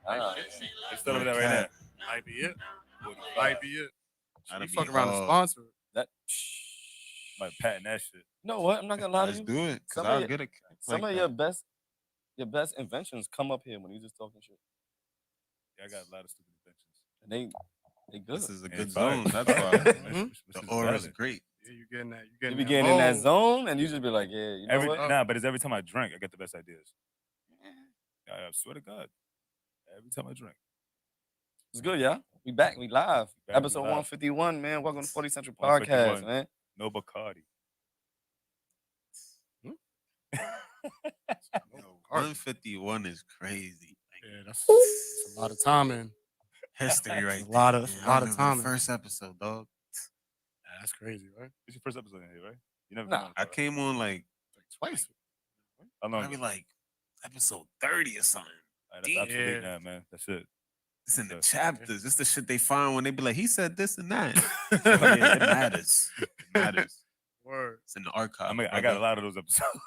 It's still over there right now. Might be it. 45. Might be it. That'll You be fuck around the hard. sponsor. That. Might patent that shit. You know what? I'm not gonna lie to Let's you. do it. Cause Some I'll of, your, get a some like of that. your best inventions come up here when you just talking shit, Yeah, I got a lot of stupid inventions. and they good. This is a Yeah, good it's fire. zone. That's why. Mhm. The aura is great. Yeah, you getting that. You You getting be that getting in that mode. zone, and you just be like, yeah, you know what? Nah, but it's every time I drink, I get the best ideas. I swear to God. Every time I drink. It's good, yeah. We back. We live. We Episode live. 151, man. Welcome to 40 Central 151. Podcast, man. No Bacardi. Yo, 151 is crazy. Yeah, that's a lot of timing. History right A lot of- there. a lot of I remember timing. First episode, dog. Yeah, that's crazy, right? It's your first episode in here, right? You never Nah, been on I the came on like Twice. How long? maybe like episode 30 or something. That's obsolete Yeah. now, man. That's it. It's in the Yeah. chapters. It's the shit they find when they be like, he said this and that. So, yeah, it matters. It matters. Word. It's in the archive. I mean, I got a lot of those episodes.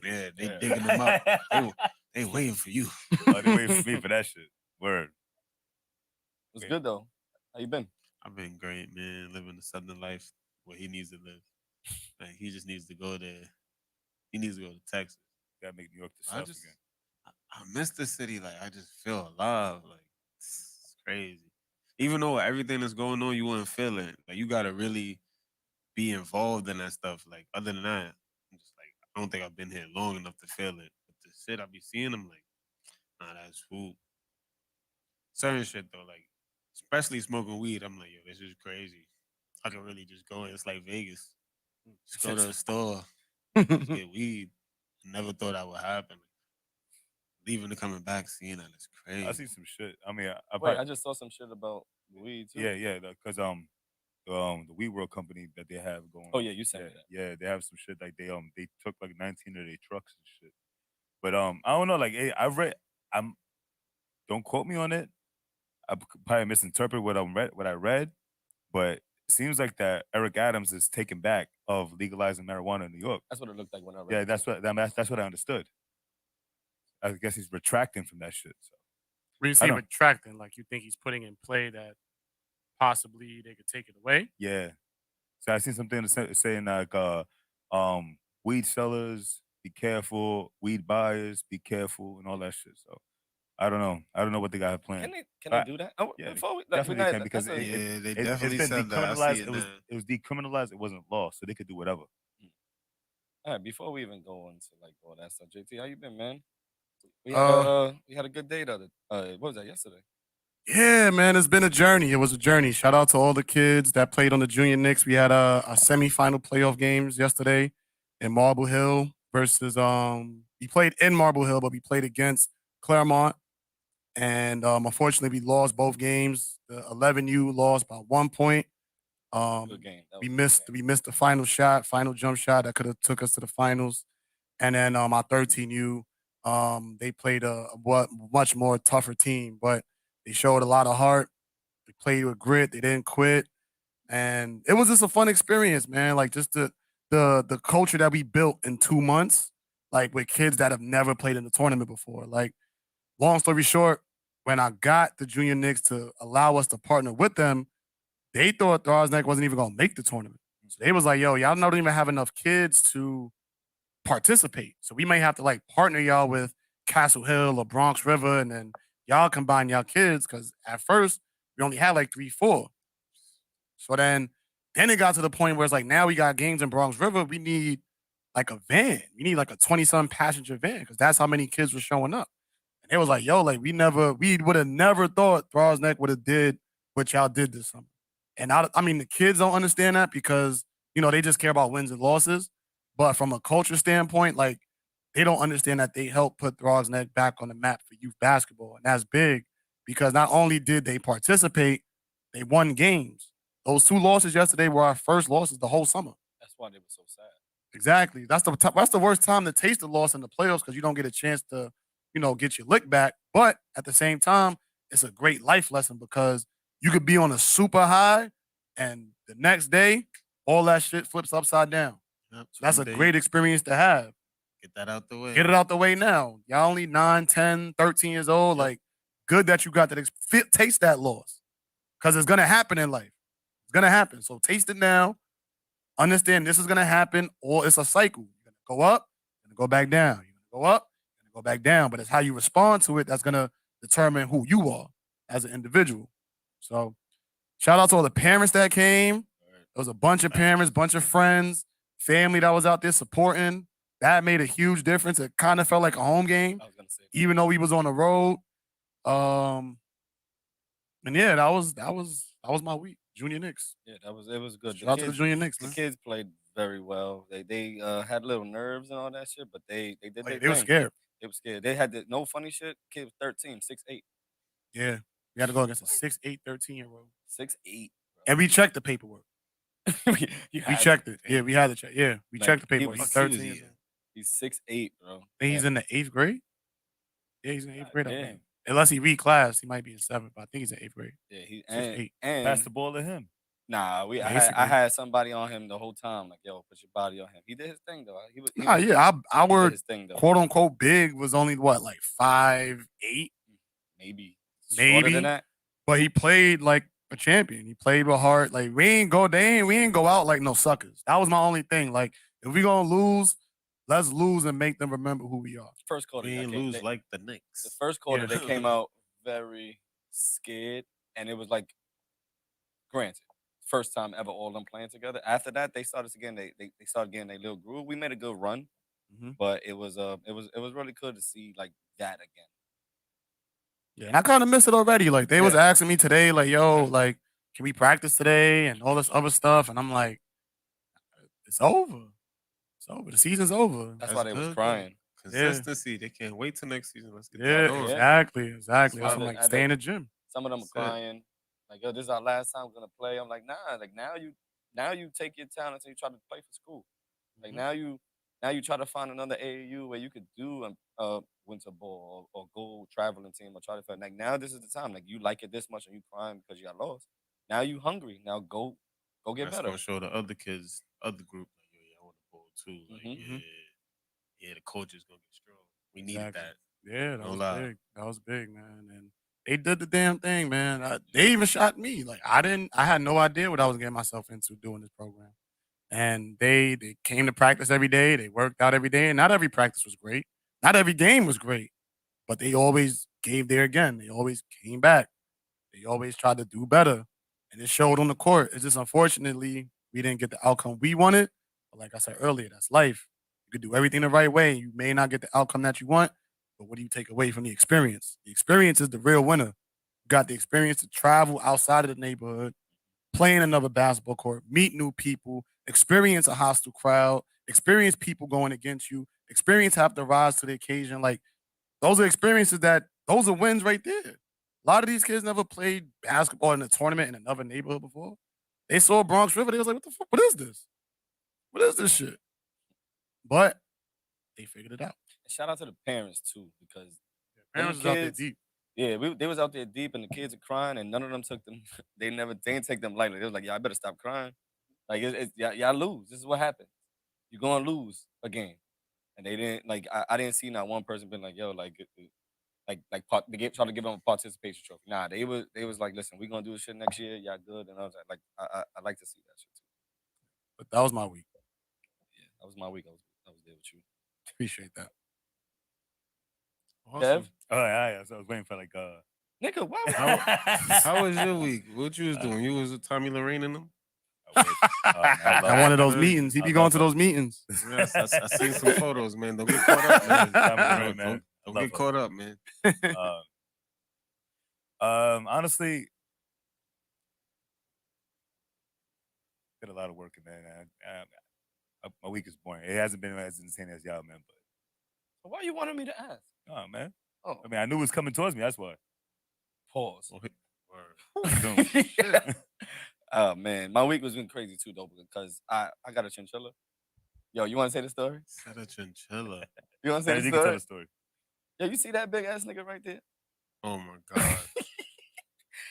Yeah, they Yeah. digging them up. They waiting for you. Oh, they waiting for me for that shit. Word. it's good though. How you been? I've been great, man. Living the Southern life where he needs to live. Like he just needs to go there. He needs to go to Texas. Gotta make New York the I South just, again. I miss the city. Like I just feel alive. Like it's crazy. Even though everything that's going on, you wouldn't feel it. Like you gotta really be involved in that stuff. Like other than that, I'm just like I don't think I've been here long enough to feel it. But the shit I be seeing, I'm like, nah, that's food. Certain shit though, like especially smoking weed, I'm like, yo, this is crazy. I can really just go in. It's like Vegas. Just go to the store, just get weed. Never thought that would happen. Leaving and coming back, seeing that is crazy. I see some shit. I mean, Wait, I just saw some shit about weed too. yeah, because the Weed World company that they have going. Oh yeah, you said that. Yeah, they have some shit like they took like 19 of their trucks and shit. But I don't know, like don't quote me on it. I probably misinterpret what I read, but it seems like that Eric Adams is taken back of legalizing marijuana in New York. That's what it looked like when I read. Yeah, it. that's what I understood. I guess he's retracting from that shit. So When you I say don't- retracting, like you think he's putting in play that possibly they could take it away? yeah. So I seen something saying like weed sellers, be careful, weed buyers, be careful, and all that shit. So I don't know. I don't know what they got planned. Can they do that? Oh, Yeah, before we, definitely we can because that's a- Yeah, they it's definitely been said that. I decriminalized. see it now. It was decriminalized. It wasn't law, so they could do whatever. all right. Before we even go into like all that stuff, JT, how you been, man? We had a good day the other. What was that yesterday? Yeah, man, it's been a journey. It was a journey. Shout out to all the kids that played on the junior Knicks. We had a semifinal playoff games yesterday in Marble Hill versus we played in Marble Hill, but we played against Claremont. And unfortunately we lost both games. The 11U lost by 1 point. Good game. That was We a good missed game. we missed the final jump shot that could have took us to the finals. And then our 13U, they played a much more tougher team, but they showed a lot of heart. They played with grit. They didn't quit, and it was just a fun experience, man. Like just the culture that we built in 2 months, like with kids that have never played in the tournament before. Like long story short, when I got the junior Knicks to allow us to partner with them, they thought Neck wasn't even gonna make the tournament. So they was like, "Yo, y'all don't even have enough kids to participate. So we may have to like partner y'all with Castle Hill or Bronx River, and then y'all combine y'all kids because at first we only had like 3, 4. So then it got to the point where it's like now we got games in Bronx River. We need like a van. We need like a 20-some passenger van because that's how many kids were showing up. And it was like, yo, like we would have never thought Thrall's Neck would have did what y'all did this summer. And I mean, the kids don't understand that because, they just care about wins and losses. But from a culture standpoint, like they don't understand that they helped put Thrall's Neck back on the map for youth basketball. And that's big because not only did they participate, they won games. Those 2 losses yesterday were our first losses the whole summer. That's why they were so sad. Exactly. That's the worst time to taste the loss in the playoffs because you don't get a chance to, get your lick back. But at the same time, it's a great life lesson because you could be on a super high and the next day, all that shit flips upside down. Yep, So that's a someday great experience to have. Get that out the way. Get it out the way now. Y'all only 9, 10, 13 years old. Yep. Like, good that you got to taste that loss because it's gonna happen in life. It's gonna happen. So taste it now. Understand this is gonna happen, or it's a cycle. You're gonna go up, you're gonna go back down. You're gonna go up, you're gonna go back down. But it's how you respond to it that's gonna determine who you are as an individual. So shout out to all the parents that came. There was a bunch of parents, bunch of friends, family that was out there supporting. That made a huge difference. It kind of felt like a home game, I was gonna say that. even though we was on the road. And yeah, that was my week. Junior Knicks. Yeah, it was good. Shout out to the Junior Knicks, The man. kids played very well. They had little nerves and all that shit, but they did their Like, they thing. were scared. They were scared. They had no funny shit. Kid was 13, 6'8". Yeah. We had to go against a 6'8", 13-year-old. 6'8". And we checked the paperwork. You We had checked to. it. Yeah, we had to check. Yeah, we Like, checked the he paperwork. was- He's Fuck he was 13. eating. He's 6'8", bro. Think he's And- in the 8th grade? Yeah, he's in the 8th grade. I damn. think. Unless he reclassed, he might be in 7th, but I think he's in 8th grade. Yeah, he 6'8". and Pass the ball to him. nah, I Basically. had somebody on him the whole time. Like, yo, put your body on him. He did his thing though. He Nah, did yeah, our his thing though. quote unquote big was only what, like 5'8", Maybe Maybe. shorter than that. but he played like a champion. He played with heart. Like we ain't go out like no suckers. That was my only thing. Like if we gonna lose, let's lose and make them remember who we are. First quarter, We I ain't can't- lose they- like the the Knicks. first quarter Yeah. they came out very scared, and it was like, granted, first time ever all them playing together. After that, they started again. They started getting their little groove. We made a good run, Mhm. but it was really good to see like that again. Yeah, and I kind of miss it already. Like they was asking me today, like, "Yo, like, can we practice today?" and all this other stuff, and I'm like, "It's over. It's over. The season's over." That's why they was good, crying. though. Consistency. They can't wait till next season. Let's get Yeah, that going. exactly. That's That's what I'm why like. they- Stay in the gym. Some of them are That's it. crying, like, yo, this is our last time we're gonna play. I'm like, nah, like now you take your talents and you try to play for school. Like Mhm. now you try to find another AAU where you could do a winter ball or go traveling team or try to find, like now this is the time. Like you like it this much and you crying because you got lost. Now you hungry. Now go get That's better. gonna show the other kids, other group, like, yo, yeah, I want the ball too. Like, Mhm. yeah, the coach is gonna get strong. We needed Exactly. that. Yeah, that No was lie. big. That was big, man. And they did the damn thing, man. They even shot me. Like I had no idea what I was getting myself into doing this program. And they came to practice every day. They worked out every day. And not every practice was great. Not every game was great. But they always gave there again. They always came back. They always tried to do better. And it showed on the court. It's just unfortunately we didn't get the outcome we wanted. But like I said earlier, that's life. You could do everything the right way. You may not get the outcome that you want. But what do you take away from the experience? The experience is the real winner. You got the experience to travel outside of the neighborhood, play in another basketball court, meet new people, experience a hostile crowd, experience people going against you, experience have to rise to the occasion. Like those are experiences those are wins right there. A lot of these kids never played basketball in a tournament in another neighborhood before. They saw Bronx River, they was like, what the fuck? What is this? What is this shit? But they figured it out. And shout out to the parents too, because Parents them was out there kids- deep. yeah, they was out there deep and the kids are crying and none of them took them. They didn't take them lightly. They was like, yeah, I better stop crying. Like y'all lose. This is what happens. You're gonna lose a game. And they didn't like I didn't see not one person been like, yo, like try to give them a participation trophy. Nah, they was like, listen, we're gonna do this shit next year. Y'all good. And I was like I like to see that shit too. But that was my week. Yeah, that was my week. I was there with you. Appreciate that. Dev? Oh yeah. So I was waiting for like Nigga, why How was your week? What you was doing? You was with Tommy Lorraine and them? I wish. I love At one of those Good. meetings. He I be going love to her. those meetings. Yes, I seen some photos, man. Don't get caught up, man. Tommy Lorraine, man. I Don't love get her. caught up, man. Honestly, did a lot of work, man. My week is boring. It hasn't been as insane as y'all, man. But why you wanted me to ask? oh, man. Oh, I mean, I knew it was coming towards me. That's why. pause. Word. Oh man, my week was been crazy too though because I got a chinchilla. Yo, you want to say the story? Said a chinchilla. You want to say You the can tell story? the story. Yo, you see that big ass nigga right there? Oh my god.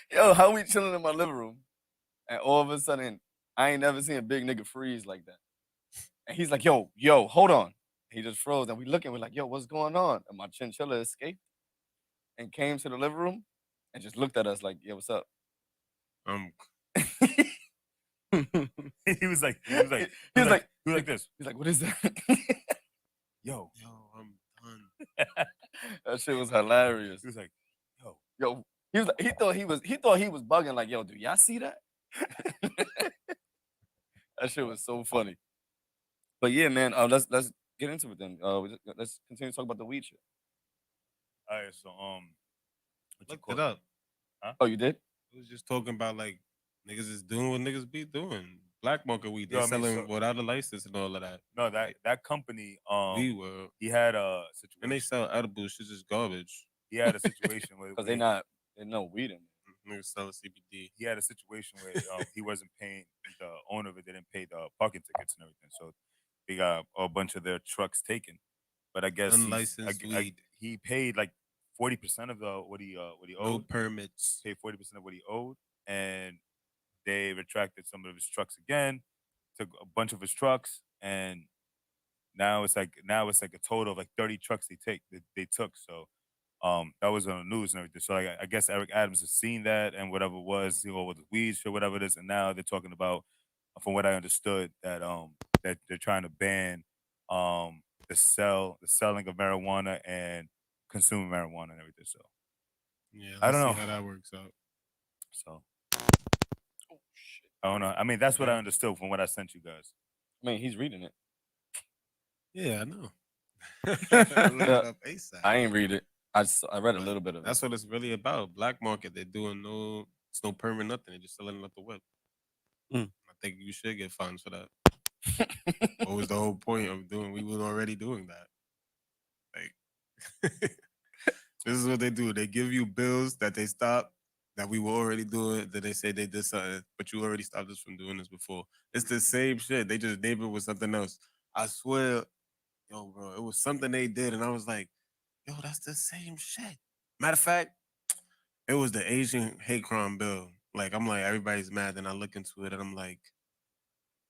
Yo, how we chilling in my living room, and all of a sudden I ain't never seen a big nigga freeze like that. And he's like, yo, hold on. He just froze, and we looking. We're like, yo, what's going on? And my chinchilla escaped and came to the living room and just looked at us like, "Yeah, what's up?" I'm he was like, he was like, he was like, he was like this. he's like, "What is that?" Yo, I'm done. That shit was hilarious. he was like, yo, Yo, he was like, he thought he was bugging. Like, yo, do y'all see that? That shit was so funny. But yeah, man, let's get into it then. Let's continue to talk about the weed shit. all right, so what you Looked call it up. Oh, you did? It was just talking about like niggas is doing what niggas be doing. Black market weed. Yo, They I mean, selling so- without a license and all of that. No, that company, We were. he had a And they situation. sell edibles, shit is garbage. He had a situation where Because they no weed in it. Niggas selling CBD. he had a situation where he wasn't paying, the owner of it didn't pay the parking tickets and everything, so they got a bunch of their trucks taken. But I guess Unlicensed weed. he paid like 40% of what he No owed. permits. Paid 40% of what he owed, and they retracted some of his trucks again, took a bunch of his trucks, and now it's like a total of like 30 trucks they took. So that was on the news and everything. So I guess Eric Adams has seen that and whatever it was, with the weed shit, whatever it is, and now they're talking about, from what I understood, that they're trying to ban the selling of marijuana and consuming marijuana and everything. So Yeah, I let's don't see know. how that works out. So Oh shit. I don't know. I mean, that's what I Yeah. understood from what I sent you guys. I mean, he's reading it. Yeah, I know. Look Yeah. it up ASAP. I ain't read it. I read a But little bit of it. That's what it's really about. Black market. They're doing it's no permit, nothing. They're just selling it out the whip. Mm. I think you should get fines for that. What was the whole point of doing? We were already doing that. Like, this is what they do. They give you bills that they stop, that we were already doing, that they say they did something, but you already stopped us from doing this before. It's the same shit. They just named it with something else. I swear, yo, bro, it was something they did, and I was like, yo, that's the same shit. Matter of fact, it was the Asian hate crime bill. Like, I'm like, everybody's mad, and I look into it, and I'm like,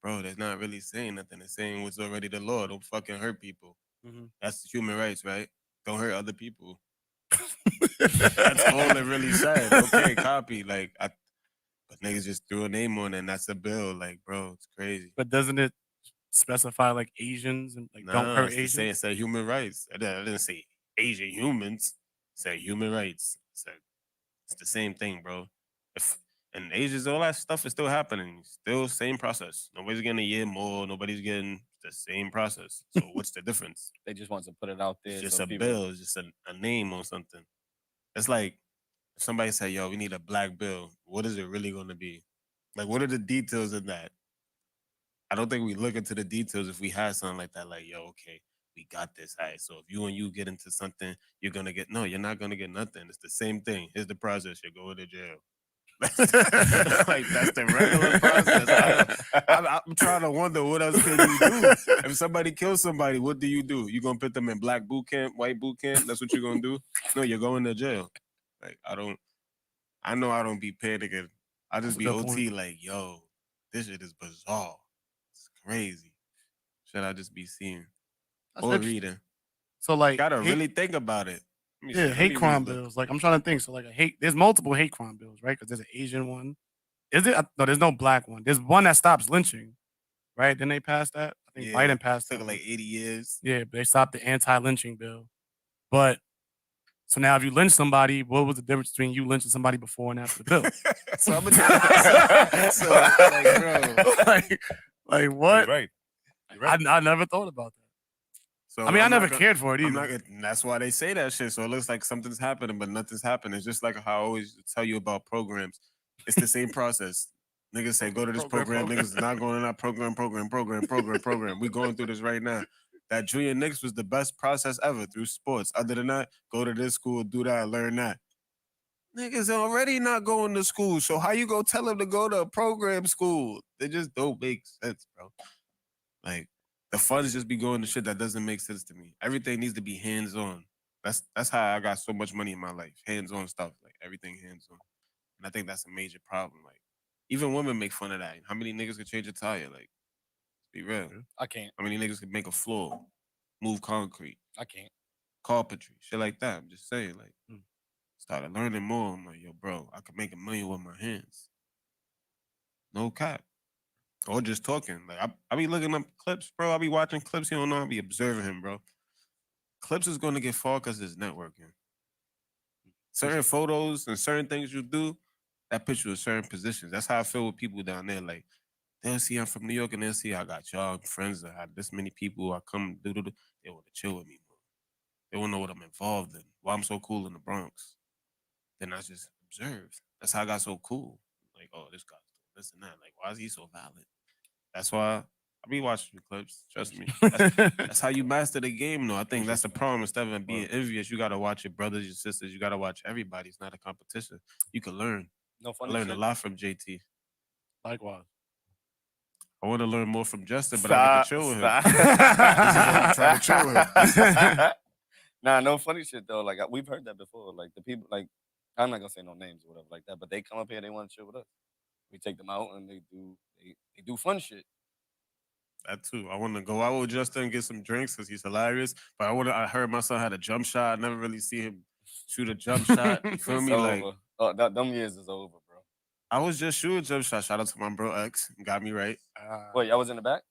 bro, they're not really saying nothing. They're saying what's already the law. Don't fucking hurt people. Mhm. That's human rights, right? Don't hurt other people. That's all it really said. Okay, copy. But niggas just threw a name on it, and that's a bill. Like, bro, it's crazy. But doesn't it specify like Asians and like don't Nah, hurt it's the same. It Asians? said human rights. I didn't say Asian humans. It said human rights. It's the same thing, bro. If and Asians, all that stuff is still happening. Still same process. Nobody's getting a year more. Nobody's getting the same process. So what's the difference? They just want to put it out there. It's just so a people, bill. It's just a name on something. It's like if somebody say, yo, we need a black bill. What is it really going to be? Like, what are the details in that? I don't think we look into the details if we had something like that. Like, yo, okay, we got this. All right, so if you get into something, you're going to get, no, you're not going to get nothing. It's the same thing. Here's the process. You're going to jail. Like, that's the regular process. I'm trying to wonder what else can you do? If somebody kills somebody, what do? You gonna put them in black boot camp, white boot camp? That's what you're gonna do? No, you're going to jail. Like, I know I don't be panicking. I That's just a be good OT point. like, yo, this shit is bizarre. It's crazy. Should I just be seeing That's or interesting. reading? So like Gotta hate, really think about it. Let me see. yeah, Let hate me crime re-look. bills. Like I'm trying to think. So like there's multiple hate crime bills, right? Because there's an Asian one. Is it? No, there's no black one. There's one that stops lynching, right? Then they passed that. I think Yeah, Biden passed took that. like 80 years. Yeah, but they stopped the anti-lynching bill. But so now if you lynch somebody, what was the difference between you lynching somebody before and after the bill? So I'm gonna so, like, bro. like what? You're right. You're right. I never thought about that. So I mean, I I'm not never gonna- cared for it I'm either. not gonna, that's why they say that shit. So it looks like something's happening, but nothing's happening. It's just like how I always tell you about programs. It's the same process. Niggas say go to this program. Niggas not going to that program. We going through this right now. That junior Knicks was the best process ever through sports. Other than that, go to this school, do that, learn that. Niggas already not going to school. So how you go tell them to go to a program school? They just don't make sense, bro. Like, the funds just be going to shit that doesn't make sense to me. Everything needs to be hands on. That's how I got so much money in my life. Hands on stuff, like everything hands on. And I think that's a major problem. Like, even women make fun of that. How many niggas could change a tire? Like, be real. I can't. How many niggas could make a floor, move concrete, I can't. carpentry, shit like that? I'm just saying, like, Started learning more. I'm like, yo, bro, I could make $1 million with my hands. No cap. Or just talking. Like I be looking up clips, bro. I be watching clips. You don't know. I be observing him, bro. Clips is going to get far because it's networking. Certain photos and certain things you do, that puts you in certain positions. That's how I feel with people down there. Like they'll see I'm from New York and they'll see I got y'all friends that have this many people. I come do. They want to chill with me more. They want to know what I'm involved in. Why I'm so cool in the Bronx. Then I just observed. That's how I got so cool. Like, oh, this guy's doing this and that. Like, why is he so valid? That's why I be watching the clips. Trust me. That's how you master the game, though. I think that's the problem. Instead of being envious, you gotta watch your brothers, your sisters. You gotta watch everybody. It's not a competition. You can learn. No I funny learned shit. a lot from JT. Likewise. I want to learn more from Justin, but I get to chill with him. Try to chill with him. Nah, no funny shit though. Like we've heard that before. Like the people, like I'm not gonna say no names or whatever like that, but they come up here, they want to chill with us. We take them out and they do fun shit. That too. I want to go out with Justin and get some drinks because he's hilarious. But I heard my son had a jump shot. I never really see him shoot a jump shot. You feel It's me? over. Like Them years is over, bro. I was just shooting a jump shot. Shout out to my bro X. Got me right. Wait, y'all was in the back?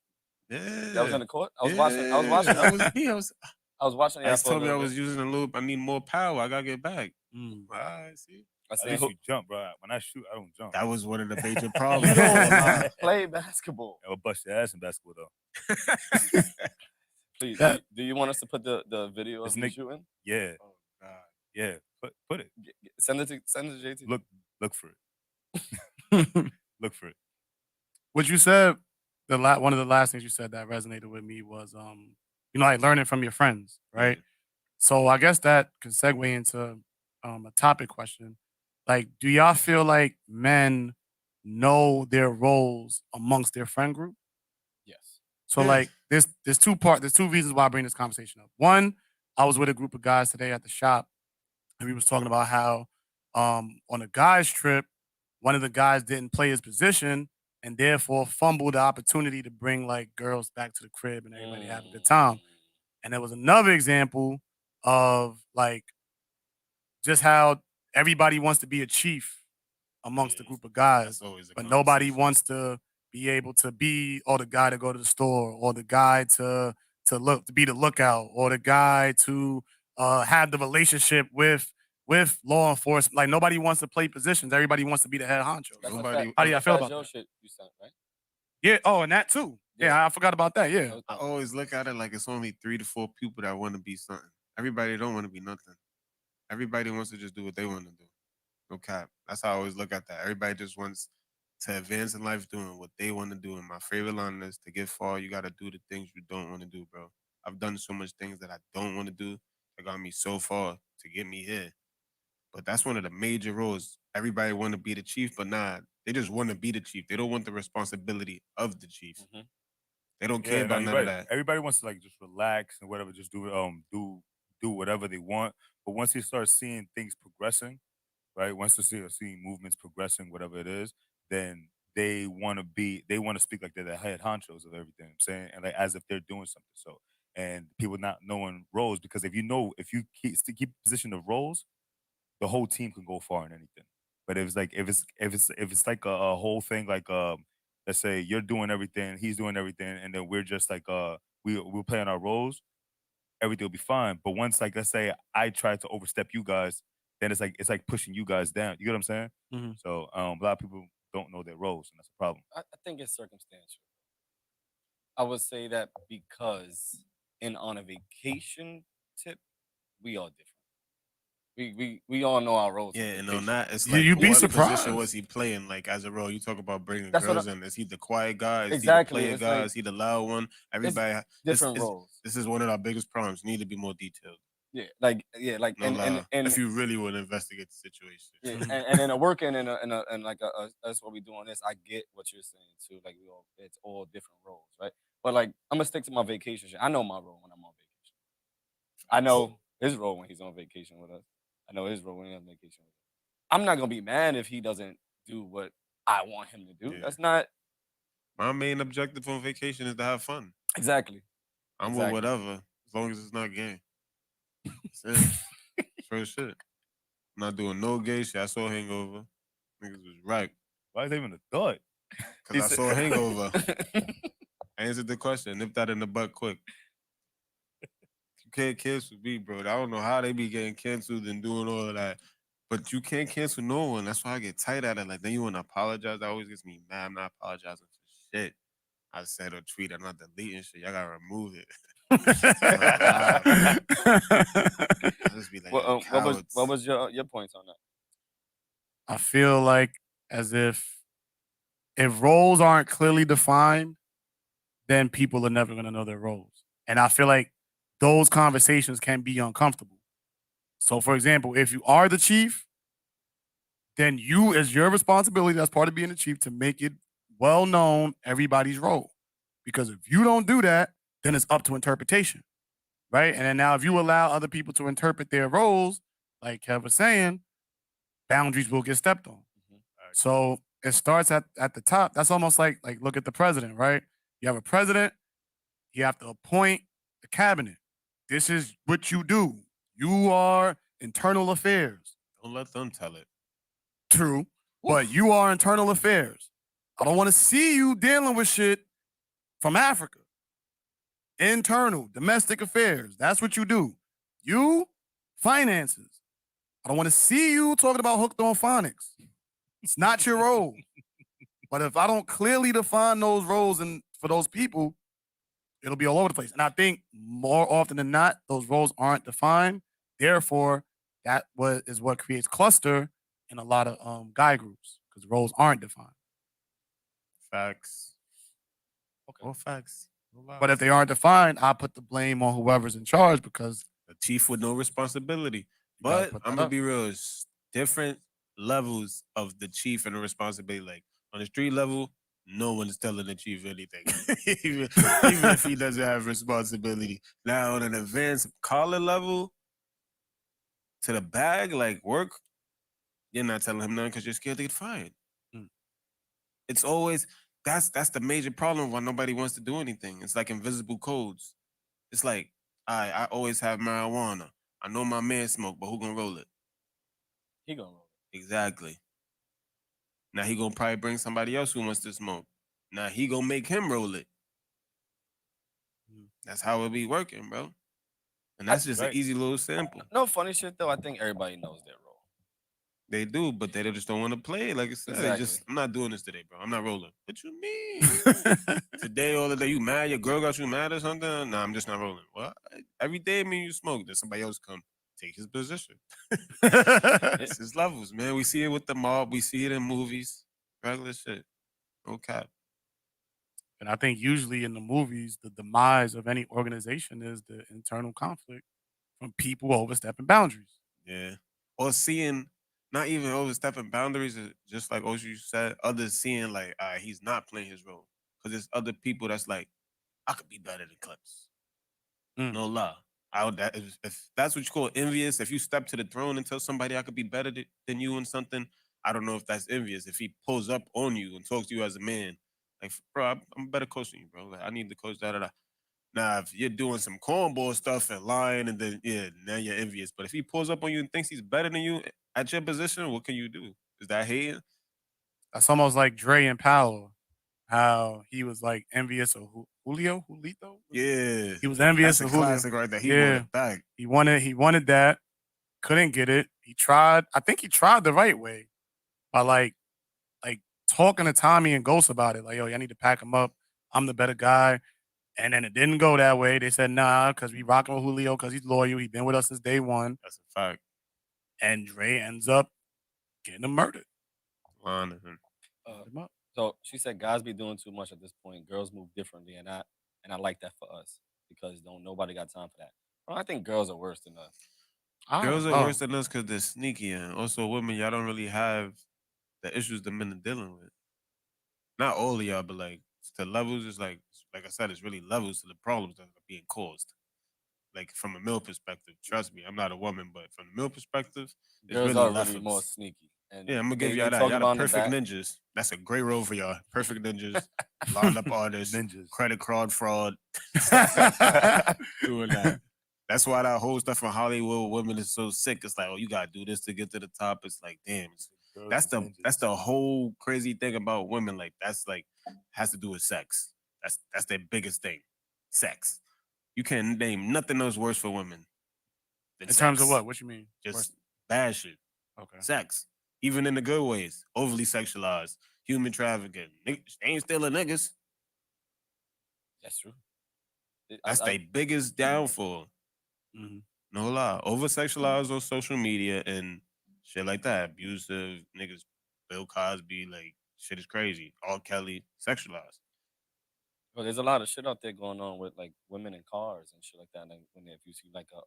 Yeah. Y'all was in the court? I was watching. I was watching. That was me. I was watching. X told me I was using a loop. I need more power. I gotta get back. All right, see. At least you jump, bro. When I shoot, I don't jump. That was one of the major problems. You don't play basketball. I will bust your ass in basketball though. Please, do you want us to put the video of you shooting? Yeah. Oh God. Yeah. Put it. Send it to JT. Look for it. Look for it. What you said, one of the last things you said that resonated with me was, like learning from your friends, right? Yeah. So I guess that could segue into a topic question. Like, do y'all feel like men know their roles amongst their friend group? Yes. So like, there's two reasons why I bring this conversation up. One, I was with a group of guys today at the shop, and we was talking about how on a guys trip, one of the guys didn't play his position and therefore fumbled the opportunity to bring like girls back to the crib and everybody have a good time. And there was another example of like just how everybody wants to be a chief amongst a group of guys, but nobody wants to be able to be the guy to go to the store, or the guy to be the lookout, or the guy to have the relationship with law enforcement. Like nobody wants to play positions. Everybody wants to be the head honcho. How do you feel about that? Shit you sent, right? Yeah. Oh, and that too. Yeah, I forgot about that. Yeah. I always look at it like it's only 3 to 4 people that want to be something. Everybody don't want to be nothing. Everybody wants to just do what they want to do. No cap. That's how I always look at that. Everybody just wants to advance in life doing what they want to do. And my favorite line is, to get far, you got to do the things you don't want to do, bro. I've done so much things that I don't want to do that got me so far to get me here. But that's one of the major roles. Everybody want to be the chief, but nah, they just want to be the chief. They don't want the responsibility of the chief. Mm-hmm. They don't care about none of that. Everybody wants to like just relax and whatever, just do whatever they want. But once you start seeing things progressing, right? Once you see movements progressing, whatever it is, then they want to speak like they're the head honchos of everything. I'm saying, and like as if they're doing something. So, and people not knowing roles, because if you keep position of roles, the whole team can go far in anything. But if it's like a whole thing, like let's say you're doing everything, he's doing everything, and then we're just like we're playing our roles, everything will be fine. But once, like, let's say I try to overstep you guys, then it's like pushing you guys down. You get what I'm saying? Mm-hmm. So a lot of people don't know their roles, and that's a problem. I think it's circumstantial. I would say that because on a vacation tip, we are different. We all know our roles. Yeah, and on that, it's Yeah, like, you'd be what surprised. position was he playing? Like, as a role, you talk about bringing That's what girls in. Is he the quiet guy? Is Exactly, he the player it's guy? like- Is he the loud one? Everybody, different roles. This is one of our biggest problems. Need to be more detailed. Yeah, No lie. and if you really want to investigate the situation. yeah, and in a working and like that's what we do on this. I get what you're saying too. Like it's all different roles, right? But like I'm gonna stick to my vacation shit. I know my role when I'm on vacation. I know his role when he's on vacation with us. I know his role when he's on vacation with us. I'm not gonna be mad if he doesn't do what I want him to do. Yeah. That's not My main objective on vacation is to have fun. exactly. I'm with whatever, as long as it's not gay. That's it. First shit. I'm not doing no gay shit. I saw Hangover. Niggas was right. Why is that even a thought? Because I saw Hangover. I answered the question. Nip that in the butt quick. You can't cancel me, bro. I don't know how they be getting canceled and doing all of that. But you can't cancel no one. That's why I get tight at it. Like, then you want to apologize. That always gets me mad. I'm not apologizing for shit. I said or tweet, I'm not deleting shit. Y'all gotta remove it. I just be like, what was your points on that? I feel like as if roles aren't clearly defined, then people are never going to know their roles. And I feel like those conversations can be uncomfortable. So, for example, if you are the chief, then it's your responsibility, that's part of being the chief, to make it well known everybody's role. Because if you don't do that, then it's up to interpretation, right? And then now if you allow other people to interpret their roles, like Kev was saying, boundaries will get stepped on. Mm-hmm. So it starts at the top. That's almost like look at the president, right? You have a president, you have to appoint the cabinet. This is what you do. You are internal affairs. Don't let them tell it. True. But you are internal affairs. I don't want to see you dealing with shit from Africa. Internal, domestic affairs. That's what you do. You, finances. I don't want to see you talking about hooked on phonics. It's not your role. But if I don't clearly define those roles and for those people, it'll be all over the place. And I think more often than not, those roles aren't defined. Therefore, that is what creates cluster in a lot of guy groups because roles aren't defined. Facts. Okay. All facts. No But if they aren't defined, I put the blame on whoever's in charge because a chief with no responsibility. But I'm gonna be real, it's different levels of the chief and the responsibility. Like on the street level, no one's telling the chief anything, even if he doesn't have responsibility. Now on an advanced collar level, to the bag, like work, you're not telling him nothing because you're scared to get fired. It's always that's the major problem why nobody wants to do anything. It's like invisible codes. It's like I always have marijuana. I know my man smoke, but who gonna roll it? He gonna roll it. Exactly. Now he gonna probably bring somebody else who wants to smoke. Now he gonna make him roll it. That's how it be working, bro. And that's just an easy little sample. No funny shit though. I think everybody knows their role. They do, but they just don't want to play it. Like I said, Exactly. I'm not doing this today, bro. I'm not rolling. What you mean? Today, all the day, you mad? Your girl got you mad or something? Nah, I'm just not rolling. What? Every day, me and you smoke. Then somebody else come take his position. It's his levels, man. We see it with the mob. We see it in movies. Regular shit. No cap. And I think usually in the movies, the demise of any organization is the internal conflict from people overstepping boundaries. Yeah. Or seeing, not even overstepping boundaries, just like Oshu said, others seeing like, he's not playing his role. Because there's other people that's like, I could be better than Clips. No lie. If that's what you call envious, if you step to the throne and tell somebody I could be better than you in something, I don't know if that's envious. If he pulls up on you and talks to you as a man, like, bro, I'm a better coach than you, bro. Like, I need the coach, da. Now, if you're doing some cornball stuff and lying, and then, yeah, now you're envious. But if he pulls up on you and thinks he's better than you at your position, what can you do? Is that hating? That's almost like Dre and Powell, how he was like envious of Julito. Yeah. He was envious That's of a Julio. classic right there. He wanted it back. He wanted that. Couldn't get it. He tried. I think he tried the right way by like talking to Tommy and Ghost about it. Like, yo, I need to pack him up. I'm the better guy. And then it didn't go that way. They said, nah, because we rocking with Julio because he's loyal. He's been with us since day one. That's a fact. And Dre ends up getting him murdered. So she said guys be doing too much at this point. Girls move differently, and I like that for us because nobody got time for that. Bro, I think girls are worse than us. Girls are worse than us because they're sneaky, and also women, y'all don't really have the issues the men are dealing with. Not all of y'all, but like the levels is like I said, it's really levels to the problems that are being caused. Like from a male perspective, trust me, I'm not a woman, but from the male perspective, it's girls really are levels. really more sneaky. And yeah, I'm gonna give y'all that. Y'all the perfect ninjas. That's a great role for y'all. Perfect ninjas, lined up artists, Ninjas. credit card fraud. Doing that. That's why that whole stuff in Hollywood with women is so sick. It's like, oh, you gotta do this to get to the top. It's like, damn, Girls that's is the whole crazy thing about women. Like that's like has to do with sex. That's their biggest thing, sex. You can't name nothing else worse for women than In sex. terms of what? What you mean? Just bad shit. Okay. Sex, even in the good ways, overly sexualized, human trafficking. Niggas they ain't stealing niggas. That's true. That's their biggest downfall. Mm-hmm. No lie. Over sexualized on social media and shit like that. Abusive niggas, Bill Cosby, like shit is crazy. R. Kelly, sexualized. Well, there's a lot of shit out there going on with like women in cars and shit like that. Like when if you see like a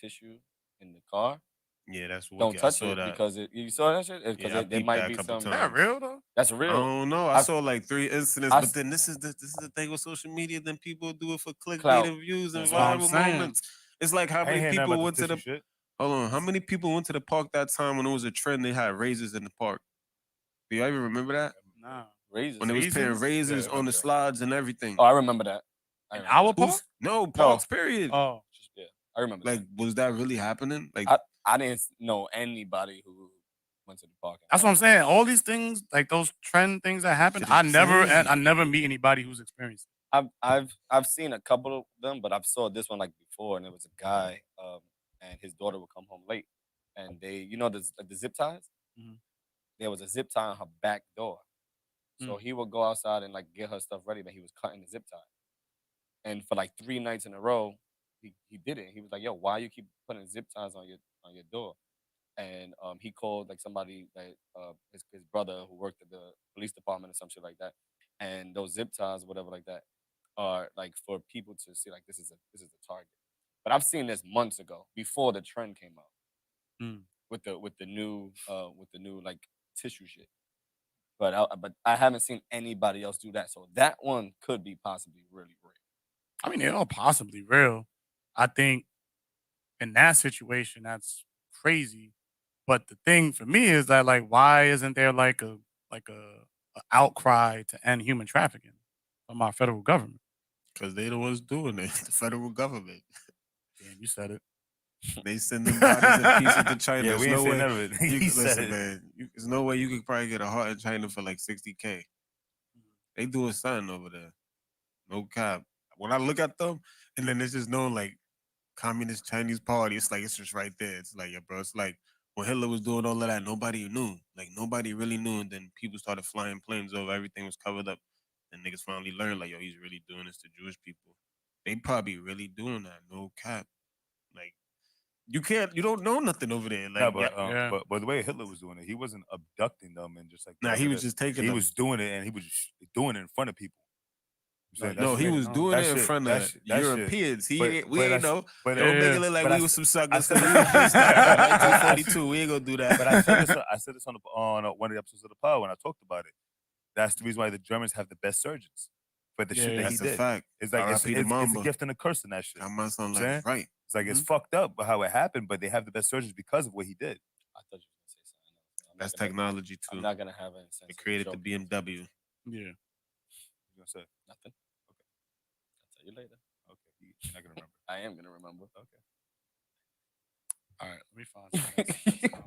tissue in the car, Yeah, that's wicked. don't I touch saw it that. because you saw that shit because Yeah, I there peeped might that a be couple some. Is that times. real though? That's I real. don't know. I saw like 3 incidents, I- but then this is the thing with social media. Then people do it for clickbait Clout. and views and That's what I'm viral saying. moments. It's like how I ain't many hearing nothing people about went the to the tissue shit. hold on. How many people went to the park that time when it was a trend? They had razors in the park. Do y'all even remember that? Nah. Razors. When they was paying Raisins? razors Yeah, I on remember the that. slides and everything. Oh, I remember that. I In remember our that. park? No, parks, period. Oh. Yeah, I remember Like, was that really happening? Like, that. I didn't know anybody who went to the park. That's what I'm saying. All these things, like those trend things that happen, Shit is I crazy. never meet anybody who's experienced it. I've seen a couple of them, but I've saw this one like before, and it was a guy, and his daughter would come home late, and they, the zip ties. Mhm. There was a zip tie on her back door, so he would go outside and like get her stuff ready, but he was cutting the zip tie, and for like 3 nights in a row, he did it. He was like, "Yo, why you keep putting zip ties on your door?" And he called like somebody that his brother who worked at the police department or some shit like that. And those zip ties, whatever like that, are like for people to see like this is a target. But I've seen this months ago before the trend came out Mm. with the new like tissue shit. But I haven't seen anybody else do that. So that one could be possibly really real. I mean, they're all possibly real. I think in that situation, that's crazy. But the thing for me is that, like, why isn't there a outcry to end human trafficking from our federal government? because they the ones doing it. The federal government. Damn, you said it. They send them bodies in pieces to China. Yeah, There's we no ain't seen way. none of it. You He could, listen, said it. man. There's no way you could probably get a heart in China for like 60K. They doing something over there. No cap. When I look at them, and then there's just no like communist Chinese party. It's like it's just right there. It's like, yeah, bro. It's like when Hitler was doing all of that, nobody knew. Like nobody really knew, and then people started flying planes over. Everything was covered up, and niggas finally learned, like, yo, he's really doing this to Jewish people. They probably really doing that. No cap. Like you don't know nothing over there. No, Like, yeah, Yeah. but the way Hitler was doing it, he wasn't abducting them and just like nah, he whatever was just taking he them. was doing it and he was just doing it in front of people. I'm saying Like, that No, shit he made- was doing that it in shit- front that of shit- that shit- Europeans. but- We ain't that's- know. but- Don't make Yeah. it look like but we I was s- some I suckers said- because we was pissed off in 1942. We ain't gonna do that. But I said this on one of the episodes of the pod when I talked about it. That's the reason why the Germans have the best surgeons for the shit that Yeah. he That's a did. fact. It's like R.I.P. the it's a Mamba. gift and a curse in that shit. That might sound You know like what I'm it's right. It's like it's fucked up how it happened, but they have the best surgeons because of what he did. I thought you were gonna say something else. That's technology too. I'm not gonna have an They created the BMW. Yeah. You gonna say Nothing. Okay. I'll tell you later. okay? You're not gonna remember. I am gonna remember. Okay. All right. Let me find something.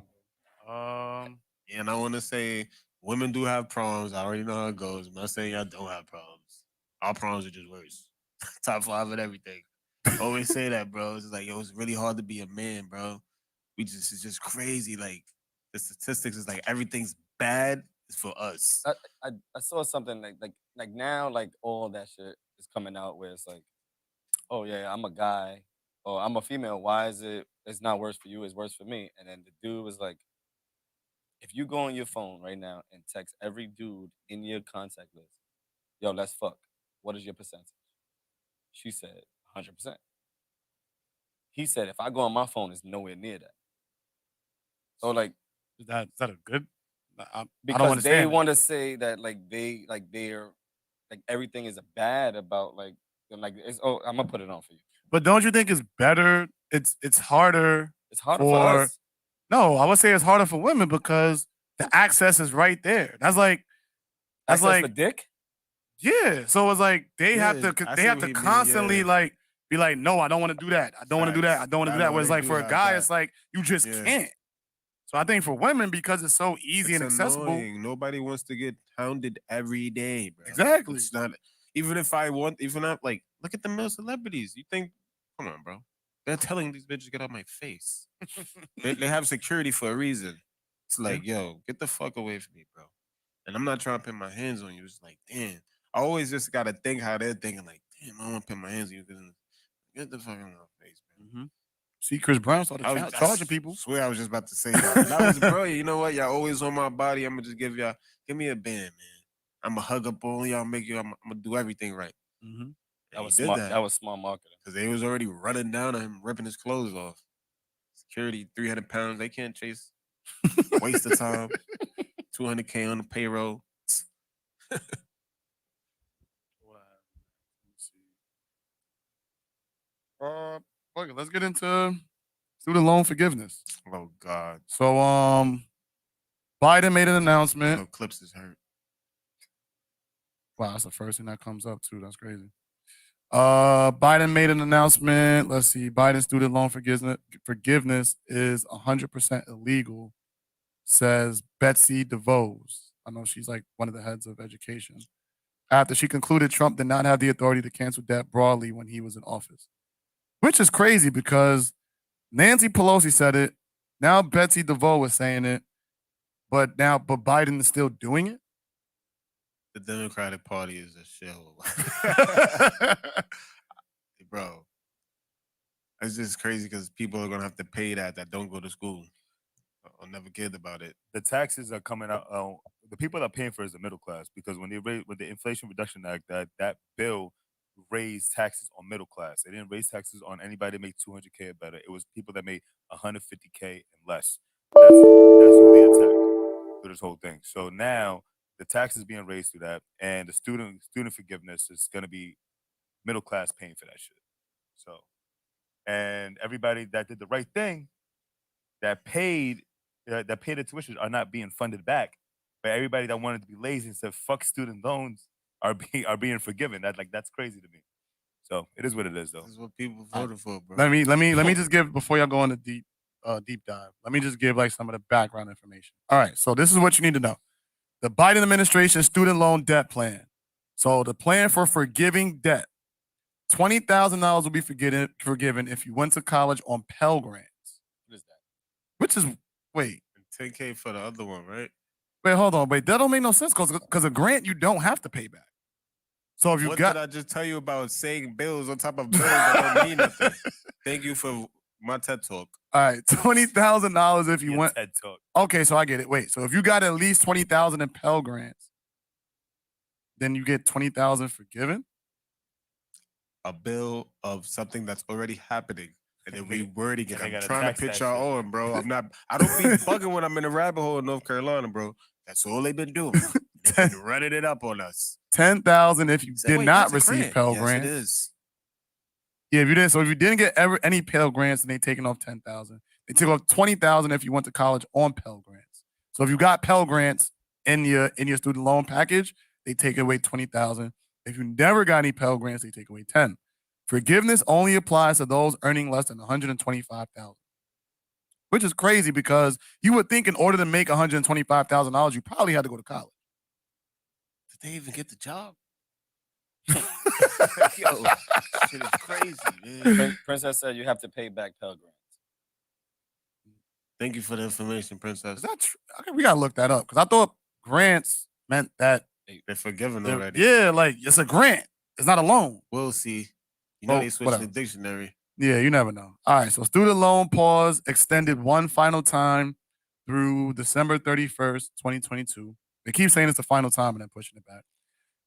And I want to say women do have problems. I already know how it goes. I'm not saying y'all don't have problems. Our problems are just worse. Top 5 and everything. Always say that, bro. It's like, yo, it's really hard to be a man, bro. It's just crazy. Like the statistics is like everything's bad is for us. I saw something like now like all that shit is coming out where it's like, oh yeah, I'm a guy or I'm a female. Why is it's not worse for you? It's worse for me. And then the dude was like, if you go on your phone right now and text every dude in your contact list, yo, let's fuck. What is your percentage? She said 100%. He said, if I go on my phone, it's nowhere near that. So like, Is that a good? I don't because they understand. want to say that they're like everything is bad about like it's I'm gonna put it on for you. But don't you think it's better? It's harder. It's harder for us. No, I would say it's harder for women because the access is right there. That's Access like for dick. yeah. So it's like they have Yeah, to I they see have what to he mean, constantly yeah. like be like, no, I don't want to do that. I don't want to do that. I don't want to do that. Whereas like for a guy, it's like you just can't. So I think for women, because it's so easy and accessible. Annoying. Nobody wants to get hounded every day, bro. Exactly. It's not, even if I want, even if like, look at the male celebrities. You think, come on, bro. They're telling these bitches, get out my face. they have security for a reason. It's like, yo, get the fuck away from me, bro. And I'm not trying to put my hands on you. It's like, damn. I always just got to think how they're thinking, like, damn, I don't want to put my hands on you. Get the fuck out of my face, man. See, Chris Brown started charging people. I swear I was just about to say that. That was brilliant. You know what? Y'all always on my body. I'm going to just give me a band, man. I'm going to hug up on y'all, I'm going to do everything right. That was smart. That was smart marketing. Because they was already running down on him, ripping his clothes off. Security, 300 pounds. They can't chase. Waste of time. 200K on the payroll. Let's get into student loan forgiveness. Oh God. So Biden made an announcement. Oh, Clips is hurt. Wow, that's the first thing that comes up too. That's crazy. Biden made an announcement. Let's see. Biden's student loan forgiveness is 100% illegal, says Betsy DeVos. I know she's like one of the heads of education. After she concluded Trump did not have the authority to cancel debt broadly when he was in office. Which is crazy because Nancy Pelosi said it. Now Betsy DeVos was saying it. But Biden is still doing it? The Democratic Party is a shell. Bro. It's just crazy because people are going to have to pay that don't go to school. I'll never kid about it. The taxes are coming out. The people that are paying for it is the middle class because when with the Inflation Reduction Act, that bill raised taxes on middle class. They didn't raise taxes on anybody that made 200K or better. It was people that made 150K and less. That's who they attacked through this whole thing. So now the tax is being raised through that, and the student forgiveness is going to be middle class paying for that shit. So, and everybody that did the right thing, that paid the tuition are not being funded back. But everybody that wanted to be lazy and said fuck student loans are being forgiven. That's crazy to me. So it is what it is, though. This is what people voted for, bro. Let me just give, before y'all go on a deep dive. Let me just give like some of the background information. All right, so this is what you need to know: the Biden administration student loan debt plan. So the plan for forgiving debt, $20,000 will be forgiven if you went to college on Pell Grants. What is that? Which is wait. 10K for the other one, right? Wait, hold on. Wait, that don't make no sense because a grant you don't have to pay back. So if you what got, did I just tell you about saying bills on top of bills that don't mean nothing? Thank you for my TED talk. All right, $20,000 if you went. TED talk. Okay, so I get it. Wait, so if you got at least $20,000 in Pell Grants, then you get $20,000 forgiven. A bill of something that's already happening. And then rewording it. I'm to trying to pitch y'all on, bro. I don't be bugging when I'm in a rabbit hole in North Carolina, bro. That's all they've been doing. They've been running it up on us. $10,000 if you did not receive Pell Grants. Yes, it is. Yeah, if you didn't. So if you didn't get any Pell Grants, then they taking off $10,000. They took off $20,000 if you went to college on Pell Grants. So if you got Pell Grants in your student loan package, they take away $20,000. If you never got any Pell Grants, they take away $10,000. Forgiveness only applies to those earning less than $125,000, which is crazy because you would think in order to make $125,000, you probably had to go to college. Did they even get the job? Yo, shit is crazy, man. Princess said you have to pay back Pell Grants. Thank you for the information, Princess. Is that true? Okay, we gotta look that up because I thought grants meant that they're forgiven already. Yeah, like it's a grant. It's not a loan. We'll see. You know they switched the dictionary. Yeah, you never know. All right, so student loan pause extended one final time through December 31st, 2022. They keep saying it's the final time and then pushing it back.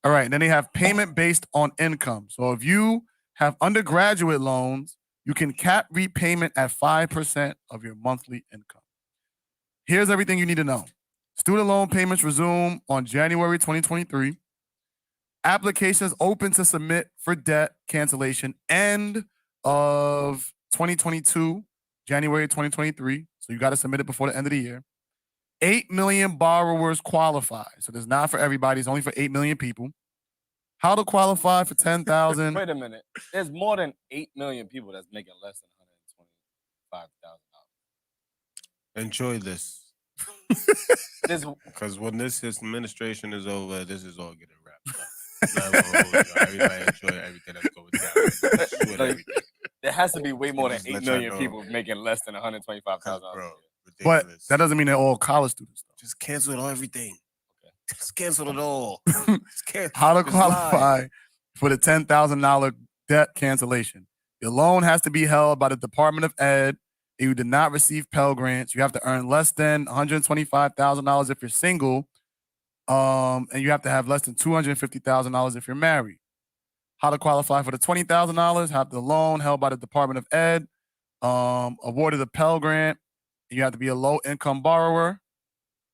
All right, and then they have payment based on income. So if you have undergraduate loans, you can cap repayment at 5% of your monthly income. Here's everything you need to know. Student loan payments resume on January 2023. Applications open to submit for debt cancellation end of 2022, January 2023. So you got to submit it before the end of the year. 8 million borrowers qualify. So there's not for everybody. It's only for 8 million people. How to qualify for 10,000? Wait a minute. There's more than 8 million people that's making less than $125,000. Enjoy this. There's Because when this administration is over, this is all getting wrapped up. Not gonna hold y'all. Everybody enjoy everything that's going down. With like, everything. there has to be way more than Just 8 let y'all million know. people making less than $125,000. Bro, But ridiculous. that doesn't mean they're all college students, though. Just cancel everything. Okay. Just cancel it all. How to Just qualify lie. for the $10,000 debt cancellation. Your loan has to be held by the Department of Ed. You did not receive Pell Grants. You have to earn less than $125,000 if you're single. And you have to have less than $250,000 if you're married. How to qualify for the $20,000? Have the loan held by the Department of Ed. Awarded a Pell Grant. You have to be a low-income borrower.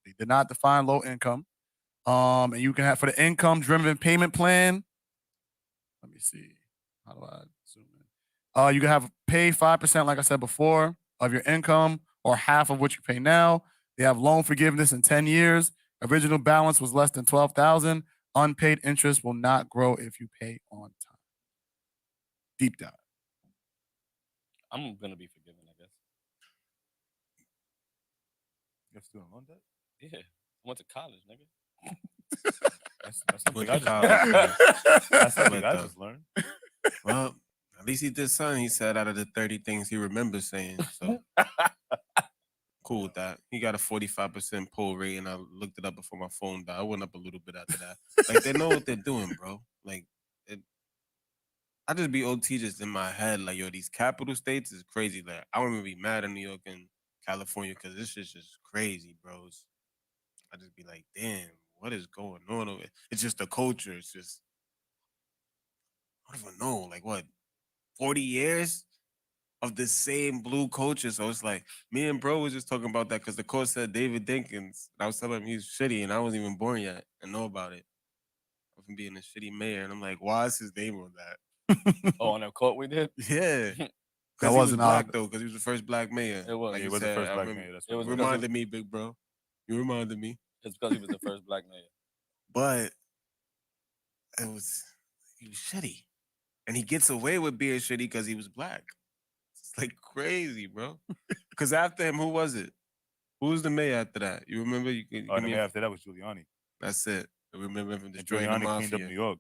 They did not define low income. And you can have for the income-driven payment plan. Let me see. How do I zoom in? You can have pay 5%, like I said before, of your income or half of what you pay now. They have loan forgiveness in 10 years. Original balance was less than $12,000. Unpaid interest will not grow if you pay on time. Deep dive. I'm gonna be forgiven, I guess. You have student loan debt? Yeah, I went to college, nigga. That's something Went I to just college, learned. man. That's something Went I to- just learned. Well, at least he did something. He said out of the 30 things he remembers saying. So cool with that. He got a 45% pull rate, and I looked it up before my phone died. I went up a little bit after that. Like, they know what they're doing, bro. Like, I just be OT just in my head. Like, yo, these capital states is crazy. Like, I wouldn't even be mad at New York and California because this shit's just crazy, bros. I just be like, damn, what is going on over? It's just the culture. It's just, I don't even know. Like, what, 40 years of the same blue culture? So it's like, me and bro was just talking about that because the coach said David Dinkins. I was telling him he's shitty, and I wasn't even born yet and know about it. Of him being a shitty mayor. And I'm like, why is his name on that? Oh, on that court we did? Yeah. That Because he was wasn't black, though, because he was the first black mayor. It was. Like He you was the said, first I black remember- mayor. That's It what was it was. Reminded me, big bro. You reminded me. It's because he was the first black mayor. But he was shitty. And he gets away with being shitty because he was black. It's like crazy, bro. Because after him, who was it? Who was the mayor after that? You remember? You Oh, the mayor after that was Giuliani. That's it. I remember him And destroying the Giuliani cleaned up mafia. New York.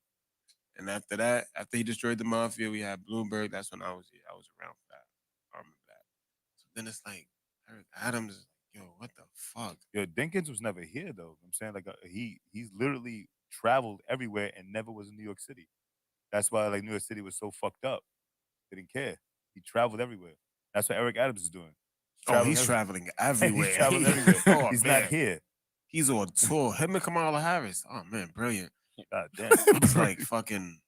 And after that, after he destroyed the mafia, we had Bloomberg. That's when I was here. I was around for that. I remember that. So then it's like, Eric Adams is like, yo, what the fuck? Yo, Dinkins was never here though. I'm saying like he's literally traveled everywhere and never was in New York City. That's why like New York City was so fucked up. They didn't care. He traveled everywhere. That's what Eric Adams is doing. He's traveling everywhere. He's traveling everywhere. Oh, He's man. not here. He's on tour. Him and Kamala Harris. Oh man, brilliant. God damn. It's like fucking.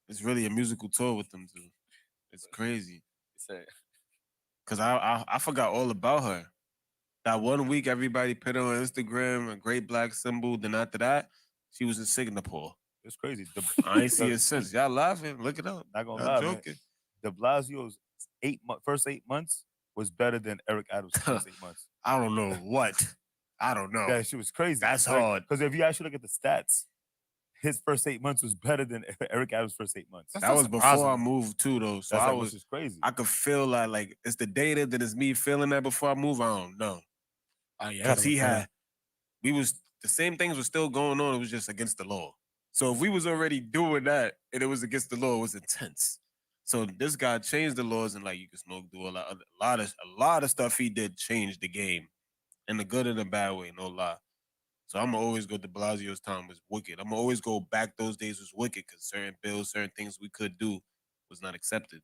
It's really a musical tour with them two. It's crazy. Cause I forgot all about her. That one week, everybody put her on Instagram, a great black symbol. Then after that, she was in Singapore. It's crazy. I ain't see her since. Y'all laughing? Look it up. Not gonna Y'all lie, man. joking. De Blasio's first 8 months was better than Eric Adams' first 8 months. I don't know what. I don't know. That shit was crazy. That's hard. Because if you actually look at the stats, his first 8 months was better than Eric Adams' first 8 months. That was before I moved too, though. So That's I like, was which is crazy. I could feel like it's the data that is me feeling that before I move. I don't know. Because the same things were still going on. It was just against the law. So if we was already doing that and it was against the law, it was intense. So this guy changed the laws and like you can smoke, do a lot of stuff he did change the game in the good and the bad way, no lie. So I'm gonna always go de Blasio's time was wicked. I'm gonna always go back those days was wicked because certain bills, certain things we could do was not accepted.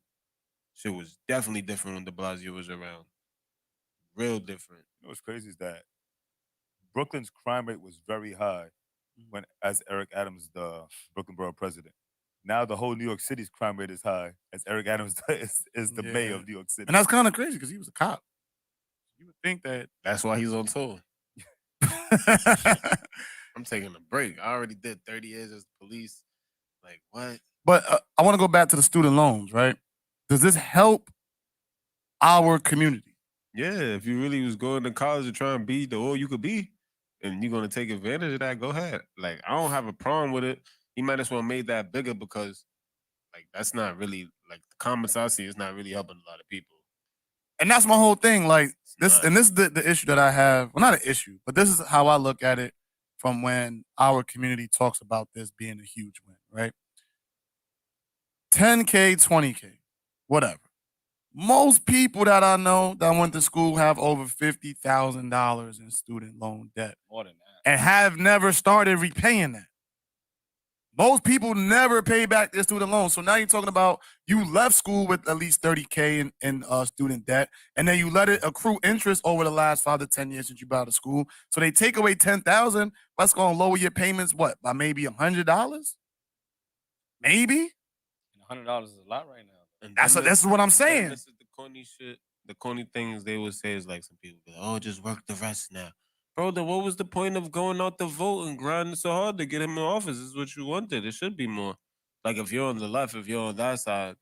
Shit was definitely different when de Blasio was around. Real different. You know what's crazy is that Brooklyn's crime rate was very high when as Eric Adams, the Brooklyn borough president. Now the whole New York City's crime rate is high as Eric Adams is the mayor of New York City. And that's kind of crazy because he was a cop. You would think that. That's why he's on tour. I'm taking a break. I already did 30 years as police. Like, what? But I want to go back to the student loans, right? Does this help our community? Yeah, if you really was going to college to try and be the all you could be, and you're gonna take advantage of that, go ahead. Like, I don't have a problem with it. He might as well made that bigger because like that's not really like the comments I see is not really helping a lot of people. And that's my whole thing. Like this, not. and this is the issue that I have. Well, not an issue, but this is how I look at it from when our community talks about this being a huge win, right? 10K, 20K, whatever. Most people that I know that went to school have over $50,000 in student loan debt More than that. and have never started repaying that. Most people never pay back their student loans. So now you're talking about you left school with at least 30K in student debt, and then you let it accrue interest over the last 5 to 10 years since you got out of school. So they take away 10,000. That's going to lower your payments, what, by maybe $100? Maybe? $100 is a lot right now. And That's what I'm saying. This is the corny shit. The corny things they would say is like some people be like, oh, just work the rest now. Bro, then what was the point of going out to vote and grinding so hard to get him in office? This is what you wanted. It should be more. Like if you're on the left, if you're on that side,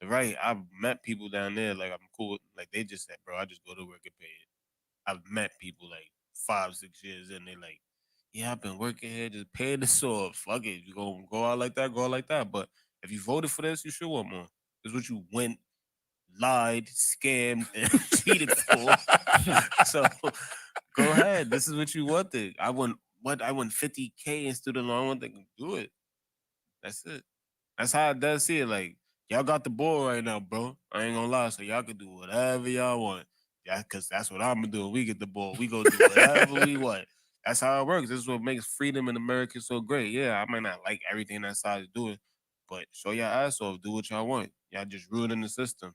the right, I've met people down there, like I'm cool with, like they just said, bro, I just go to work and pay it. I've met people like 5, 6 years in, they like, yeah, I've been working here, just paying this off. Fuck it. You gonna go out like that, go out like that. But if you voted for this, you should want more. This is what you went, lied, scammed, and cheated for. So go ahead. This is what you wanted. I want 50K in student loan. I want them to do it. That's it. That's how I does see it. Like, y'all got the ball right now, bro. I ain't gonna lie. So y'all can do whatever y'all want. Yeah, because that's what I'm gonna do. When we get the ball, we gonna do whatever we want. That's how it works. This is what makes freedom in America so great. Yeah, I might not like everything that side is doing, but show your ass off. Do what y'all want. Y'all just ruining the system.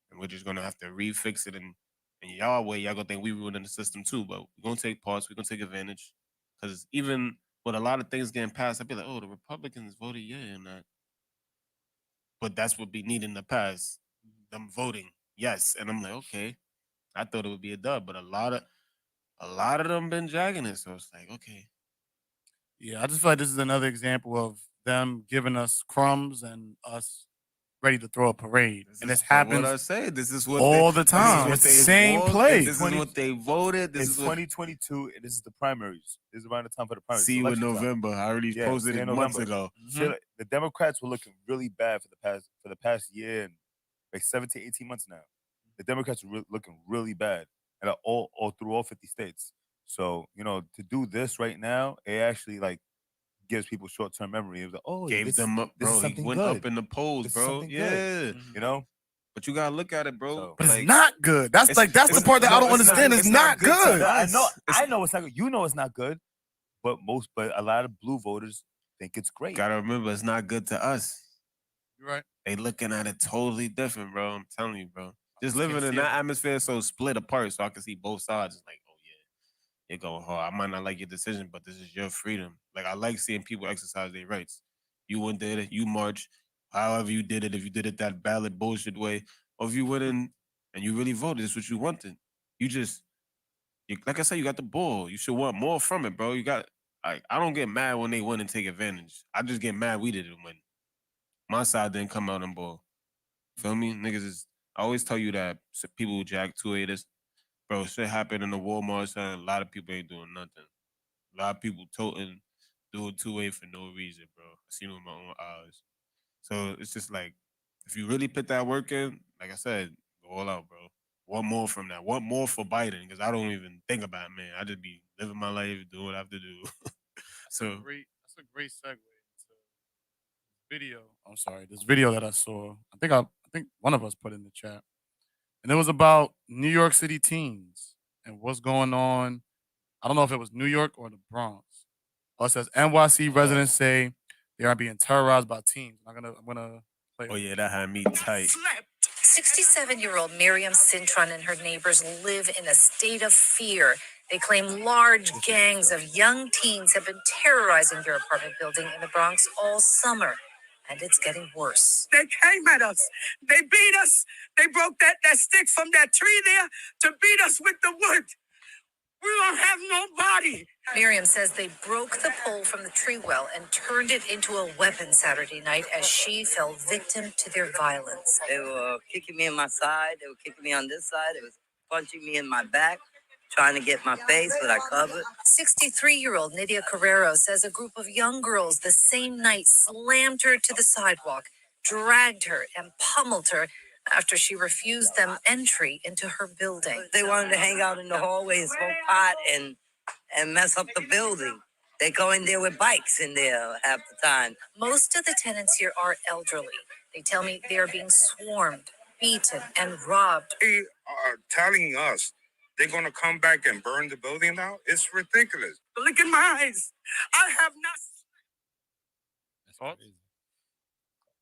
And we're just gonna have to refix it and y'all way, y'all gonna think we ruining the system too. But we're gonna take parts, we're gonna take advantage. Cause even with a lot of things getting passed, I'd be like, oh, the Republicans voted yeah and that. But that's what be needing to pass. Them voting, yes. And I'm like, okay. I thought it would be a dub, but a lot of them been dragging it. So it's like, okay. Yeah, I just feel like this is another example of them giving us crumbs and us ready to throw a parade. And this happens what I say. This is what all the time. It's the same play. This is what they voted. This It's is what 2022. And this is the primaries. This is around the time for the primaries. see you in election time. November. I already Yeah, posted see it you in months November. ago. Shit, the Democrats were looking really bad for the past year and like 17, 18 months now. The Democrats were looking really bad, and all through all 50 states. So to do this right now, it actually like gives people short term memory. It was like, oh, Gave this, them up, this is bro. He something went good. up in the polls, This is bro. something Yeah. good. But you gotta look at it, bro. So- But like, it's not good. That's the part that I don't understand. It's not good to good. us. I know it's not good. You know it's not good, but a lot of blue voters think it's great. Gotta remember, it's not good to us. You're right. They looking at it totally different, bro. I'm telling you, bro. Just can't living in see that it. atmosphere so split apart, so I can see both sides. It's like, oh yeah, you're going hard. I might not like your decision, but this is your freedom. Like I like seeing people exercise their rights. You went there, you march, however you did it. If you did it that ballot bullshit way, or if you went in and you really voted, it's what you wanted. Like I said, you got the ball. You should want more from it, bro. I don't get mad when they win and take advantage. I just get mad we didn't win. My side didn't come out and ball. Feel me? Niggas I always tell you that people who jack 280s, bro, shit happened in the Walmart, son. A lot of people ain't doing nothing. A lot of people toting, doing 280 for no reason, bro. I seen it with my own eyes. So it's just like, if you really put that work in, like I said, go all out, bro. Want more from that. Want more for Biden, because I don't even think about it, man. I just be living my life, doing what I have to do. That's a great segue into video. I'm sorry, this video that I saw. I think one of us put in the chat, and it was about New York City teens and what's going on. I don't know if it was New York or the Bronx. It says NYC residents say they are being terrorized by teens. I'm gonna play. Oh yeah, that had me tight. 67-year-old Miriam Cintron and her neighbors live in a state of fear. They claim large gangs of young teens have been terrorizing their apartment building in the Bronx all summer. And it's getting worse. They came at us. They beat us. They broke that stick from that tree there to beat us with the wood. We don't have no body. Miriam says they broke the pole from the tree well and turned it into a weapon Saturday night as she fell victim to their violence. They were kicking me in my side. They were kicking me on this side. They was punching me in my back. trying to get my face, but I covered. 63-year-old Nydia Carrero says a group of young girls the same night slammed her to the sidewalk, dragged her, and pummeled her after she refused them entry into her building. They wanted to hang out in the hallway and smoke pot and mess up the building. They go in there with bikes in there half the time. Most of the tenants here are elderly. They tell me they are being swarmed, beaten, and robbed. They are telling us they're going to come back and burn the building down. It's ridiculous. Look in my eyes. I have not. That's Thoughts? crazy.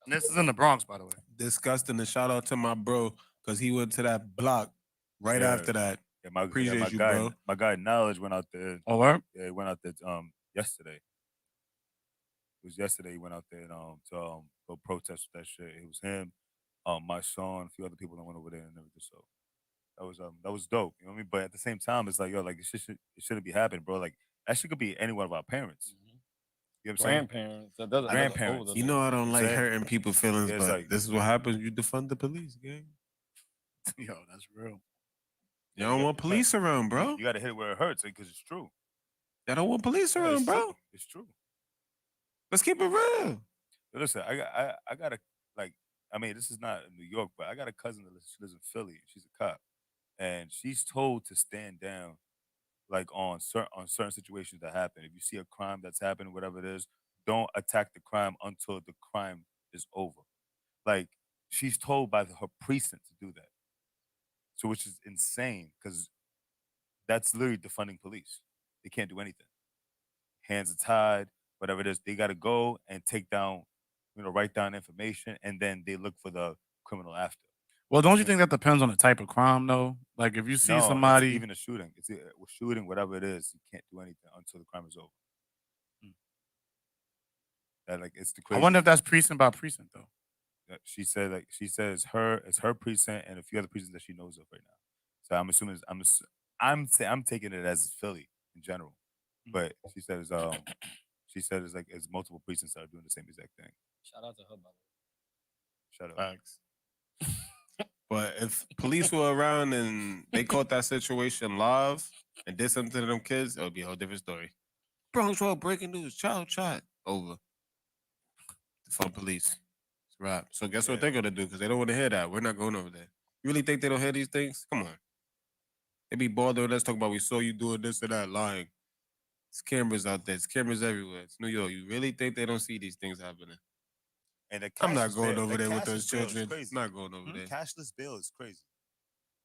And this is in the Bronx, by the way. Disgusting. And shout out to my bro because he went to that block right Yeah. after that. Yeah, my Appreciate you, guy, bro. my guy Knowledge went out there. Oh, where? Yeah, he went out there yesterday. It was yesterday. He went out there to go protest that shit. It was him, my son, a few other people that went over there and everything. So that was dope. You know what I mean? But at the same time, it's like yo, like it shouldn't be happening, bro. Like that shit could be any one of our parents. You know what I'm saying? Grandparents. That doesn't Grandparents. You know I don't like Saying- hurting people's feelings, Yeah, it's but like- this is what happens. You defund the police, gang. Yo, that's real. You don't want police around, bro. You got to hit it where it hurts because it's true. Y'all don't want police Yeah, around, it's bro. true. It's true. Let's keep it real. But listen, I got a like. I mean, this is not in New York, but I got a cousin that lives in Philly. She's a cop, and she's told to stand down, like on certain situations that happen. If you see a crime that's happening, whatever it is, don't attack the crime until the crime is over. Like she's told by her precinct to do that. So, which is insane because that's literally defunding police. They can't do anything. Hands are tied, whatever it is. They got to go and take down, write down information, and then they look for the criminal after. Well, don't you think that depends on the type of crime, though? Like, if you see No, it's somebody, even a shooting. It's a shooting, whatever it is. You can't do anything until the crime is over. That like it's the I crazy. wonder if that's precinct by precinct, though. She said it's her precinct and a few other precincts that she knows of right now. So I'm assuming I'm taking it as Philly in general, but she said it's multiple precincts that are doing the same exact thing. Shout out to her, by Shut up. Facts. But if police were around and they caught that situation live and did something to them kids, it would be a whole different story. Bronx Road breaking news, child shot. Over. Defund police. It's a wrap. So guess what they're gonna do? Because they don't want to hear that. We're not going over there. You really think they don't hear these things? Come on. They be bothered. Let's talk about we saw you doing this or that, lying. There's cameras out there. There's cameras everywhere. It's New York. You really think they don't see these things happening? And I'm not going over there with those children. Crazy. Not going over there. Cashless bail is crazy.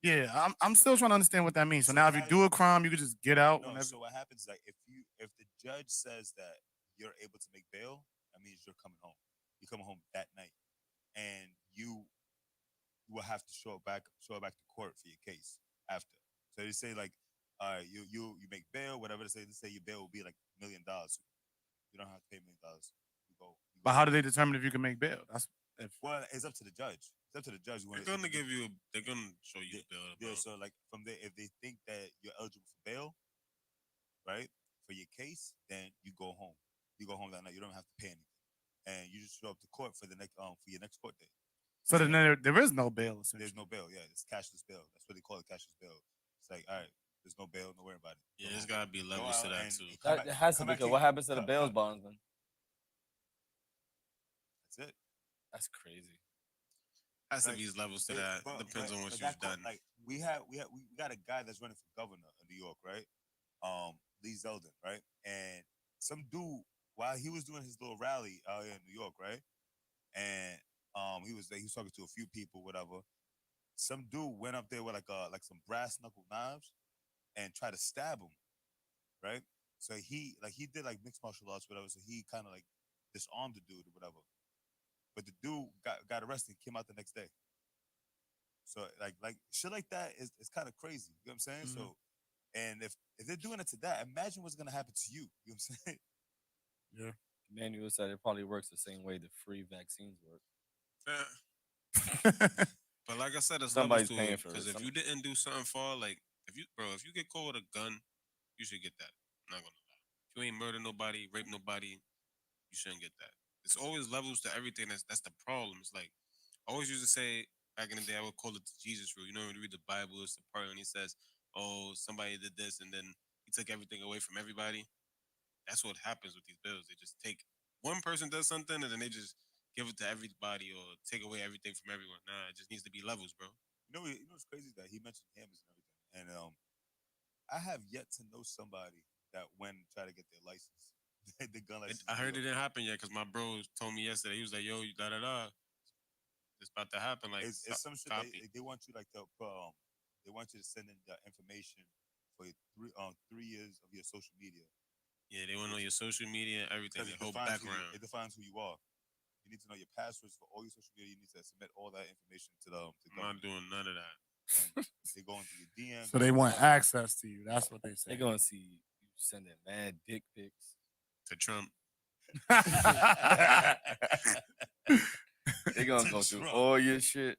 Yeah, I'm still trying to understand what that means. So now, if you do a crime, you could just get out. No, Whenever. so what happens is like if the judge says that you're able to make bail, that means you're coming home. You come home that night, and you will have to show it back to court for your case after. So they say like, you make bail, whatever they say. They say your bail will be like $1 million. You don't have to pay $1 million. You go. But how do they determine if you can make bail? Well, it's up to the judge. It's up to the judge. They're gonna give you. They're gonna show you bail. Yeah. So like from there, if they think that you're eligible for bail, right, for your case, then you go home. You go home that night. You don't have to pay anything, and you just show up to court for the next for your next court date. So then there is no bail. There's no bail. Yeah, it's cashless bail. That's what they call it, cashless bail. It's like, all right, there's no bail. Don't worry about it. Yeah, there's gotta be levels to that too. That has to be because what happens to the bail bondsman? That's it. That's crazy. Has to be levels to that. Depends on what you've done. Like we got a guy that's running for governor in New York, right? Lee Zeldin, right? And some dude, while he was doing his little rally out here in New York, right? And he was talking to a few people, whatever. Some dude went up there with like some brass knuckle knives and tried to stab him, right? So he did like mixed martial arts, whatever. So he kind of like disarmed the dude or whatever. But the dude got arrested and came out the next day. So like shit like that is kind of crazy. You know what I'm saying? Mm-hmm. So, and if they're doing it to that, imagine what's gonna happen to you. You know what I'm saying? Yeah. Emmanuel said it probably works the same way the free vaccines work. But like I said, it's Somebody's levels to paying it. for it. Because if you didn't do something for, like, if you get caught with a gun, you should get that. I'm not gonna lie. If you ain't murder nobody, rape nobody, you shouldn't get that. There's always levels to everything. That's the problem. It's like I always used to say back in the day, I would call it the Jesus rule. You know, when you read the Bible, it's the part when he says, oh, somebody did this and then he took everything away from everybody. That's what happens with these bills. They just take one person does something and then they just give it to everybody or take away everything from everyone. Nah, it just needs to be levels, bro. You know what's crazy is that he mentioned hammers and everything, and I have yet to know somebody that went and tried to get their license, the gun license. I in New heard it York. didn't happen yet because my bro told me yesterday. He was like, "Yo, da da da, it's about to happen." Like, It's some shit copy. they want you like to they want you to send in the information for your 3 years of your social media. Yeah, they want to know your social media, everything, Because your whole background. it defines who you are. You need to know your passwords for all your social media. You need to submit all that information to the I'm government. not doing none of that. And they go into your DMs. So they want access to you. That's what they say. They gonna see you sending mad dick pics. To Trump, They gonna To go through Trump. all your shit.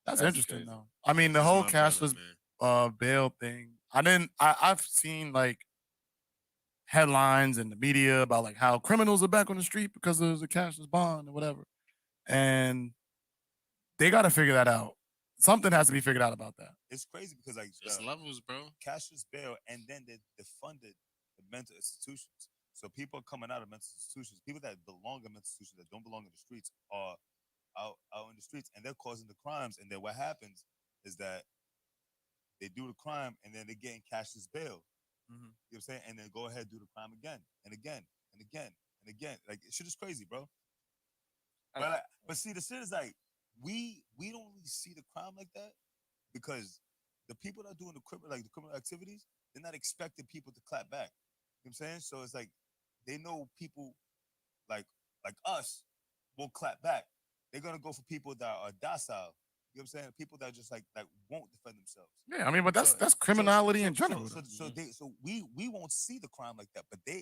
That's That's interesting crazy. though. I mean, the That's whole my brother, cashless man. bail thing. I've seen like headlines in the media about like how criminals are back on the street because there's a cashless bond or whatever. And they got to figure that out. Something has to be figured out about that. It's crazy because like It's levels, bro. cashless bail, and then they funded the mental institutions. So people coming out of mental institutions, people that belong in mental institutions that don't belong in the streets are out in the streets, and they're causing the crimes. And then what happens is that they do the crime, and then they're getting cashless bail. You know what I'm saying? And then go ahead do the crime again and again and again and again. Like shit is crazy, bro. But see, the shit is like we don't really see the crime like that because the people that are doing the criminal activities, they're not expecting people to clap back. You know what I'm saying? So it's like they know people like us will clap back. They're gonna go for people that are docile. You know what I'm saying? People that just like won't defend themselves. Yeah, I mean, but So- that's criminality in so- general. So, so, so we won't see the crime like that, but the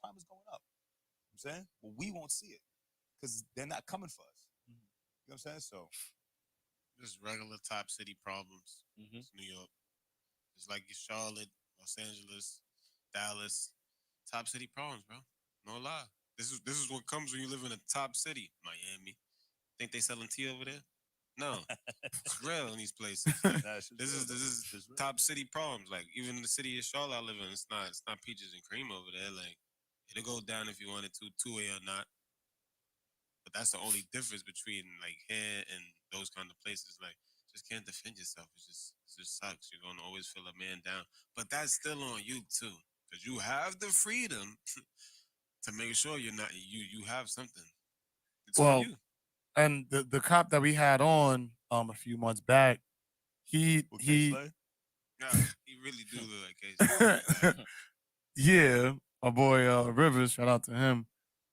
crime is going up. You know what I'm saying? But we won't see it because they're not coming for us. You know what I'm saying? So Just regular top city problems. Mhm. It's New York. It's like Charlotte, Los Angeles, Dallas. Top city problems, bro. No lie. This is what comes when you live in a top city. Miami. Think they selling tea over there? No. It's real in these places. Like, this is top city problems. Like even in the city of Charlotte I live in, it's not peaches and cream over there. Like it'll go down if you wanted to, 2-way or not. But that's the only difference between like here and those kind of places. Like just can't defend yourself. It just sucks. You're gonna always feel a man down. But that's still on you too. Because you have the freedom to make sure you're not you have something. It's on Well, you. and the cop that we had on a few months back, he Yeah, he really do look like Casey. yeah, my boy Rivers, shout out to him.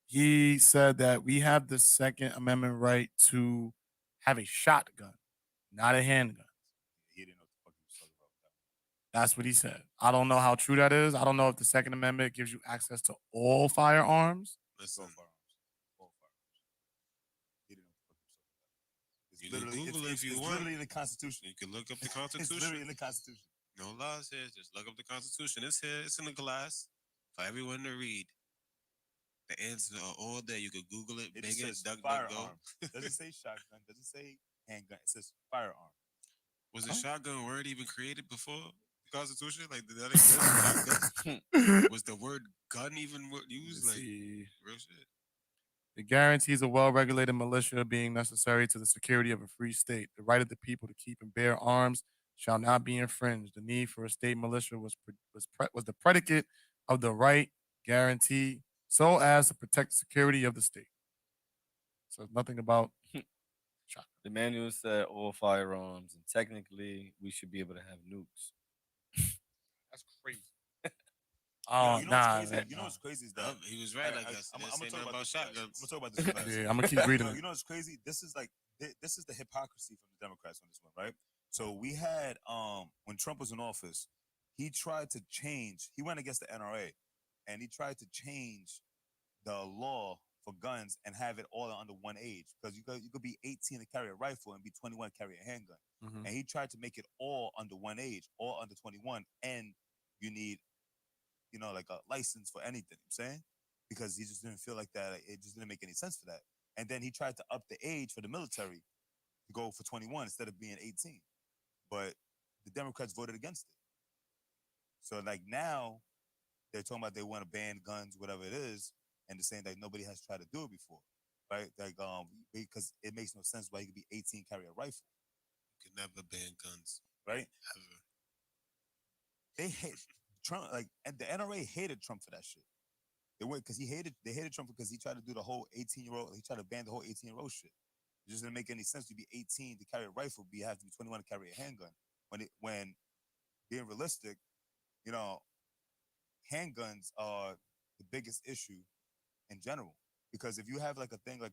He said that we have the Second Amendment right to have a shotgun, not a handgun. he didn't know what the fuck he was talking about. That's what he said. I don't know how true that is. I don't know if the Second Amendment gives you access to all firearms. Listen, All firearms. He didn't know what the fuck he was talking about. It's you can Google it if you it's want. literally in the Constitution. You can look up the It's Constitution. literally in the Constitution. No lies here. Just look up the Constitution. It's here. It's in the glass for everyone to read. The answers are all there. You could Google it. It Bing just it. says Duck, firearm. go. Doesn't say shotgun. Doesn't say handgun. It says firearm. Was the shotgun word even created before the Constitution? Like, did that exist? Shotgun? Was the word gun even used? Like, real shit. It guarantees a well-regulated militia being necessary to the security of a free state. The right of the people to keep and bear arms shall not be infringed. The need for a state militia was the predicate of the right guarantee so as to protect the security of the state. So nothing about shotgun. The manual said all firearms, and technically we should be able to have nukes. That's crazy. Oh, nah. You know what's crazy is that He was right. I guess I'm didn't gonna say talk nothing about this shotguns. I'm gonna talk about this. Last. Yeah, I'm gonna keep reading. You know what's crazy? This is the hypocrisy from the Democrats on this one, right? So we had when Trump was in office, he tried to change. He went against the NRA, and he tried to change the law for guns and have it all under one age because you could be 18 to carry a rifle and be 21 to carry a handgun. Mhm. And he tried to make it all under one age, all under 21, and you need like a license for anything. You know what I'm saying, because he just didn't feel like that. It just didn't make any sense for that. And then he tried to up the age for the military to go for 21 instead of being 18. But the Democrats voted against it. So like now they're talking about they want to ban guns, whatever it is, and they're saying that nobody has tried to do it before, right? Like because it makes no sense why you could be 18 carry a rifle, You can never ban guns right? ever. They hate Trump, like, and the NRA hated Trump for that shit. They went because they hated Trump because he tried to do the whole 18-year-old. He tried to ban the whole 18-year-old shit. It just didn't make any sense to be 18 to carry a rifle, but you have to be 21 to carry a handgun. When being realistic, you know, handguns are the biggest issue in general. Because if you have like a thing like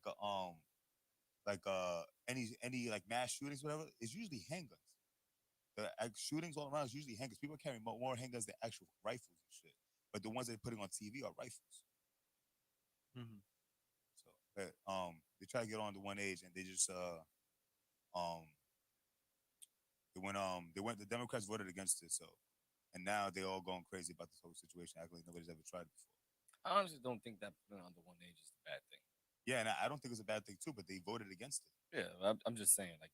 any like mass shootings, whatever, it's usually handguns. The shootings all around is usually handguns. People are carrying more handguns than actual rifles and shit. But the ones they're putting on TV are rifles. Mhm. So, but they try to get on to one age, and they just um, the Democrats voted against it. So, and now they're all going crazy about this whole situation, acting like nobody's ever tried it before. I honestly don't think that putting on the one age is a bad thing. Yeah, and I don't think it's a bad thing too, but they voted against it. Yeah, I'm just saying, like,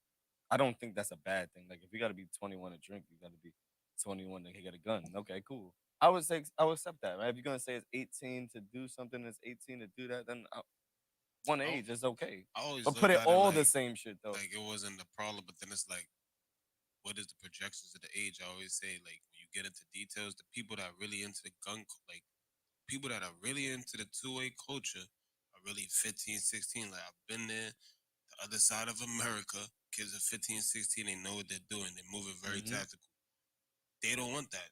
I don't think that's a bad thing. Like, if you got to be 21 to drink, you got to be 21 to get a gun. Okay, cool. I would say I would accept that, right? If you're gonna say it's 18 to do something, it's 18 to do that, then one I, age is okay. I always But look put it at all it the same shit though. like it wasn't the problem, but then it's like, what is the projections of the age? I always say, like, when you get into details, the people that are really into the like people that are really into the two-way culture are really 15, 16. Like, I've been there, the other side of America. Kids are 15, 16. They know what they're doing. They're moving very tactical. They don't want that.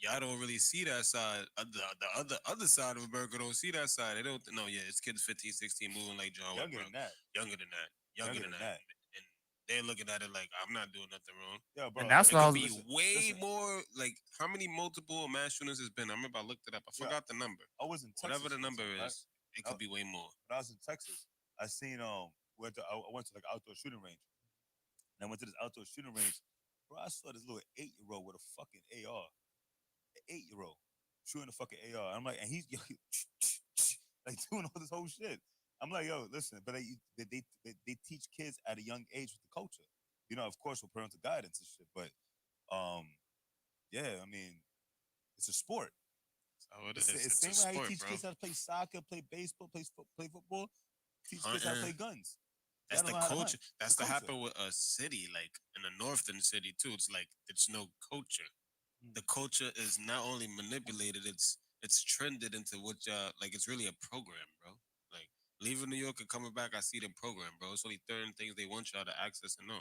Y'all don't really see that side. The other side of America don't see that side. They don't know. Yeah, it's kids 15, 16 moving like John Wick. Younger than that. Younger than that. Younger than that. And they're looking at it like, I'm not doing nothing wrong. Yeah, bro. And that's It what I could was. be way more. Like, how many multiple mass shootings has been? I remember I looked it up. I forgot the number. I was in Texas. Whatever the one number time, right? is, it could be way more. When I was in Texas, I seen I went to like outdoor shooting range, and I went to this outdoor shooting range. Bro, I saw this little 8-year-old with a fucking AR. An 8-year-old shooting a fucking AR. I'm like, and he's like doing all this whole shit. I'm like, yo, listen, but they teach kids at a young age with the culture. You know, of course, with parental guidance and shit. But yeah, I mean, it's a sport. Oh, it It's, is. it's It's a same way how you sport, teach bro. kids how to play soccer, play baseball, play football. Teach kids how to Hunting. play guns. That's Y'all the don't know how to hunt. culture. That's The the culture. happen with a city, like in a northern city too. It's like it's no culture. The culture is not only manipulated, it's trended into what y'all like. It's really a program, bro. Like, leaving New York and coming back, I see the program, bro. It's only certain things they want y'all to access and know.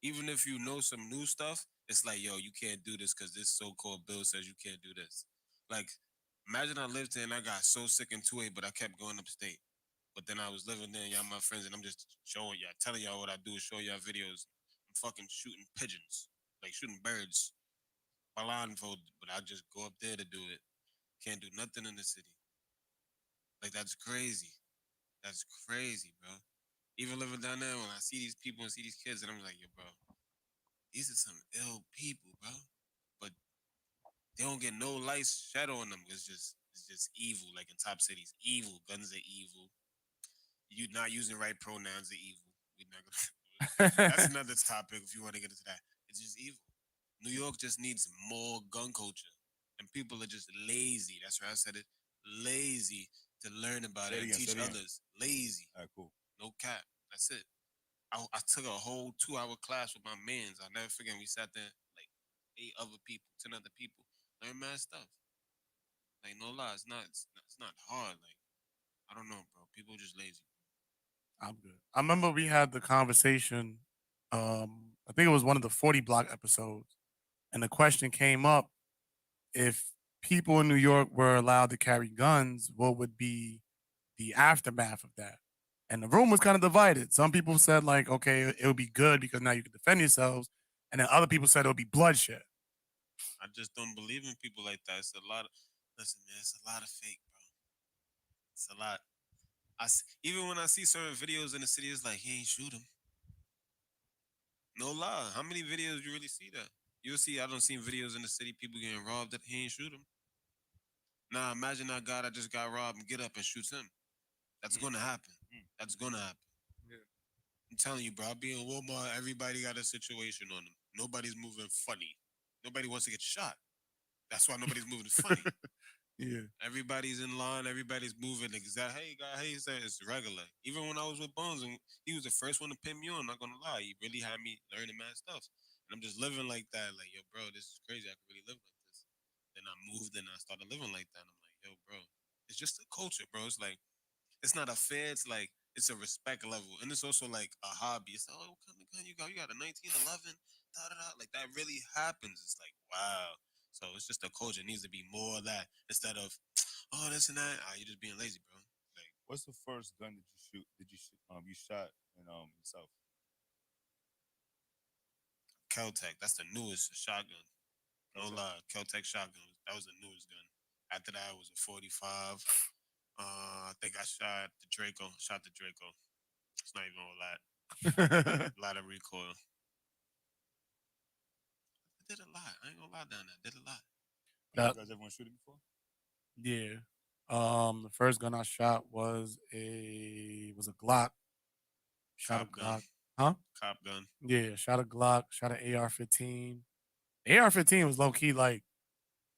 Even if you know some new stuff, it's like, yo, you can't do this because this so-called bill says you can't do this. Like, imagine I lived here and I got so sick in 2A, but I kept going upstate. But then I was living there, and y'all my friends, and I'm just showing y'all, telling y'all what I do, showing y'all videos. I'm fucking shooting pigeons, like shooting birds, blindfolded, but I just go up there to do it. Can't do nothing in the city. Like, that's crazy. That's crazy, bro. Even living down there, when I see these people and see these kids, and I'm like, yo, bro, these are some ill people, bro. But they don't get no light shadow on them. It's just evil. Like in top cities, evil. Guns are evil. You not using right pronouns are evil. We're not gonna. That's another topic if you want to get into that. It's just evil. New York just needs more gun culture, and people are just lazy. That's why I said it. Lazy to learn about Say it it and again, teach say it again. others. Lazy. All right, cool. No cap. That's it. I took a whole 2-hour class with my mans. I'll never forget. We sat there like 8 other people, 10 other people, learn mad stuff. Like, no lie, it's not hard. Like, I don't know, bro. People just lazy. I'm good. I remember we had the conversation. I think it was one of the 40 block episodes, and the question came up: if people in New York were allowed to carry guns, what would be the aftermath of that? And the room was kind of divided. Some people said like, okay, it would be good because now you can defend yourselves, and then other people said it would be bloodshed. I just don't believe in people like that. It's a lot of, listen, man, it's a lot of fake, bro. It's a lot. Even when I see certain videos in the city, it's like, he ain't shoot him. No lie. How many videos you really see that? You'll see, I don't see videos in the city, people getting robbed that he ain't shoot him. Nah, imagine that guy that just got robbed and get up and shoots him. That's gonna happen. That's gonna happen. Yeah. I'm telling you, bro. I be in Walmart. Everybody got a situation on them. Nobody's moving funny. Nobody wants to get shot. That's why nobody's moving funny. Yeah. Everybody's in line. Everybody's moving exact. Hey, guy. Hey, it's regular. Even when I was with Bones, and he was the first one to pin me on. Not gonna lie, he really had me learning mad stuff. And I'm just living like that. Like, yo, bro, this is crazy. I could really live like this. Then I moved and I started living like that. And I'm like, yo, bro, it's just a culture, bro. It's like it's not a fair. It's like it's a respect level, and it's also like a hobby. It's like, oh, what kind of gun you got? You got a 1911, da da da. Like that really happens. It's like wow. So it's just a culture. It needs to be more of that instead of oh this and that. Ah, you're just being lazy, bro. Like What's the first gun that you shoot? Did you shoot? You shot in yourself? Keltec, that's the newest shotgun. No Keltec? lie, Keltec shotgun. That was the newest gun. After that, it was a 45. I think I shot the Draco. Shot the Draco. It's not even all that. A lot of recoil. I did a lot. I ain't gonna lie down there. Did a lot. You That guys ever went shooting before? yeah. The first gun I shot was a Glock. Shot a Cop gun. Glock. Huh? Cop gun. Yeah, shot a Glock, shot an AR-15. AR-15 was low key like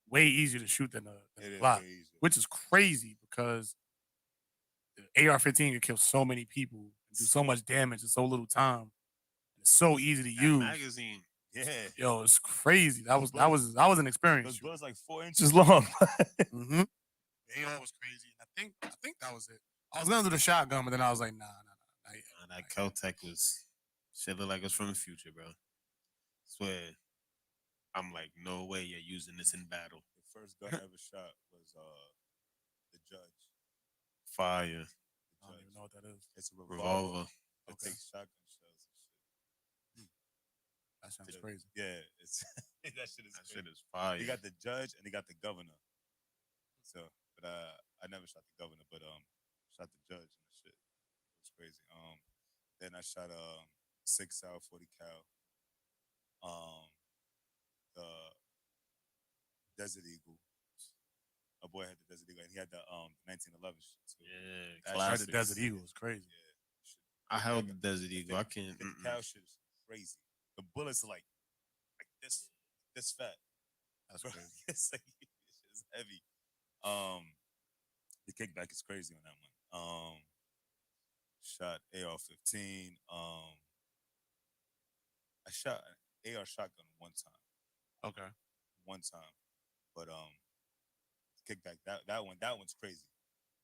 way easier to shoot than It a is Glock, way easier. which is crazy because the AR-15 can kill so many people and do so much damage in so little time. It's so easy to That use. magazine. Yeah. Yo, it's crazy. That was bullets- that was an experience. Those shooter. bullets like 4 inches long. Mm-hmm. AR was crazy. And I think that was it. I was gonna do the shotgun, but then I was like, nah. Not yet. Nah, that Keltec was shit look like it's from the future, bro. Swear. I'm like, no way you're using this in battle. The first gun I ever shot was the Judge. Fire. The I don't even know what that is. It's a Revolver. that Okay. takes shotgun shells and shit. That sounds Yeah. crazy. Yeah, it's that shit is That crazy. shit is fire. You got the judge and you got the governor. So, but I never shot the governor, but shot the judge and the shit. It was crazy. Then I shot 6 Sal 40 cal. The Desert Eagle. My boy had the Desert Eagle, and he had the 1911 shit too. Yeah, That Right, the classics. Desert Eagle is crazy. Yeah, shit. I held the got- Desert Eagle. I can't. The cow shit is crazy. The bullets are like this fat. That's Bro, crazy. it's like it's heavy. The kickback is crazy on that one. Shot AR-15. I shot an AR shotgun one time. Okay. One time, but kickback that one's crazy.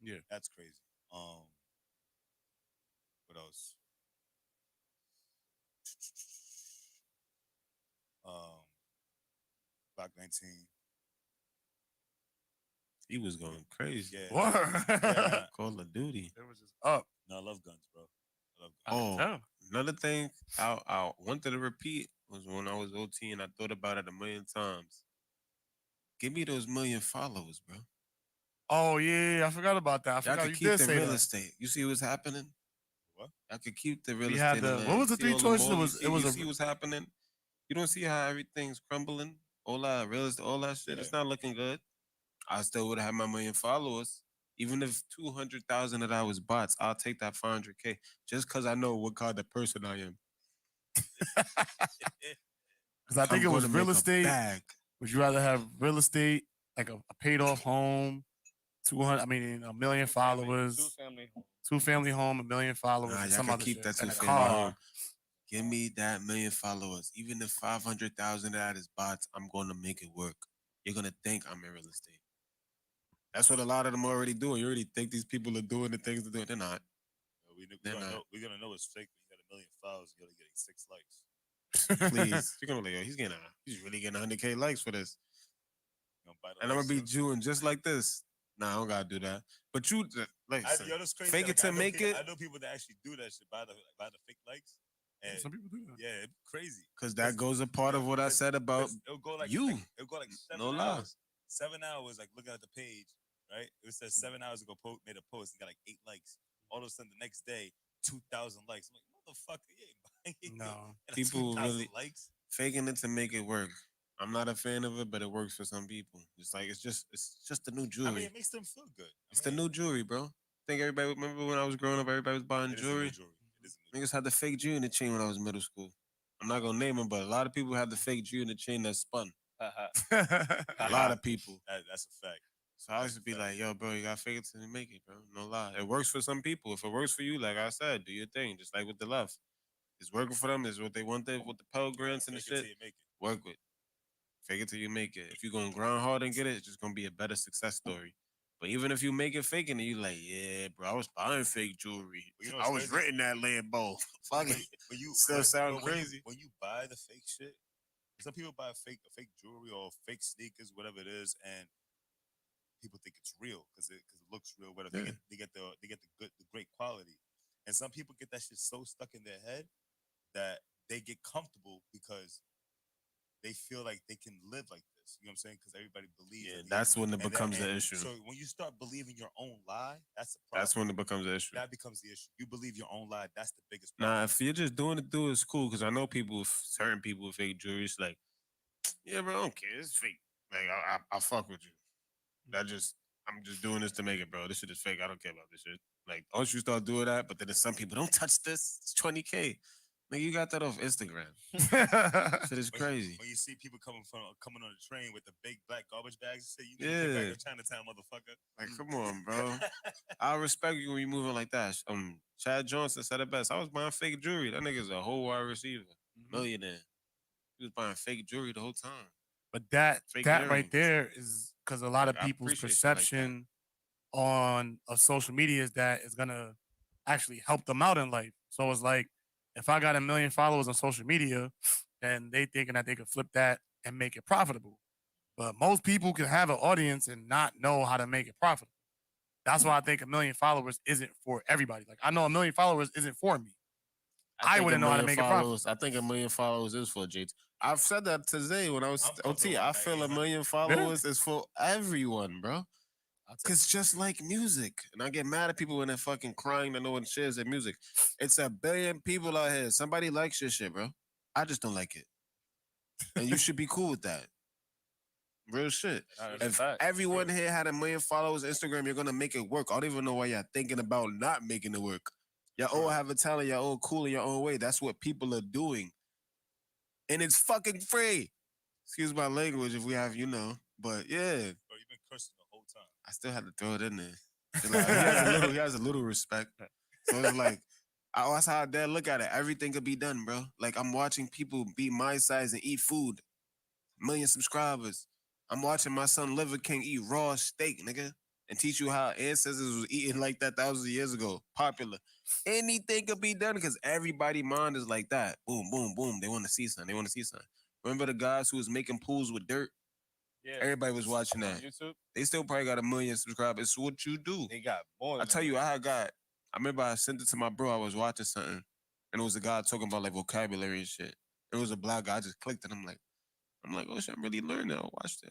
Yeah. That's crazy. What else? Block 19. He was going crazy. Yeah. What? Yeah. Call of Duty. It was just up. No, I love guns, bro. I love I guns. can Oh, tell. another thing I wanted to repeat was when I was OT and I thought about it a million times. Give me those million followers, bro. Oh yeah, I forgot about that. I Y'all forgot could you keep did the say real that. estate. You see what's happening? What? Y'all could keep the real We estate. had in the- land. what was the See three all choices? malls? It was you a- see what's happening? You don't see how everything's crumbling? All that real estate, all that shit. Yeah. It's not looking good. I still would have had my million followers. Even if 200,000 of that was bots, I'll take that 500K just because I know what kind of person I am. Because I think it was gonna real make a estate. bag. Would you rather have real estate, like a paid off home, 200? I mean, a million followers, Two family home. 2-family home, a million followers, Nah, and y'all some can other keep shit, that and a 2-family car. home. Give me that million followers. Even if 500,000 of that is bots, I'm gonna make it work. You're gonna think I'm in real estate. That's what a lot of them already doing. You already think these people are doing the things they're doing. They're not. We're gonna know it's fake when you got a million followers. You're getting 6 likes. Please. You're gonna be like, yo, he's really getting 100K likes for this. You gonna buy the And I'm gonna likes be up. Jewing just like this. Nah, I don't gotta do that. But you, like, Yo, that's crazy. fake it to I know make people, it. I know people that actually do that shit, buy the fake likes. And Some people do that. yeah, it's crazy. Because that goes a part of what I said about 'Cause it'll go like you. It'll go like 7 No lie. hours. 7 hours, like looking at the page, right? It says 7 hours ago, made a post and got like 8 likes. All of a sudden, the next day, 2,000 likes. I'm like, motherfucker, yeah, No. People 2,000 really likes. faking it to make it work. I'm not a fan of it, but it works for some people. It's like it's just the new jewelry. I mean, it makes them feel good. It's the new jewelry, bro. I think everybody remember when I was growing up, everybody was buying It is the new jewelry. jewelry. It is the new Niggas had the fake jewelry in the chain when I was in middle school. I'm not gonna name them, but a lot of people had the fake jewelry in the chain that spun. A lot of people. That's a fact. So I used to be like, yo, bro, you gotta fake it till you make it, bro. No lie. It works for some people. If it works for you, like I said, do your thing. Just like with the left. It's working for them. It's what they want with the Pell Grants and the Fake it shit. till you make it. Work with. Fake it till you make it. If you're gonna grind hard and get it, it's just gonna be a better success story. But even if you make it faking it, you like, yeah, bro, I was buying fake jewelry. But you know I what's was crazy? renting that Lambo. Fuck it. But you Still sound when you- crazy. when you buy the fake shit. Some people buy fake jewelry or fake sneakers, whatever it is, and people think it's real because it looks real. Whatever Yeah. they get the great quality, and some people get that shit so stuck in their head that they get comfortable because they feel like they can live like this. You know what I'm saying? Because everybody believes. Yeah, in that's when it and becomes an issue. So when you start believing your own lie, that's the problem. That's when it becomes an issue. That becomes the issue. You believe your own lie. That's the biggest problem. Nah, if you're just doing it, do it's cool. Because I know people, certain people with fake jewelry, it's like, yeah, bro, I don't care. It's fake. Like, I fuck with you. I'm just doing this to make it, bro. This shit is fake. I don't care about this shit. Like, once you start doing that, but then there's some people, don't touch this. It's 20K. Nigga, you got that off Instagram. Shit is crazy. When you see people coming on the train with the big black garbage bags, you say, you need to get back to Chinatown, motherfucker. Like, come on, bro. I respect you when you moving like that. Chad Johnson said it best. I was buying fake jewelry. That nigga's a whole wide receiver. Millionaire. He was buying fake jewelry the whole time. But that Fake right earrings. there is because a lot of I people's appreciate shit like that. perception of social media is that it's gonna actually help them out in life. So it's like if I got 1 million followers on social media, then they thinking that they could flip that and make it profitable. But most people can have an audience and not know how to make it profitable. That's why I think 1 million followers isn't for everybody. Like I know 1 million followers isn't for me. I think wouldn't a know how to million make it profitable. followers. I think 1 million followers is for JT. I've said that to Zay when I was I'm OT. comfortable I with feel 1 800. million followers is for everyone, bro. Cause just like music, and I get mad at people when they're fucking crying that no one shares their music. It's 1 billion people out here. Somebody likes your shit, bro. I just don't like it, and you should be cool with that. Real shit. If everyone here had 1 million followers on Instagram, you're gonna make it work. I don't even know why you're thinking about not making it work. Y'all all have a talent, y'all all cool in your own way. That's what people are doing. And it's fucking free. Excuse my language if we have, but yeah. Bro, you've been cursing the whole time. I still had to throw it in there. Like, he has a little respect. So it's like, that's how I dad look at it. Everything could be done, bro. Like I'm watching people be my size and eat food. 1 million subscribers. I'm watching my son Liver King eat raw steak, nigga, and teach you how ancestors was eating like that thousands of years ago. Popular. Anything could be done because everybody mind is like that. Boom, boom, boom. They want to see something. Remember the guys who was making pools with dirt? Yeah. Everybody was watching that. YouTube. They still probably got 1 million subscribers. It's what you do. They got more. I tell you, I remember I sent it to my bro. I was watching something, and it was a guy talking about like vocabulary and shit. It was a black guy. I just clicked it. I'm like, oh shit, I'm really learning. I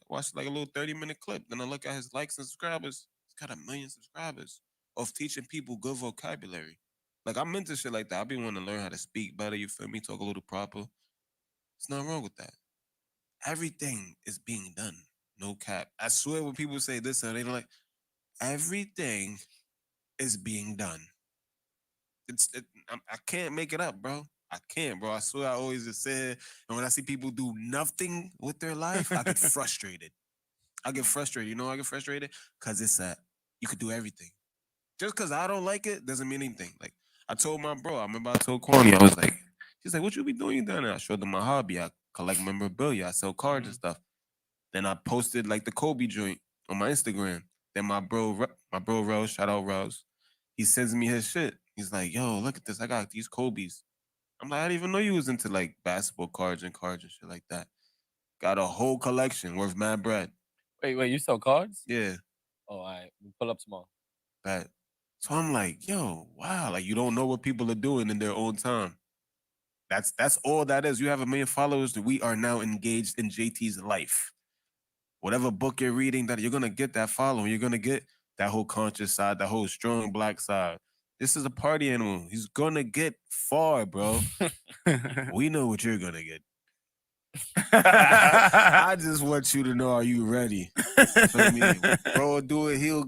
watched like a little 30-minute clip. Then I look at his likes and subscribers. He's got 1 million subscribers of teaching people good vocabulary. Like I'm into shit like that. I be wanting to learn how to speak better. You feel me? Talk a little proper. There's nothing wrong with that. Everything is being done. No cap. I swear when people say this, they don't like everything is being done. I can't make it up, bro. I can't, bro. I swear I always just sit here, and when I see people do nothing with their life, I get frustrated. I get frustrated. You know why I get frustrated? Because it's you could do everything. Just because I don't like it doesn't mean anything. Like, I told my bro, I remember I told Kwani, I was like, she's like, what you be doing down there? I showed them my hobby. I collect memorabilia. I sell cards and stuff. Then I posted like the Kobe joint on my Instagram. Then my bro Rose, shout out Rose, he sends me his shit. He's like, yo, look at this. I got these Kobe's. I'm like, I didn't even know you was into like basketball cards and shit like that. Got a whole collection worth mad bread. Wait, you sell cards? Yeah. Oh, all right. We'll pull up tomorrow. Bet. So I'm like, yo, wow. Like you don't know what people are doing in their own time. That's all that is. You have 1 million followers. We are now engaged in JT's life. Whatever book you're reading, that you're gonna get that following. You're gonna get that whole conscious side, that whole strong black side. This is a party animal. He's gonna get far, bro. We know what you're gonna get. I just want you to know, are you ready? Feel me? Bro, do it. He'll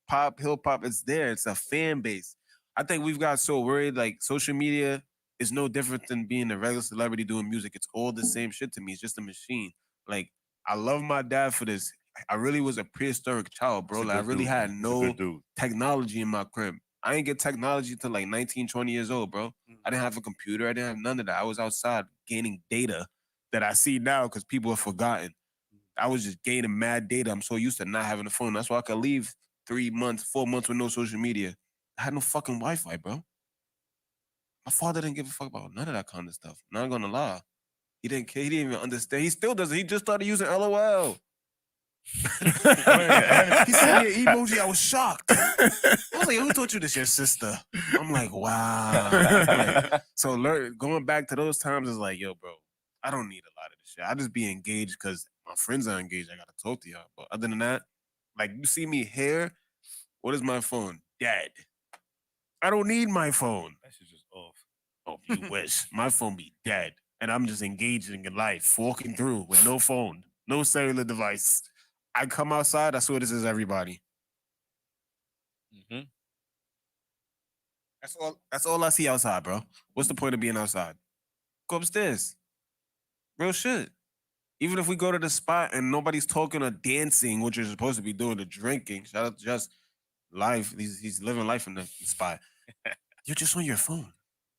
pop. It's there. It's a fan base. I think we've got so worried. Like social media is no different than being a regular celebrity doing music. It's all the same shit to me. It's just a machine. Like I love my dad for this. I really was a prehistoric child, bro. He's a Like I good really dude, had man. He's a no good dude. technology in my crib. I didn't get technology till like 19, 20 years old, bro. I didn't have a computer. I didn't have none of that. I was outside gaining data that I see now because people have forgotten. I was just gaining mad data. I'm so used to not having a phone. That's why I could leave 3 months, 4 months with no social media. I had no fucking Wi-Fi, bro. My father didn't give a fuck about none of that kind of stuff. Not gonna lie. He didn't care. He didn't even understand. He still doesn't. He just started using LOL. He sent me an emoji. I was shocked. I was like, who taught you this? Your sister. I'm like, wow. Like, so going back to those times is like, yo, bro, I don't need a lot of this shit. I just be engaged because my friends are engaged. I gotta talk to y'all. But other than that, like you see me here, what is my phone? Dead. I don't need my phone. That shit's just off. Oh, you wish. My phone be dead. And I'm just engaging in life, walking through with no phone, no cellular device. I come outside, I swear this is everybody. Mm-hmm. That's all I see outside, bro. What's the point of being outside? Go upstairs. Real shit. Even if we go to the spot and nobody's talking or dancing, which you're supposed to be doing, or drinking, shout out to Just Life. He's living life in the spot. You're just on your phone.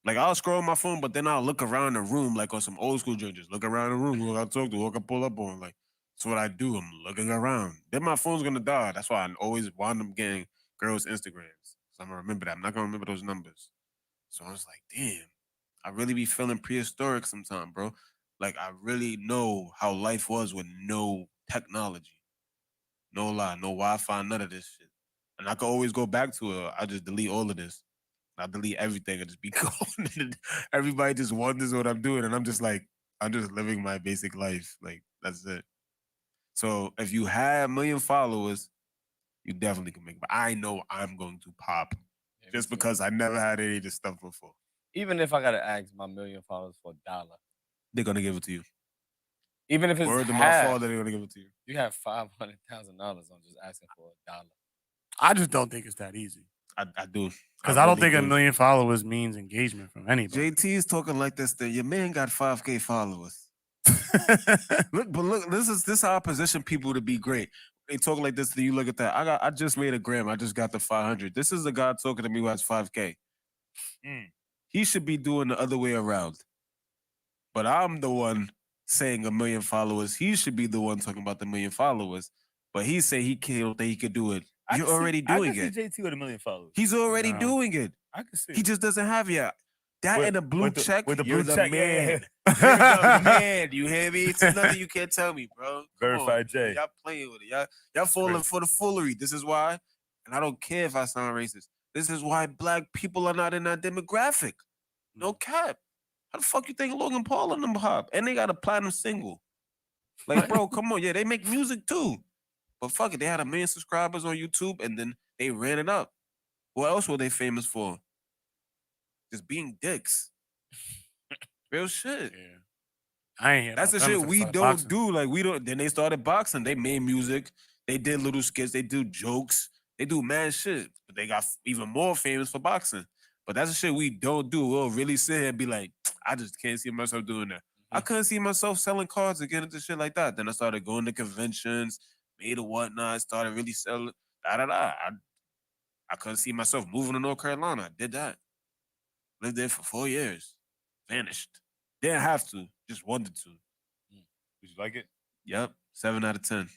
Like I'll scroll my phone, but then I'll look around the room like on some old school joint. Just look around the room, who I talk to, who I can pull up on. Like that's what I do. I'm looking around. Then my phone's gonna die. That's why I always wind up getting girls' Instagrams. So I'm gonna remember that. I'm not gonna remember those numbers. So I was like, damn, I really be feeling prehistoric sometimes, bro. Like I really know how life was with no technology. No lie, no Wi-Fi, none of this shit. And I could always go back to it. I just delete all of this. I delete everything and just be gone. And everybody just wonders what I'm doing. And I'm just like, I'm just living my basic life. Like, that's it. So if you have a million followers, you definitely can make. But I know I'm going to pop Yeah, just because I never had any of this stuff before. Even if I gotta ask my million followers for $1, They're gonna give it to you. even if it's Word to my half, father, they're gonna give it to you. you have $500,000 on just asking for $1. I just don't think it's that easy. I do. Because I don't really think a do. million followers means engagement from anybody. JT is talking like this. That your man got 5K followers. Look, this is how I position people to be great. They talk like this, then you look at that. I just made a gram. I just got the 500. This is the guy talking to me who has 5K. He should be doing the other way around. But I'm the one saying a million followers. He should be the one talking about the million followers. But he say he can't think he could do it. You're already doing I it. can see JT with a million followers. He's already No. doing it. I can see. He just doesn't have yet. That and a blue check. With the you're blue the check, man. yeah. You're the man. You hear me? It's nothing you can't tell me, bro. Come Verified on, J. man. Y'all playing with it. Y'all falling crazy. for the foolery. This is why, and I don't care if I sound racist. This is why black people are not in that demographic. No cap. How the fuck you think Logan Paul and them hop? And they got a platinum single. Like, bro, come on. Yeah, they make music too. But fuck it, they had 1 million subscribers on YouTube and then they ran it up. What else were they famous for? Just being dicks. Real shit. Yeah. I ain't hear That's the about them shit until we they started don't boxing. do. Like we don't. Then they started boxing. They made music. They did little skits. They do jokes. They do mad shit. But they got even more famous for boxing. But that's the shit we don't do. We'll really sit here and be like, I just can't see myself doing that. I couldn't see myself selling cards and getting into shit like that. Then I started going to conventions, made a whatnot, started really selling. I couldn't see myself moving to North Carolina. I did that. Lived there for 4 years. Vanished. Didn't have to. Just wanted to. Did you like it? Yep. 7 out of 10.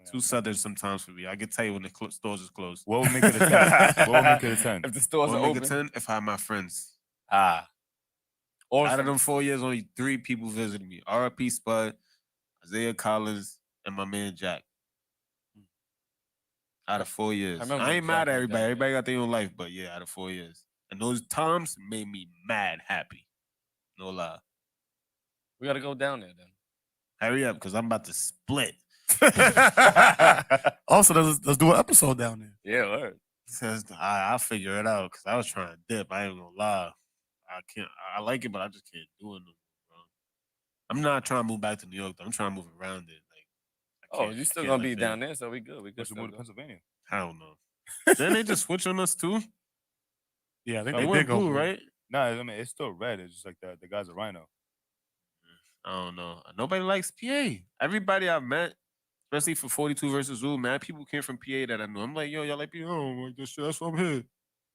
Too southern sometimes for me. I can tell you when the stores is closed. What would make it a 10? What would make it a 10? If the stores What are would make open, it 10? If I had my friends. Or Out of them 4 years, only 3 people visited me. R.I.P. Spud, Isaiah Collins, and my man Jack. Out of 4 years. remember I when ain't Jack mad at was everybody. down there. Everybody got their own life, but yeah, out of 4 years. And those times made me mad happy. No lie. we gotta go down there then. Hurry up, because I'm about to split. Also, let's do an episode down there. Yeah, word. He says, I'll figure it out, because I was trying to dip. I ain't gonna lie. I like it, but I just can't do it no more, bro. I'm not trying to move back to New York, though. I'm trying to move around it. Like, Oh, you still gonna be down there, so we good. We We good. should move to Pennsylvania. I don't know. Then they just switch on us too. Yeah, I think It they went did go blue, blue. right? Nah, I mean it's still red. It's just like the guy's a rhino. I don't know. Nobody likes PA. Everybody I've met, especially for 42 versus Zoo, man, people came from PA that I know. I'm like, yo, y'all like PA? Oh, like this shit. That's why I'm here.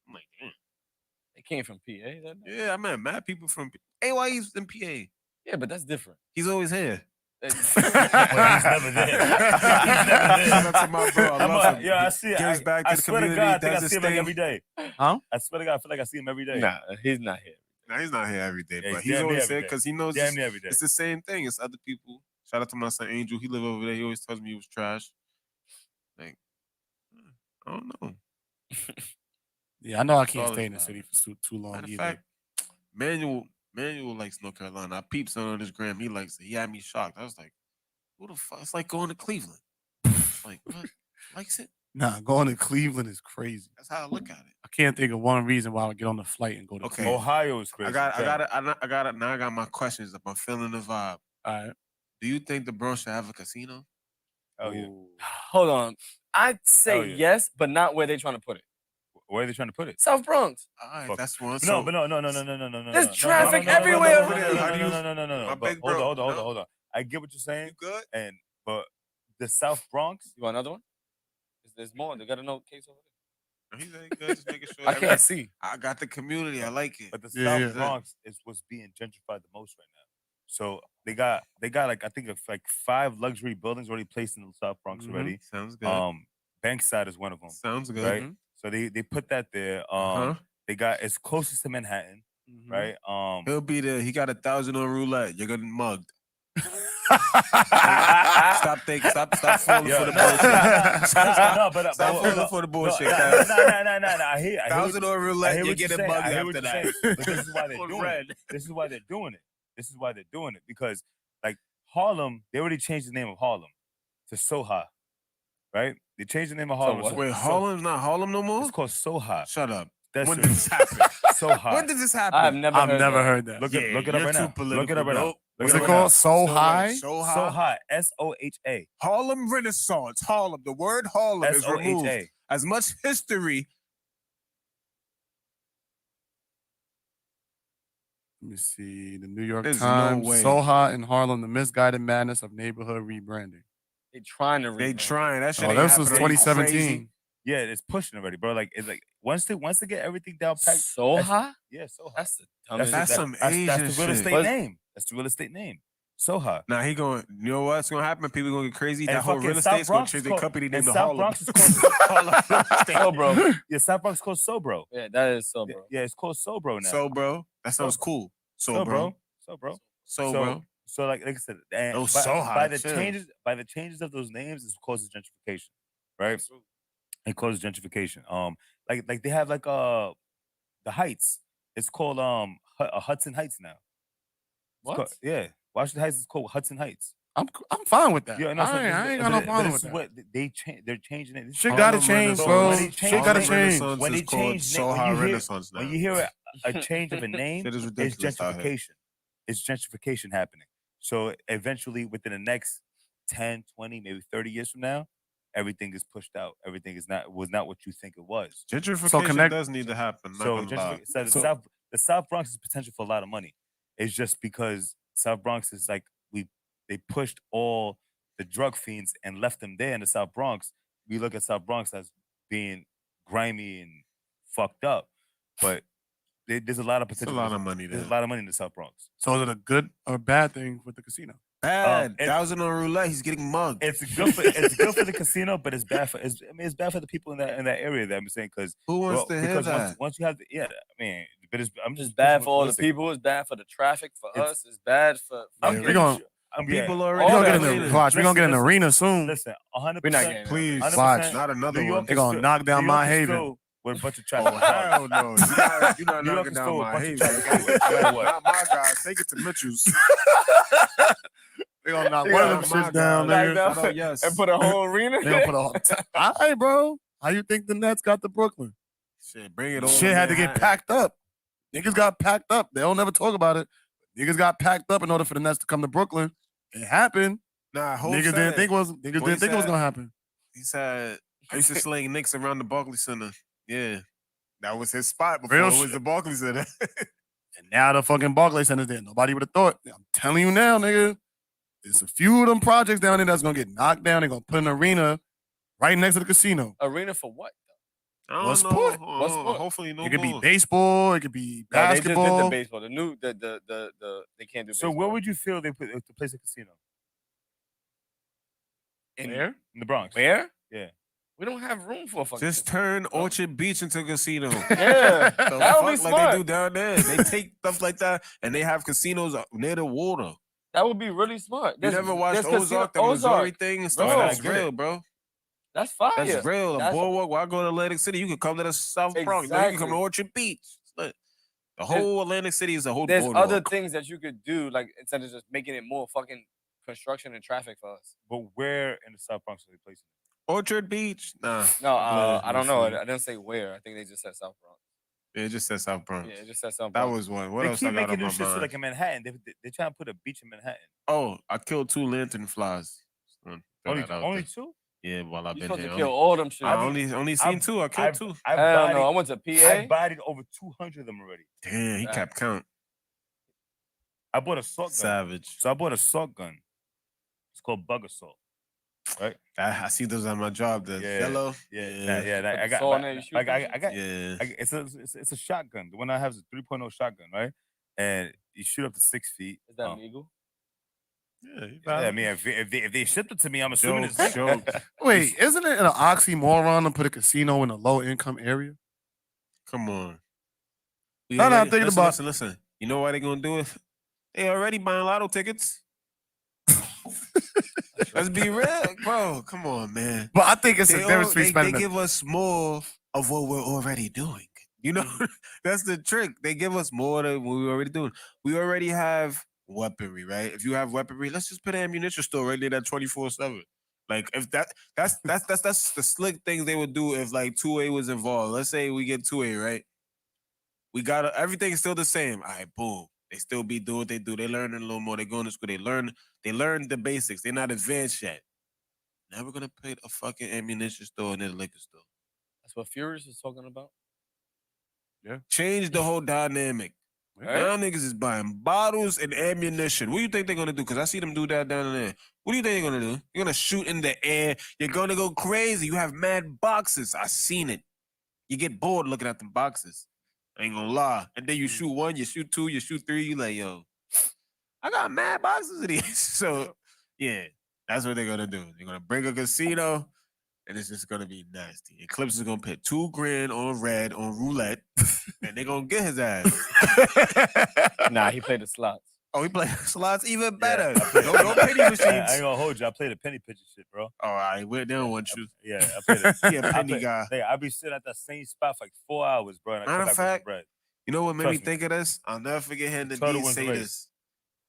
I'm like, damn. They came from PA. That night? Yeah, I met mad people from AYE's in PA. Yeah, but that's different. He's always here. Well, he's never there. He's never there. Shout out to my bro. I love him. Yeah, I see it. Gives back to I the swear to community. God, I think I does see his him like thing. every day. Huh? I swear to God, I feel like I see him every day. Nah, he's not here. Nah, he's not here every day, Yeah, but he's he's damn near always every here day. because he knows Damn near every day. it's the same thing. It's other people. Shout out to my son Angel. He live over there. He always tells me he was trash. Like, I don't know. Yeah, I know I can't all stay in it's the about. city for too long Matter of either. fact, Manuel likes North Carolina. I peeped something on his gram. He likes it. He had me shocked. I was like, who the fuck? It's like going to Cleveland. Like, what? Likes it? Nah, going to Cleveland is crazy. That's how I look at it. I can't think of one reason why I would get on the flight and go to Okay. Cleveland. Ohio is crazy. I got it. Now I got my questions up. I'm feeling the vibe. All right. Do you think the Bronx should have a casino? Oh yeah. Hold on. I'd say Hell yeah. yes, but not where they trying to put it. Where are they trying to put it? South Bronx. All right, Fuck. that's one. No, So, but no. There's traffic everywhere over there. How do you- No. My But big hold bro, on. I get what you're saying, You good? but the South Bronx. You want another one? There's more. They got another case over He's very good. Just making sure. there. I can't see. I got the community. I like it. But the Yeah, South yeah. Bronx is what's being gentrified the most right now. So they got like I think of like 5 luxury buildings already placed in the South Bronx Mhm. already. Sounds good. Bankside is one of them, Sounds good. right? So they put that there. They got it's closest to Manhattan, Mhm. right? He'll be there. He got 1,000 on roulette. You're getting mugged. Stop falling for the bullshit. Stop falling for the bullshit, guys. No. I hear 1,000 on I roulette. hear You're what you're getting saying. mugged I hear what after you're that. saying. But this is why they're On doing red. it. This is why they're doing it because like Harlem, they already changed the name of Harlem to Soha, right? They changed the name of Harlem. what? Wait, Harlem's not Harlem no more? It's called Soha. Shut up. That's When it. did this happen? Soha. When did this happen? I've never I've heard never that. heard that. Look it up right now. Look it up right now. Look What's it it up called? So high? Soha. SOHA. Harlem Renaissance. Harlem. The word Harlem is removed. SOHA. As much history. Let me see. The New York There's no Times. way. Soha in Harlem, the misguided madness of neighborhood rebranding. They trying to They rebrand. trying. That shit Oh, ain't this was happening. Are you 2017. crazy? Yeah, it's pushing already, bro. Like it's like once they get everything down packed. Soha? Yeah, Soha. That's the dumbest. That's some That's Asian the real shit. estate What? name. That's the real estate name. Soha. Now he going. You know what's gonna happen? People gonna get crazy. And That whole fucking real South estate's gonna Bronx change is their called- company name and to South Harlem. Bronx is called Harlem Real Estate. So, bro. Yeah, South Bronx is called Sobro. Yeah, that is so, bro. Yeah, it's called Sobro now. So, bro, that sounds cool. So, bro. So like I said, and Oh, by, so by high, the chill. changes of those names, it causes gentrification, right? It causes gentrification. Like they have like the Heights. It's called Hudson Heights now. What? Yeah, Washington Heights is called Hudson Heights. I'm fine with that. Yeah, no, so I ain't got no problem with that. What they're changing it. This is Shit how- gotta Harlem change, Renaissance. bro. When they Shit change gotta it- change. When they is called change name- when Soha you hear- Renaissance now. When you hear a change of a name, Shit is it's ridiculous out here. gentrification. It's gentrification happening. So eventually, within the next 10, 20, maybe 30 years from now, everything is pushed out. Everything was not what you think it was. Gentrification does need to happen. Not So, gonna lie. the South Bronx is potential for a lot of money. It's just because South Bronx is like they pushed all the drug fiends and left them there in the South Bronx. We look at South Bronx as being grimy and fucked up, but there's a lot of It's a potential. lot of money there. There's a lot of money in the South Bronx. So is it a good or bad thing with the casino? Bad. it- 1,000 on roulette. He's getting mugged. It's good for the casino, but it's bad for it's bad for the people in that area. That I'm saying because Who wants to hear because that? once you have but I'm just It's bad pushing for all the realistic. people. It's bad for the traffic. For It's- us, it's bad for. I'm Yeah, pretty we gon- sure- People All already. We're gonna that get in later. the watch. We're gonna get in the Listen, arena soon. Listen, 100%. We're not getting Please, 100%. not another New York one. is They gonna still- knock down New York my is haven. still with a bunch of Oh, traffic. hell no. You're not New York knocking is down still a my bunch haven. of traffic. Like what? Not my guys. Take it to Mitchell's. They gonna knock They one gonna of them knock shits down, my nigga. guys. Shout out, yes. and put a whole arena. They gonna put a whole. All right, bro. How you think the Nets got to Brooklyn? Shit, bring it on. Shit had to get packed up. Niggas got packed up. They don't never talk about it. Niggas got packed up in order for the Nets to come to Brooklyn. It happened. Nah, Hov Niggas said didn't it. think What it he was said? gonna happen. He said, I used to sling Knicks around the Barclays Center. Yeah. That was his spot before Real it was shit. the Barclays Center. And now the fucking Barclays Center's there. Nobody would have thought. I'm telling you now, nigga. There's a few of them projects down there that's gonna get knocked down. They're gonna put an arena right next to the casino. Arena for what? I What don't know. sport? What sport? Hopefully no It could be more. baseball. It could be No, they just did basketball. the baseball. The new they can't do So baseball. where would you feel they put to place a casino? Where? In the Bronx. Where? Yeah. We don't have room for a fucking Just casino. turn Orchard Beach into a casino. Yeah, The that would be fuck like they smart. do down there. They take stuff like that and they have casinos near the water. That would be really smart. You never watched there's Ozark, the casino- Missouri thing and stuff? Bro. That's I get it. real, bro. That's fire. That's real. The That's- boardwalk, where I go to Atlantic City, you can come to the South Bronx. Now you can come to Exactly. Orchard Beach. The whole Atlantic City is a whole There's boardwalk. other things that you could do, like instead of just making it more fucking construction and traffic for us. But where in the South Bronx are they placing it? Orchard Beach? Nah. No, I don't know. Listen. I didn't say where. I think they just said South Bronx. It just said South Bronx. Yeah, it just said South That Bronx. was one. What They else keep I got on making my new shit mind? like in Manhattan. They trying to put a beach in Manhattan. Oh, I killed 2 lantern flies. Throw Only that out only there. 2? Yeah, while I've You been supposed here. to kill all them shit. I only seen 2. I killed 2. I Hell no, I bodied, went to I PA. bodied over 200 of them already. Damn, he kept count. I bought a assault gun. Savage. So I bought a assault gun. It's called bug assault. Right? I see those on my job. The Yeah, yellow. Yeah. I got. saw in there, you shoot I got. Yeah. It's a shotgun. The one I have is a 3.0 shotgun, right? And you shoot up to 6 feet. Is that legal? Yeah, I mean, if they shipped it to me, I'm assuming it's joke. Wait, isn't it an oxymoron to put a casino in a low income area? Come on. We No, I'm already- thinking listen, about- Listen. You know why they gonna do it? They already buying lotto tickets. Let's be real, bro. Come on, man. But I think it's a difference between They spending. give us more of what we're already doing. You know, that's the trick. They give us more than what we're already doing. We already have weaponry, right? If you have weaponry, let's just put an ammunition store right there that 24/7. Like if that's the slick things they would do if like 2A was involved. Let's say we get 2A, right? We got everything is still the same. All right, boom. They still be doing what they do. They learning a little more. They going to school. They learn the basics. They're not advanced yet. Now we're gonna put a fucking ammunition store and a liquor store. That's what Furious is talking about. Change the whole dynamic. Right? Now niggas is buying bottles and ammunition. What do you think they're gonna do? Because I see them do that down there. What do you think they're gonna do? You're gonna shoot in the air. You're gonna go crazy. You have mad boxes. I seen it. You get bored looking at them boxes. I ain't gonna lie. And then you shoot 1, you shoot 2, you shoot 3. You like, yo, I got mad boxes of these. So yeah, that's what they're gonna do. They're gonna bring a casino. And it's just gonna be nasty. Eclipse is gonna put $2,000 on red on roulette, and they're gonna get his ass. Nah, he played the slots. Oh, he played slots even better. Yeah, I played- no penny I machines. ain't gonna hold you. I played a penny pitcher shit, bro. All right, they don't want you. Yeah, I played it. He a penny guy. Hey, I be sitting at that same spot for like 4 hours, bro. And I Matter come of back with fact, some bread. You know what made me Trust me. think of this? I'll never forget hearing the Turtle D wins the say race. this.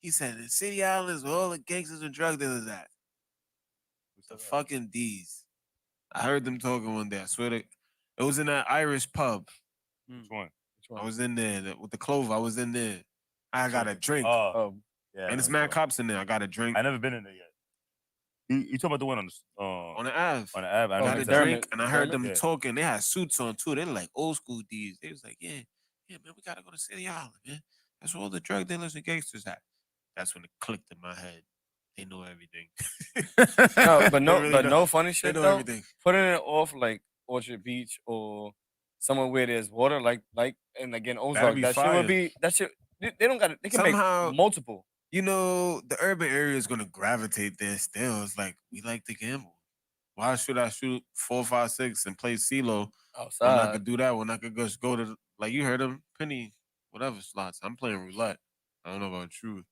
He said, the City Islands where all the gangsters and drug dealers at. The fucking D's. I heard them talking one day. I swear to it was in that Irish pub. Which one? I was in there with the Clover. I was in there. I got a drink. Oh, yeah. and it's I mad know. cops in there. I got a drink I never been in there yet. You talking about the one on the on the Ave. on the app? I I know got a it's Dermot. drink and I heard them Yeah. talking. They had suits on too. They're like old school D's. They was like, yeah, man, we gotta go to City Island, man. That's where all the drug dealers and gangsters at. That's when it clicked in my head. They know everything. No, but no, They really but know- no funny They shit know though. everything. Putting it off like Orchard Beach or somewhere where there's water, like and again Ozark. be That shit fire. would be that shit. They don't got it. They can Somehow- make multiple. You know, the urban area is gonna gravitate there still. It's like we like to gamble. Why should I shoot 4, 5, 6 and play CeeLo when I Outside. could do that when I could just go to like you heard them penny whatever slots. I'm playing roulette. I don't know about you.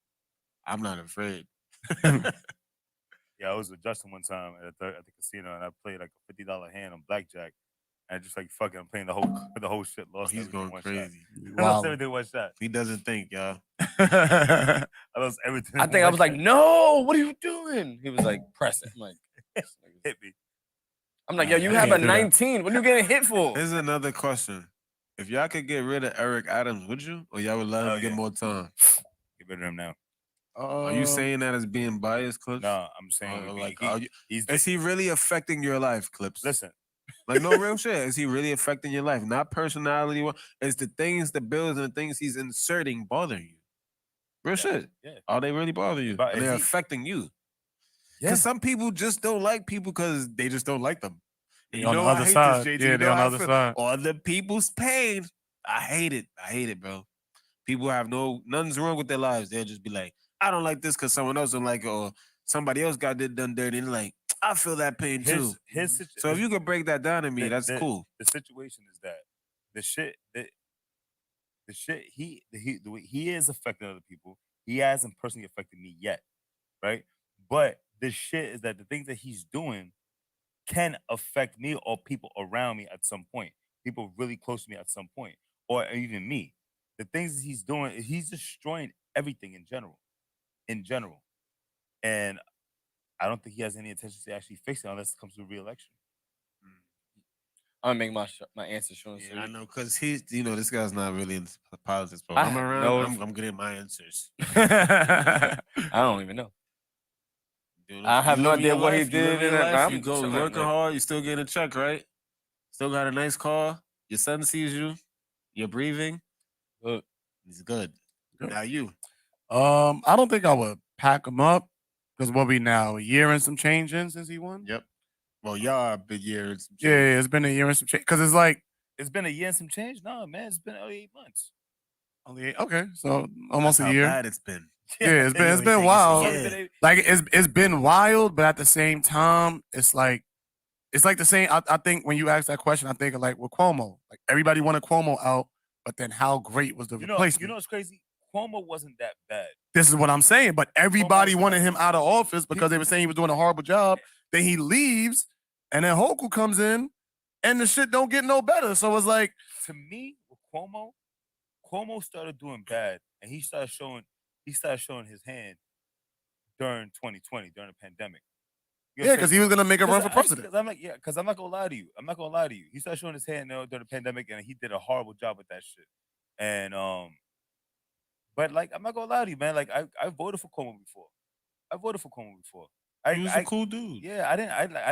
I'm not afraid. Yeah, I was with Justin one time at the casino, and I played like a $50 hand on blackjack. And I just like fucking, I'm playing the whole shit. Oh, Lost. he's everything going one crazy. Shot. I lost Wow. everything one shot. He doesn't think, y'all. I lost everything. I think I was like, no, what are you doing? He was like, press it. I'm like, hit me. yo, you I have a can't do that. 19. What are you getting hit for? Here's another question. If y'all could get rid of Eric Adams, would you? Or y'all would let him Hell get yeah. more time? Get rid of him now. Are you saying that as being biased, Clips? No, I'm saying Or like like, are you- he's is he really affecting your life, Clips? listen. Like, no real shit. Is he really affecting your life? Not personality. It's the things, the bills, and the things he's inserting bothering you. Real shit. Yeah. Are they really bother you? But And is they're he- affecting you. Yeah. Because some people just don't like people because they just don't like them. And They you on know the I other hate side. this, JT. Yeah, You they know on the how I other feel. side. Other people's pain. I hate it. I hate it, bro. People have nothing's wrong with their lives. They'll just be like, I don't like this because someone else don't like it, or somebody else got it done dirty. And like, I feel that pain too. So if you could break that down to me, that's cool. The situation is that the shit the way he is affecting other people. He hasn't personally affected me yet, right? But the shit is that the things that he's doing can affect me or people around me at some point. People really close to me at some point, or even me. The things that he's doing, he's destroying everything in general. In general. And I don't think he has any intentions to actually fix it unless it comes to a re-election. I'm gonna make my answer short and Yeah, I sweet. know, because he's, this guy's not really into politics, bro. I I'm have around, no- I'm getting my answers. I don't even know. I have no idea what he did in in that. life, I'm you go chilling, working like- hard, you still getting a check, right? Still got a nice car. Your son sees you. You're breathing. Look, He's good. Now you. I don't think I would pack him up because what we now a year and some change in since he won. Yep. Well, y'all are a big year. And some Yeah, it's been a year and some change because it's like It's been a year and some change? No, man, it's been only 8 months. only okay, so almost That's a how year. bad it's been. Yeah, it's You only been think wild. a Only year. been 8 Like it's been wild, but at the same time, it's like the same. I think when you ask that question, I think of like with Cuomo. Like everybody wanted Cuomo out, but then how great was the you replacement? know what's crazy? Cuomo wasn't that bad. This is what I'm saying. But everybody Cuomo- wanted him out of office because they were saying he was doing a horrible job. Then he leaves, and then Hochul comes in, and the shit don't get no better. So it's like, To me, with Cuomo started doing bad, and he started showing his hand during 2020, during the pandemic. You know yeah, what I'm because saying? he was gonna make a run for Because president. because I'm not gonna lie to you. I'm not gonna lie to you. He started showing his hand during the pandemic, and he did a horrible job with that shit. And but like I'm not gonna lie to you, man. Like I voted for Cuomo before. I voted for Cuomo before. He was a cool dude. Yeah, I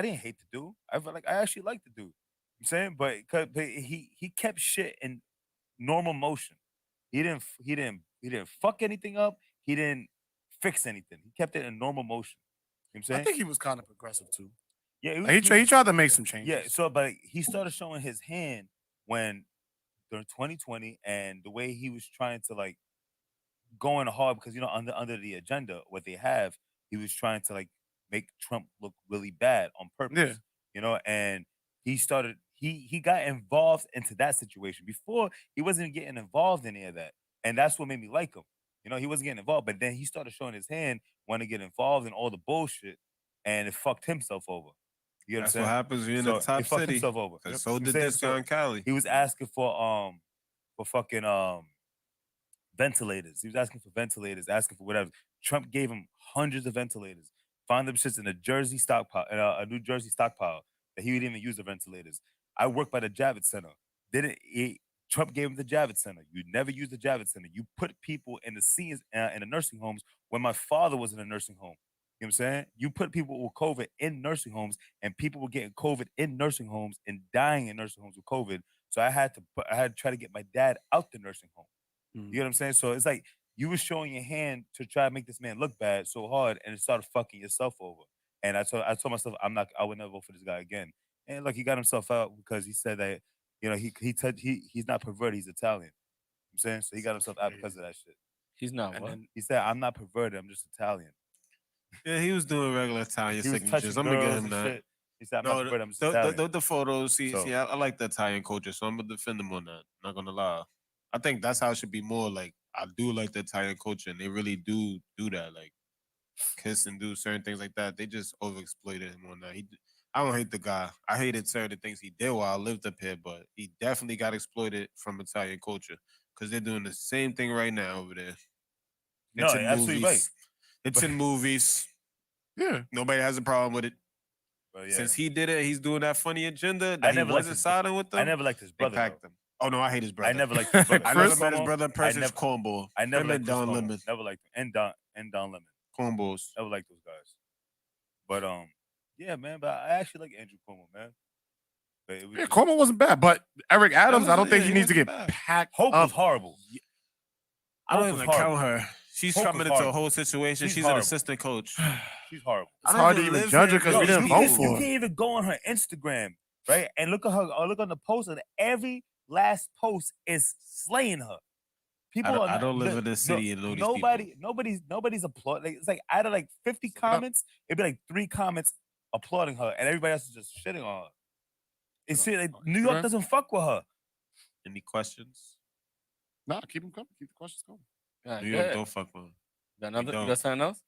didn't hate the dude. I actually liked the dude. I'm saying, but he kept shit in normal motion. He didn't fuck anything up. He didn't fix anything. He kept it in normal motion. You know what I'm saying? I think he was kind of progressive too. Yeah, Like, he tried to make some changes. yeah. So, but he started showing his hand when during 2020, and the way he was trying to like going hard because under the agenda what they have, he was trying to like make Trump look really bad on purpose. And he got involved into that situation. Before he wasn't getting involved in any of that. And that's what made me like him. He wasn't getting involved, but then he started showing his hand, wanting to get involved in all the bullshit, and it fucked himself over. You know That's what I'm what saying? happens when you're in So the top it fucked city. himself over. Because so You know did what I'm this saying? guy in Cali. He was asking for fucking ventilators. He was asking for ventilators, asking for whatever. Trump gave him hundreds of ventilators. Found them shits in a Jersey stockpile, a New Jersey stockpile that he didn't even use the ventilators. I work by the Javits Center. Trump gave him the Javits Center. You never use the Javits Center. You put people in the scenes in the nursing homes when my father was in a nursing home. You know what I'm saying? You put people with COVID in nursing homes, and people were getting COVID in nursing homes and dying in nursing homes with COVID. So I had to try to get my dad out the nursing home. You know what I'm saying? So it's like you were showing your hand to try to make this man look bad so hard, and it started fucking yourself over. And I told myself I would never vote for this guy again. And look, he got himself out because he said that he's not perverted, he's Italian. You know what I'm saying? So he got himself out because of that shit. He's not And what? then he said, I'm not perverted, I'm just Italian. Yeah, he was doing regular Italian He was signatures. touching I'm gonna get girls him and that. shit. He said, I'm not No, perverted, I'm just Italian. the photos. See, So- I like the Italian culture, so I'm gonna defend him on that. Not gonna lie. I think that's how it should be more. Like, I do like the Italian culture, and they really do that. Like, kiss and do certain things like that. They just overexploited him on that. I don't hate the guy. I hated certain things he did while I lived up here, but he definitely got exploited from Italian culture because they're doing the same thing right now over there. No, It's you're in absolutely right. movies. It's in movies. Yeah. Nobody has a problem with it. But yeah. Since he did it, he's doing that funny agenda I that he never liked wasn't his- siding with them. I never liked his They brother. packed though. him. Oh no, I hate his brother. I never liked his brother. I Chris never met his Cuomo, brother in person. never- Cornball. I never Him liked and Chris Don Cuomo. Lemon. Never liked him. And Don Lemon. Cornballs. Never liked those guys. But yeah, man. But I actually like Andrew Cuomo, man. But it was Yeah, just, Cuomo wasn't bad, but Eric Adams, I don't think yeah, he he needs to wasn't get bad. packed Hope up. was horrible. I don't Hope was even count horrible. her. She's Hope was coming into a horrible. whole situation. She's She's an horrible. assistant coach. She's horrible. It's I don't hard to even even live judge her here because near we these didn't you vote can't, for you her. can't even go on her Instagram, right? And look on the post, and every last post is slaying her. People I don't live in this city and know these people. Nobody's applauding. Like, it's like out of like 50 Look it up. comments, it'd be like 3 comments applauding her, and everybody else is just shitting on her. It's Look, like on New York Instagram? doesn't fuck with her. Any questions? Nah, keep them coming. Keep the questions coming. Yeah, New York don't fuck with. You don't. got something else?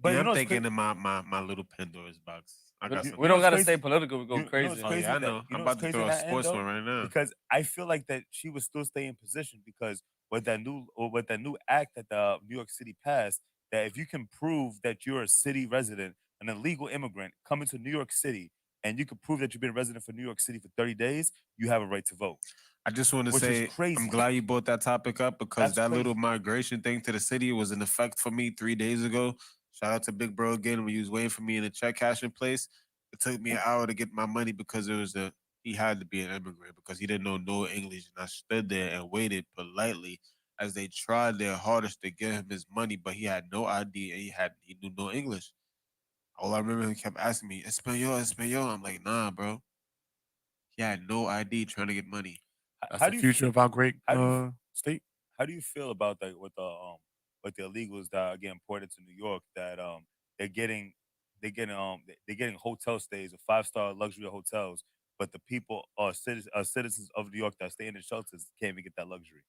But Yeah, you I'm know, thinking in my little Pandora's box. I got We something. don't what's gotta crazy? stay political. We go You know crazy. what's Oh crazy yeah, I that- know. you I'm know about what's to crazy throw in a that end, sports though? one right now. Because I feel like that she would still stay in position because with that new act that the New York City passed, that if you can prove that you're a city resident, an illegal immigrant coming to New York City, and you can prove that you've been a resident for New York City for 30 days, you have a right to vote. I just want to Which is say crazy. I'm glad you brought that topic up because That's that little crazy. migration thing to the city was in effect for me 3 days ago. Shout out to Big Bro again when he was waiting for me in the check cashing place. It took me an hour to get my money because he had to be an immigrant because he didn't know no English. And I stood there and waited politely as they tried their hardest to give him his money, but he had no ID and he knew no English. All I remember he kept asking me, Espanol, Espanol. I'm like, nah, bro. He had no ID trying to get money. That's the future of our great how do you- state. How do you feel about that with the illegals that are getting imported to New York that they're getting hotel stays or 5-star luxury hotels, but the people are citizens of New York that stay in the shelters can't even get that luxury.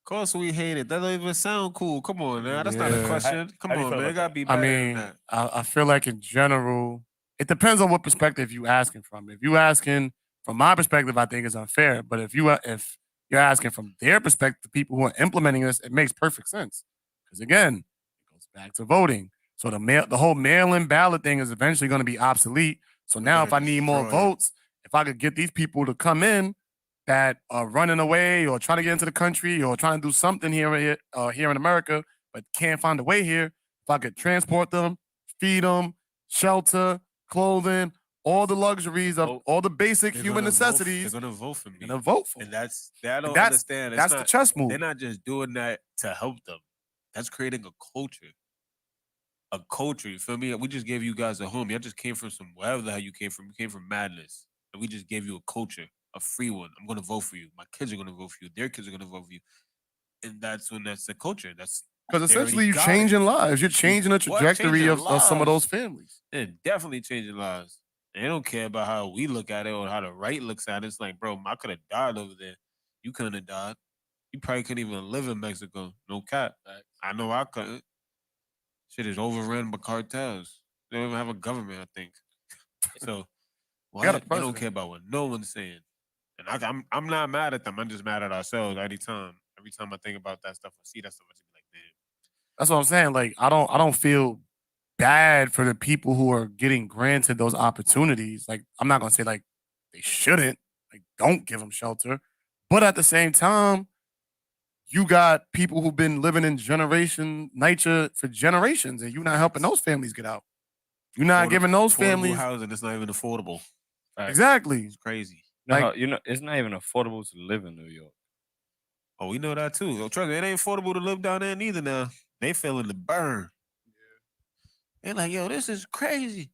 Of course we hate it. That don't even sound cool. Come on, man. That's not a Yeah. question. Come how do you on, feel man. It about gotta that? be I better than mean, that. I feel like in general, it depends on what perspective you asking from. If you asking from my perspective, I think it's unfair. But if you're asking from their perspective, the people who are implementing this, it makes perfect sense. Because again, it goes back to voting. So the whole mail-in ballot thing is eventually going to be obsolete. So now, if I need more votes, if I could get these people to come in that are running away or trying to get into the country or trying to do something here in America, but can't find a way here, if I could transport them, feed them, shelter, clothing, all the luxuries of all the basic They're human gonna necessities, They're gonna vote for me. and then vote for And them. I don't That's understand. that's the chess They're move. not just doing that to help them. That's creating a culture. A culture. You feel me? We just gave you guys a home. Y'all just came from wherever the hell you came from. You came from madness. And we just gave you a culture, a free one. I'm gonna vote for you. My kids are gonna vote for you. Their kids are gonna vote for you. And that's the culture. Because Because essentially, you're changing lives. You're changing the trajectory of some of those families. They're definitely changing lives. They don't care about how we look at it or how the right looks at it. It's like, bro, I could have died over there. You couldn't have died. You probably couldn't even live in Mexico. No cap. I know I couldn't. Shit is overrun by cartels. They don't even have a government, I think. So Got a they don't president. care about what no one's saying. And I'm not mad at them. I'm just mad at ourselves anytime. Every time I think about that stuff, I see that stuff, I just be like, damn. That's what I'm saying. Like, I don't feel bad for the people who are getting granted those opportunities. Like, I'm not gonna say like they shouldn't. Like, don't give them shelter. But at the same time, you got people who've been living in nature for generations, and you're not helping those families get out. You're not giving those Affordable families housing. It's not even affordable. exactly. It's crazy. Like, It's not even affordable to live in New York. Oh, we know that too. Oh, trust me, it ain't affordable to live down there neither now. They feeling the burn. They're like, yo, this is crazy.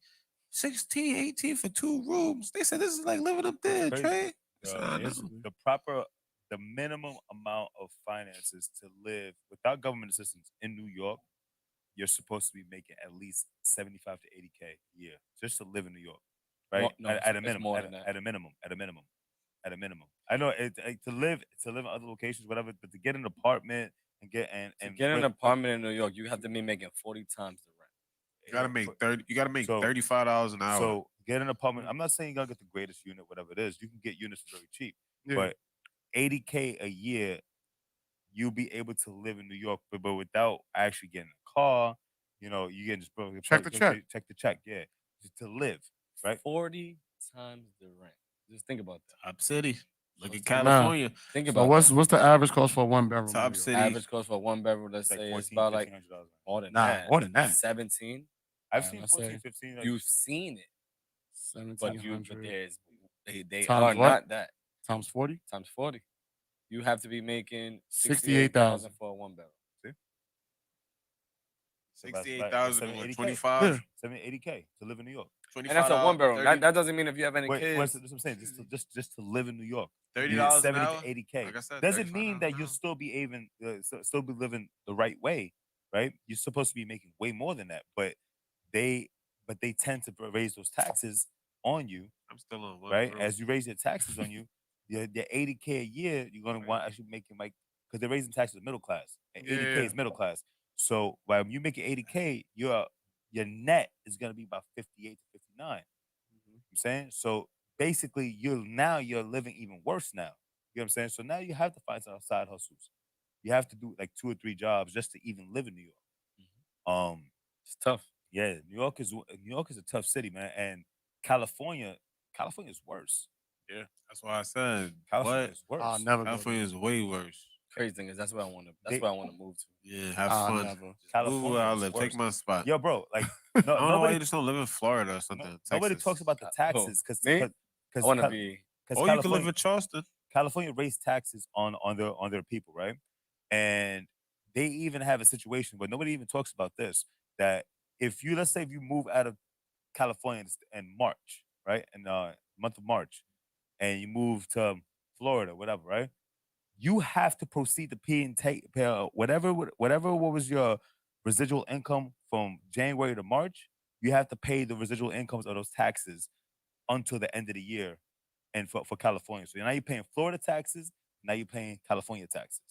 16, 18 for 2 rooms. They said this is like living up there, Crazy. Trey. It's the minimum amount of finances to live without government assistance in New York. You're supposed to be making at least 75 to 80K a year just to live in New York, right? No, at a it's minimum, more than that. at a minimum. I know to live in other locations, whatever, but to get an apartment and get an apartment in New York, you have to be making 40 times the rent. You gotta make 30. You gotta make So- $35 an hour. So get an apartment. I'm not saying you're gonna get the greatest unit, whatever it is. You can get units very cheap, yeah. but 80K a year, you'll be able to live in New York, but without actually getting a car. You know, you can just Check the check. check the check, yeah, just to live, right? 40 times the rent. Just think about that. Top city. Look at Nah. California. Think So about what's the average cost for 1 bedroom? in Top New York? city. average cost for 1 bedroom. Let's It's like say it's 14, about like $1,500. more than Nah, that. more than that. 17. I've Yeah, seen let's 14, say 15. You've seen it, but 1,700. there's They Times are what? not that. Times 40? Times 40. You have to be making 68,000 for a 1 barrel. See? 68,000 or 80K. 25. Yeah. 80K to live in New York. And that's a 1 barrel. 30, That doesn't mean if you have any Wait, kids. that's what I'm saying. Just to live in New York. $30 an 70 hour. to 80K. Like I said, Doesn't mean $35 that an you'll hour. still be still be living the right way, right? You're supposed to be making way more than that, but they tend to raise those taxes on you, I'm still on one. right? Bro. As you raise your taxes on you, your 80K a year, you're gonna want actually making like because they're raising taxes middle class, and 80K is middle class. So when you make it 80K, your net is gonna be about 58 to 59. I'm saying? So basically you're living even worse now. You know what I'm saying? So now you have to find some side hustles. You have to do like 2 or 3 jobs just to even live in New York. It's tough. Yeah, New York is a tough city, man. And California is worse. Yeah, that's why I said California what? is worse. I'll never go California there. is way worse. Crazy thing is that's where I want to. They- where I want to move to. Yeah, have I'll fun. never. Move California where I is live. worse. Take my spot. Yo, bro, like I don't know why nobody you just don't live in Florida or something. nobody Texas. talks about the taxes Me? I want to because be. Or you can live in Charleston. California raised taxes on their people, right? And they even have a situation, but nobody even talks about this. That if you let's say if you move out of California in March, right, in month of March, and you move to Florida, whatever, right? You have to proceed to pay and take pay, whatever what was your residual income from January to March. You have to pay the residual incomes of those taxes until the end of the year, and for California. So now you're paying Florida taxes. Now you're paying California taxes.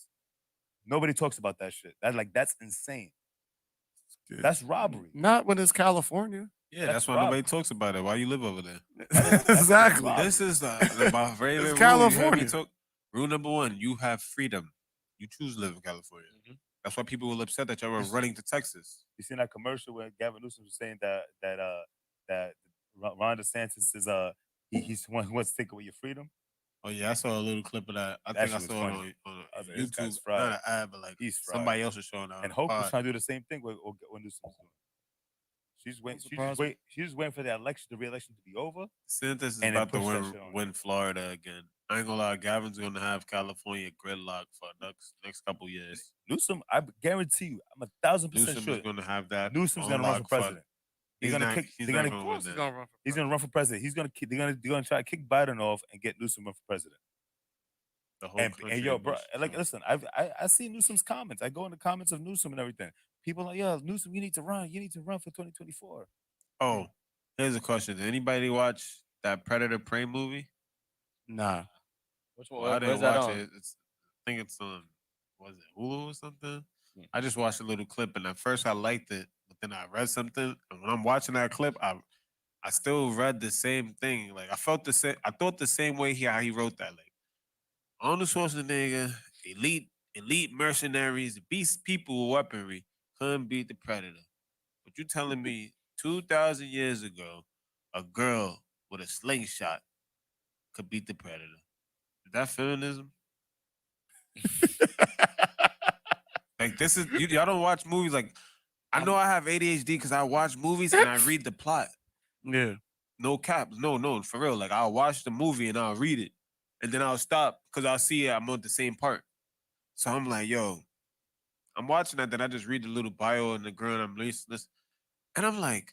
Nobody talks about that shit. That's insane. That's robbery. Not when it's California. Yeah, That's that's why rob- nobody talks about it. Why you live over there? Exactly. robbery. This is my favorite rule. California. Rule number 1: you have freedom. You choose to live in California. That's why people were upset that y'all were running to Texas. You seen that commercial where Gavin Newsom was saying that Ron DeSantis is he's the one who wants to take away your freedom. Oh yeah, I saw a little clip of that. I That think I shit saw was it funny. on I was like, this YouTube. guy's fried. Not an ad, but like He's fried. somebody else was showing out. And Hope was trying to do the same thing with Newsom's doing. She's just waiting for the re-election to be over. DeSantis is and then about to push that shit on. win Florida again. I ain't gonna lie, Gavin's gonna have California gridlock for next couple years. Newsom, I guarantee you, I'm 1,000% Newsom sure. is gonna have that. Newsom's on gonna run for lock president. He's gonna not- kick. he's They're not gonna. gonna Of course win he's that. gonna run for He's gonna run for president. They're gonna try to kick Biden off and get Newsom run for president. The whole And country yo, will bro, be like shook. listen, I see Newsom's comments. I go in the comments of Newsom and everything. People are like, yo, Newsom, you need to run. You need to run for 2024. Oh, here's a question: did anybody watch that Predator Prey movie? Nah. Which Well, one? I Where's didn't that watch on? it. I think it's on. Was it Hulu or something? Hmm. I just watched a little clip, and at first I liked it, but then I read something, and when I'm watching that clip, I still read the same thing. Like I felt the same. I thought the same way how he wrote that. Like Arnold Schwarzenegger, elite mercenaries, beast people with weaponry couldn't beat the Predator. But you telling me 2,000 years ago, a girl with a slingshot could beat the Predator? Is that feminism? Like this is y'all don't watch movies. Like I know I have ADHD because I watch movies and I read the plot. Yeah. No caps, no, for real. Like I'll watch the movie and I'll read it, and then I'll stop because I'll see I'm on the same part. So I'm like, yo, I'm watching that. Then I just read the little bio and the girl and I'm listening, and I'm like,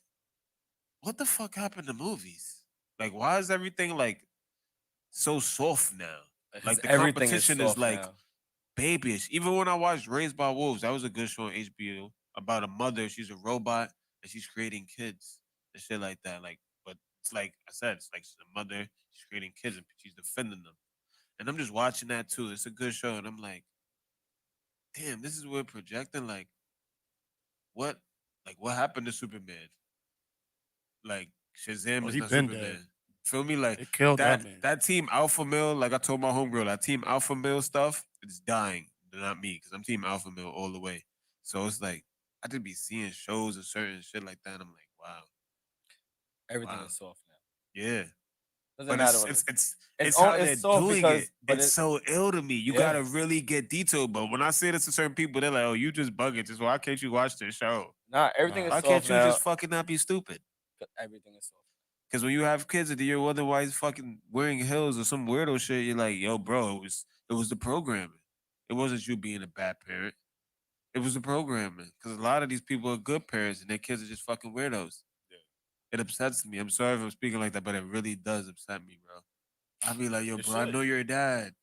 what the fuck happened to movies? Like, why is everything like so soft now? Like the Everything competition is soft like now. babyish. Even when I watched Raised by Wolves, that was a good show on HBO about a mother. She's a robot and she's creating kids and shit like that. Like, but it's like I said, it's like she's a mother. She's creating kids and she's defending them. And I'm just watching that too. It's a good show, and I'm like, damn, this is what we're projecting. What, what happened to Superman? Like Shazam Oh, is he not been Superman. dead. Feel me? Like They killed that man. that team Alpha Male, like I told my homegirl, that team Alpha Male stuff, it's dying. Not me, because I'm team Alpha Male all the way. So it's like I just be seeing shows and certain shit like that. And I'm like, wow. Everything Wow. is soft now. Yeah. Doesn't But matter. it's how they're soft doing because- it. but It's so ill to me. You Yeah. gotta really get detailed. But when I say this to certain people, they're like, "Oh, you just bugging. Just why can't you watch this show? Nah, everything is Why soft can't you now. just fucking not be stupid?" Everything is soft. Because when you have kids and you're wondering why he's fucking wearing heels or some weirdo shit, you're like, yo, bro, it was the programming. It wasn't you being a bad parent. It was the programming. Because a lot of these people are good parents and their kids are just fucking weirdos. Yeah. It upsets me. I'm sorry if I'm speaking like that, but it really does upset me, bro. I be like, yo, It bro, I should. know you're a dad.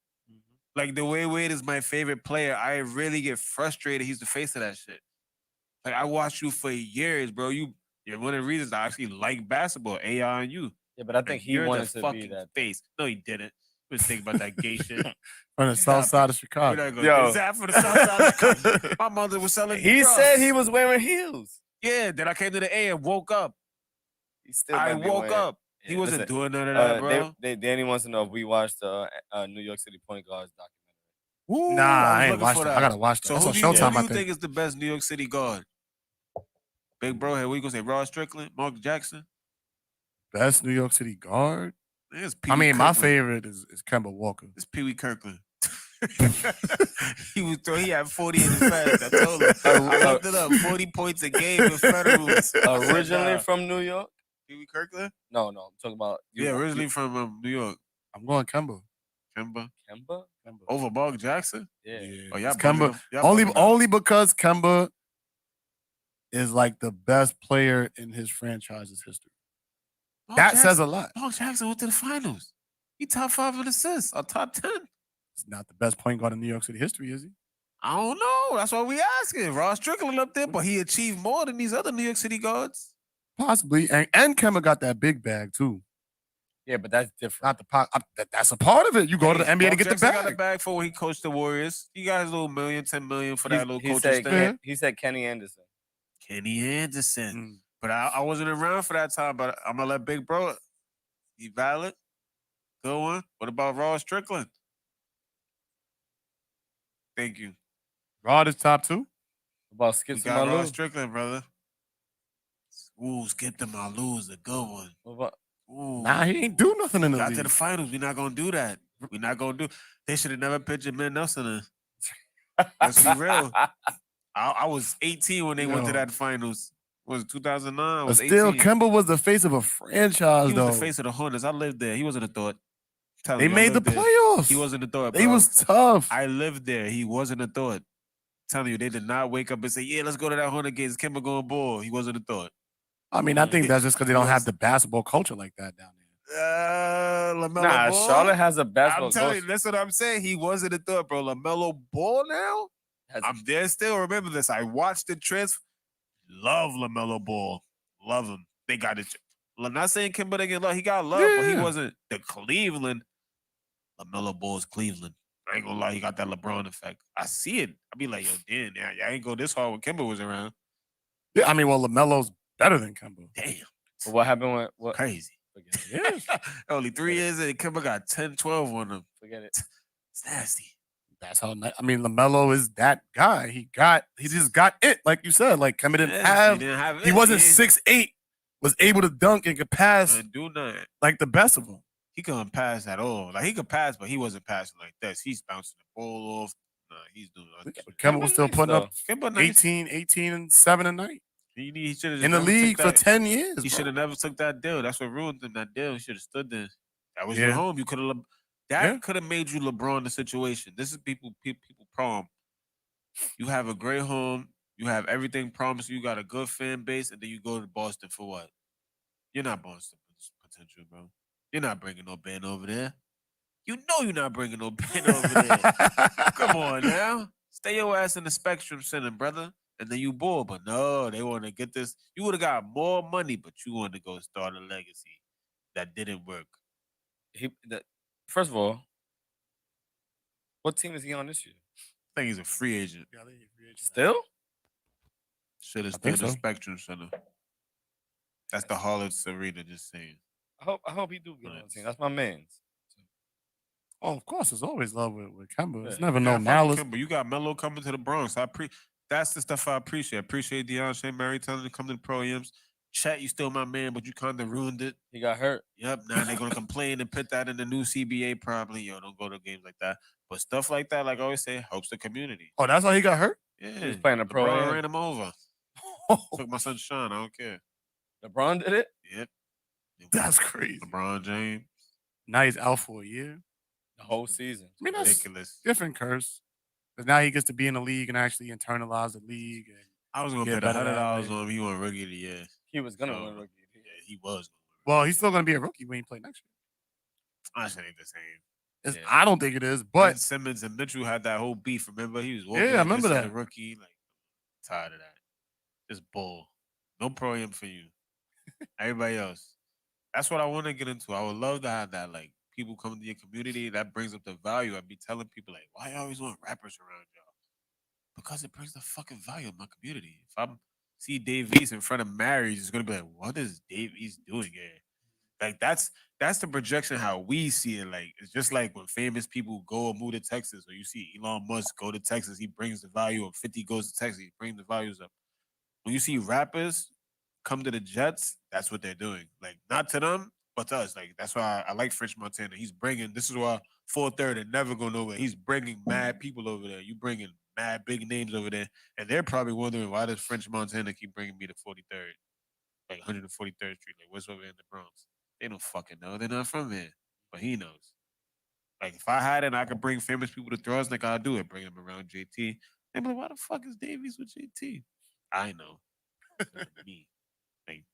Like the way Wade is my favorite player, I really get frustrated. He's the face of that shit. Like I watched you for years, bro. You're one of the reasons I actually like basketball. AI on you. Yeah, but I And think he you're the wanted to be fucking that. face. No, he didn't. He was thinking about that gay shit. From the south Stop side it. of Chicago. We're not gonna Yo. do that for the south side of Chicago. My mother was selling He drugs. said he was wearing heels. Yeah, then I came to the A and woke up. He still I might be woke wearing- up. He Yeah, wasn't listen, doing none of that, bro. Danny wants to know if we watched the New York City point guards documentary. Ooh, Nah, I was ain't looking watched for that. I gotta watch that. So That's who on do you, Showtime, who I do you think. think is the best New York City guard? Big bro, here we gonna say Ross Strickland, Mark Jackson. Best New York City guard? It's I Pee Wee mean, my Kirkland. favorite is Kemba Walker. It's Pee Wee Kirkland. He had 40 in his fast. I told him. I looked it up. 40 points a game in Federals. Originally from New York? Pee Wee Kirkland? No, I'm talking about. Originally from New York. I'm going Kemba. Kemba? Kemba? Over Mark Jackson? Yeah. Oh, y'all It's Kemba. bugging out. Only because Kemba is like the best player in his franchise's history. Mark That Jackson- says a lot. Mark Jackson went to the finals. He top 5 in assists, or top 10. He's not the best point guard in New York City history, is he? I don't know. That's why we asking. Ross Strickland up there, but he achieved more than these other New York City guards. Possibly. And Kemba got that big bag too. Yeah, but that's different. Not the that's a part of it. You go to the NBA to Mark get the Jackson got a bag. bag for when he coached the Warriors. He got his little $10 million for that little he coaching said, stint. he said Kenny Anderson. Kenny Anderson. But I wasn't around for that time, but I'm going to let Big Bro, he valid. Good one. What about Ross Strickland? Thank you. Rod is top 2. About We Skip to got my Ross Strickland, brother. Ooh, Skip to my lose, a good one. What about? Ooh. Nah, he ain't do nothing in the Got league. to the finals. We're not going to do that. We're not going to do. They should have never pitched Ben Nelson in. Let's be real. I was 18 when they went to that finals. Was it 2009? I was But still, 18. Kemba was the face of a franchise, He though. was the face of the Hornets. I lived there. He wasn't a thought. They made the playoffs. He wasn't a thought, bro. They was tough. I lived there. He wasn't a thought. Telling you, they did not wake up and say, yeah, let's go to that Hornet game. Kemba going ball. He wasn't a thought. I mean, I think that's just because they don't have the basketball culture like that down there. LaMelo Nah, Ball? Charlotte has a basketball I'm telling culture. you, that's what I'm saying. He wasn't a thought, bro. LaMelo Ball now? I'm there still. Remember this. I watched the transfer. Love LaMelo Ball. Love him. They got it. I'm not saying Kemba didn't get love. He got love, but he wasn't the Cleveland. LaMelo Ball's Cleveland. I ain't gonna lie, he got that LeBron effect. I see it. I be like, yo, damn, y'all ain't go this hard when Kemba was around. Yeah, I mean, well, LaMelo's better than Kemba. Damn. But what happened with what? Crazy. Forget it. Only 3 years in, Kemba got 10, 12 on him. Forget it. It's nasty. That's how. I mean, LaMelo is that guy. He just got it, like you said. Like Kemba didn't have. He wasn't 6'8", was able to dunk and could pass. Couldn't do nothing. Like the best of them. He couldn't pass at all. Like he could pass, but he wasn't passing like this. He's bouncing the ball off. Nah, he's doing other shit. Kemba was still putting up Kemba nice. 18 and 7 a night He should have in the league for 10 years. He bro. should have never took that deal. That's what ruined him. That deal. He should have stood there. That was your Yeah. home. You could have. That could have made you LeBron the situation. This is people problem. You have a great home. You have everything promised. You got a good fan base, and then you go to Boston for what? You're not Boston potential, bro. You're not bringing no Ben over there. You know you're not bringing no Ben over there. Come on now. Stay your ass in the Spectrum Center, brother. And then you bored. But no, they want to get this. You would have got more money, but you wanted to go start a legacy. That didn't work. First of all, what team is he on this year? I think he's a free agent. Still? Should have I think stood the so. Spectrum Center. That's the Harlots Arena, just saying. I hope he do get on the team. That's my man's. Oh, of course, there's always love with Kemba. It's Yeah. never no fuck malice. Kemba. You got Melo coming to the Bronx. That's the stuff I appreciate. I appreciate Deion Shea Mary telling him to come to the Pro Ams. Chat, you still my man, but you kind of ruined it. He got hurt. Yep, now they're going to complain and put that in the new CBA probably. Yo, don't go to games like that. But stuff like that, like I always say, helps the community. Oh, that's how he got hurt? Yeah. He was playing a Pro LeBron Am. ran him over. Took my son Sean. I don't care. LeBron did it? Yep. That's crazy. LeBron James. Now he's out for a year. The whole season. I mean, that's Ridiculous. different curse. Because now he gets to be in the league and actually internalize the league. And I was gonna get pay better that $100 way. on him. He won Rookie of the Year. He was gonna So, win rookie. Yeah, he was. well, he's still going to be a rookie when he play next year. I shit ain't the same. It's- Yeah. I don't think it is, Ben but Simmons and Mitchell had that whole beef. Remember, he was walking. Yeah, I remember just as that. a rookie. Like, tired of that. Just bull. No pro-am for you. Everybody else. That's what I want to get into. I would love to have that. Like, people come to your community. That brings up the value. I'd be telling people, like, why you always want rappers around y'all? Because it brings the fucking value of my community. If I see Dave East in front of Mary's, it's gonna be like, what is Dave East doing here? Like that's the projection how we see it. Like it's just like when famous people go or move to Texas, or you see Elon Musk go to Texas, he brings the value of 50 goes to Texas, he brings the values up. When you see rappers come to the Jets, that's what they're doing. Like not to them, but to us. Like that's why I like French Montana. He's bringing. This is why 430 and never go nowhere. He's bringing mad people over there. You bringing mad big names over there, and they're probably wondering why does French Montana keep bringing me to 43rd, like 143rd Street, like what's over in the Bronx? They don't fucking know. They're not from here, but he knows. Like if I had it, and I could bring famous people to throws, like I'd do it. Bring them around JT. They'd be like, why the fuck is Davies with JT? I know. Me. Like,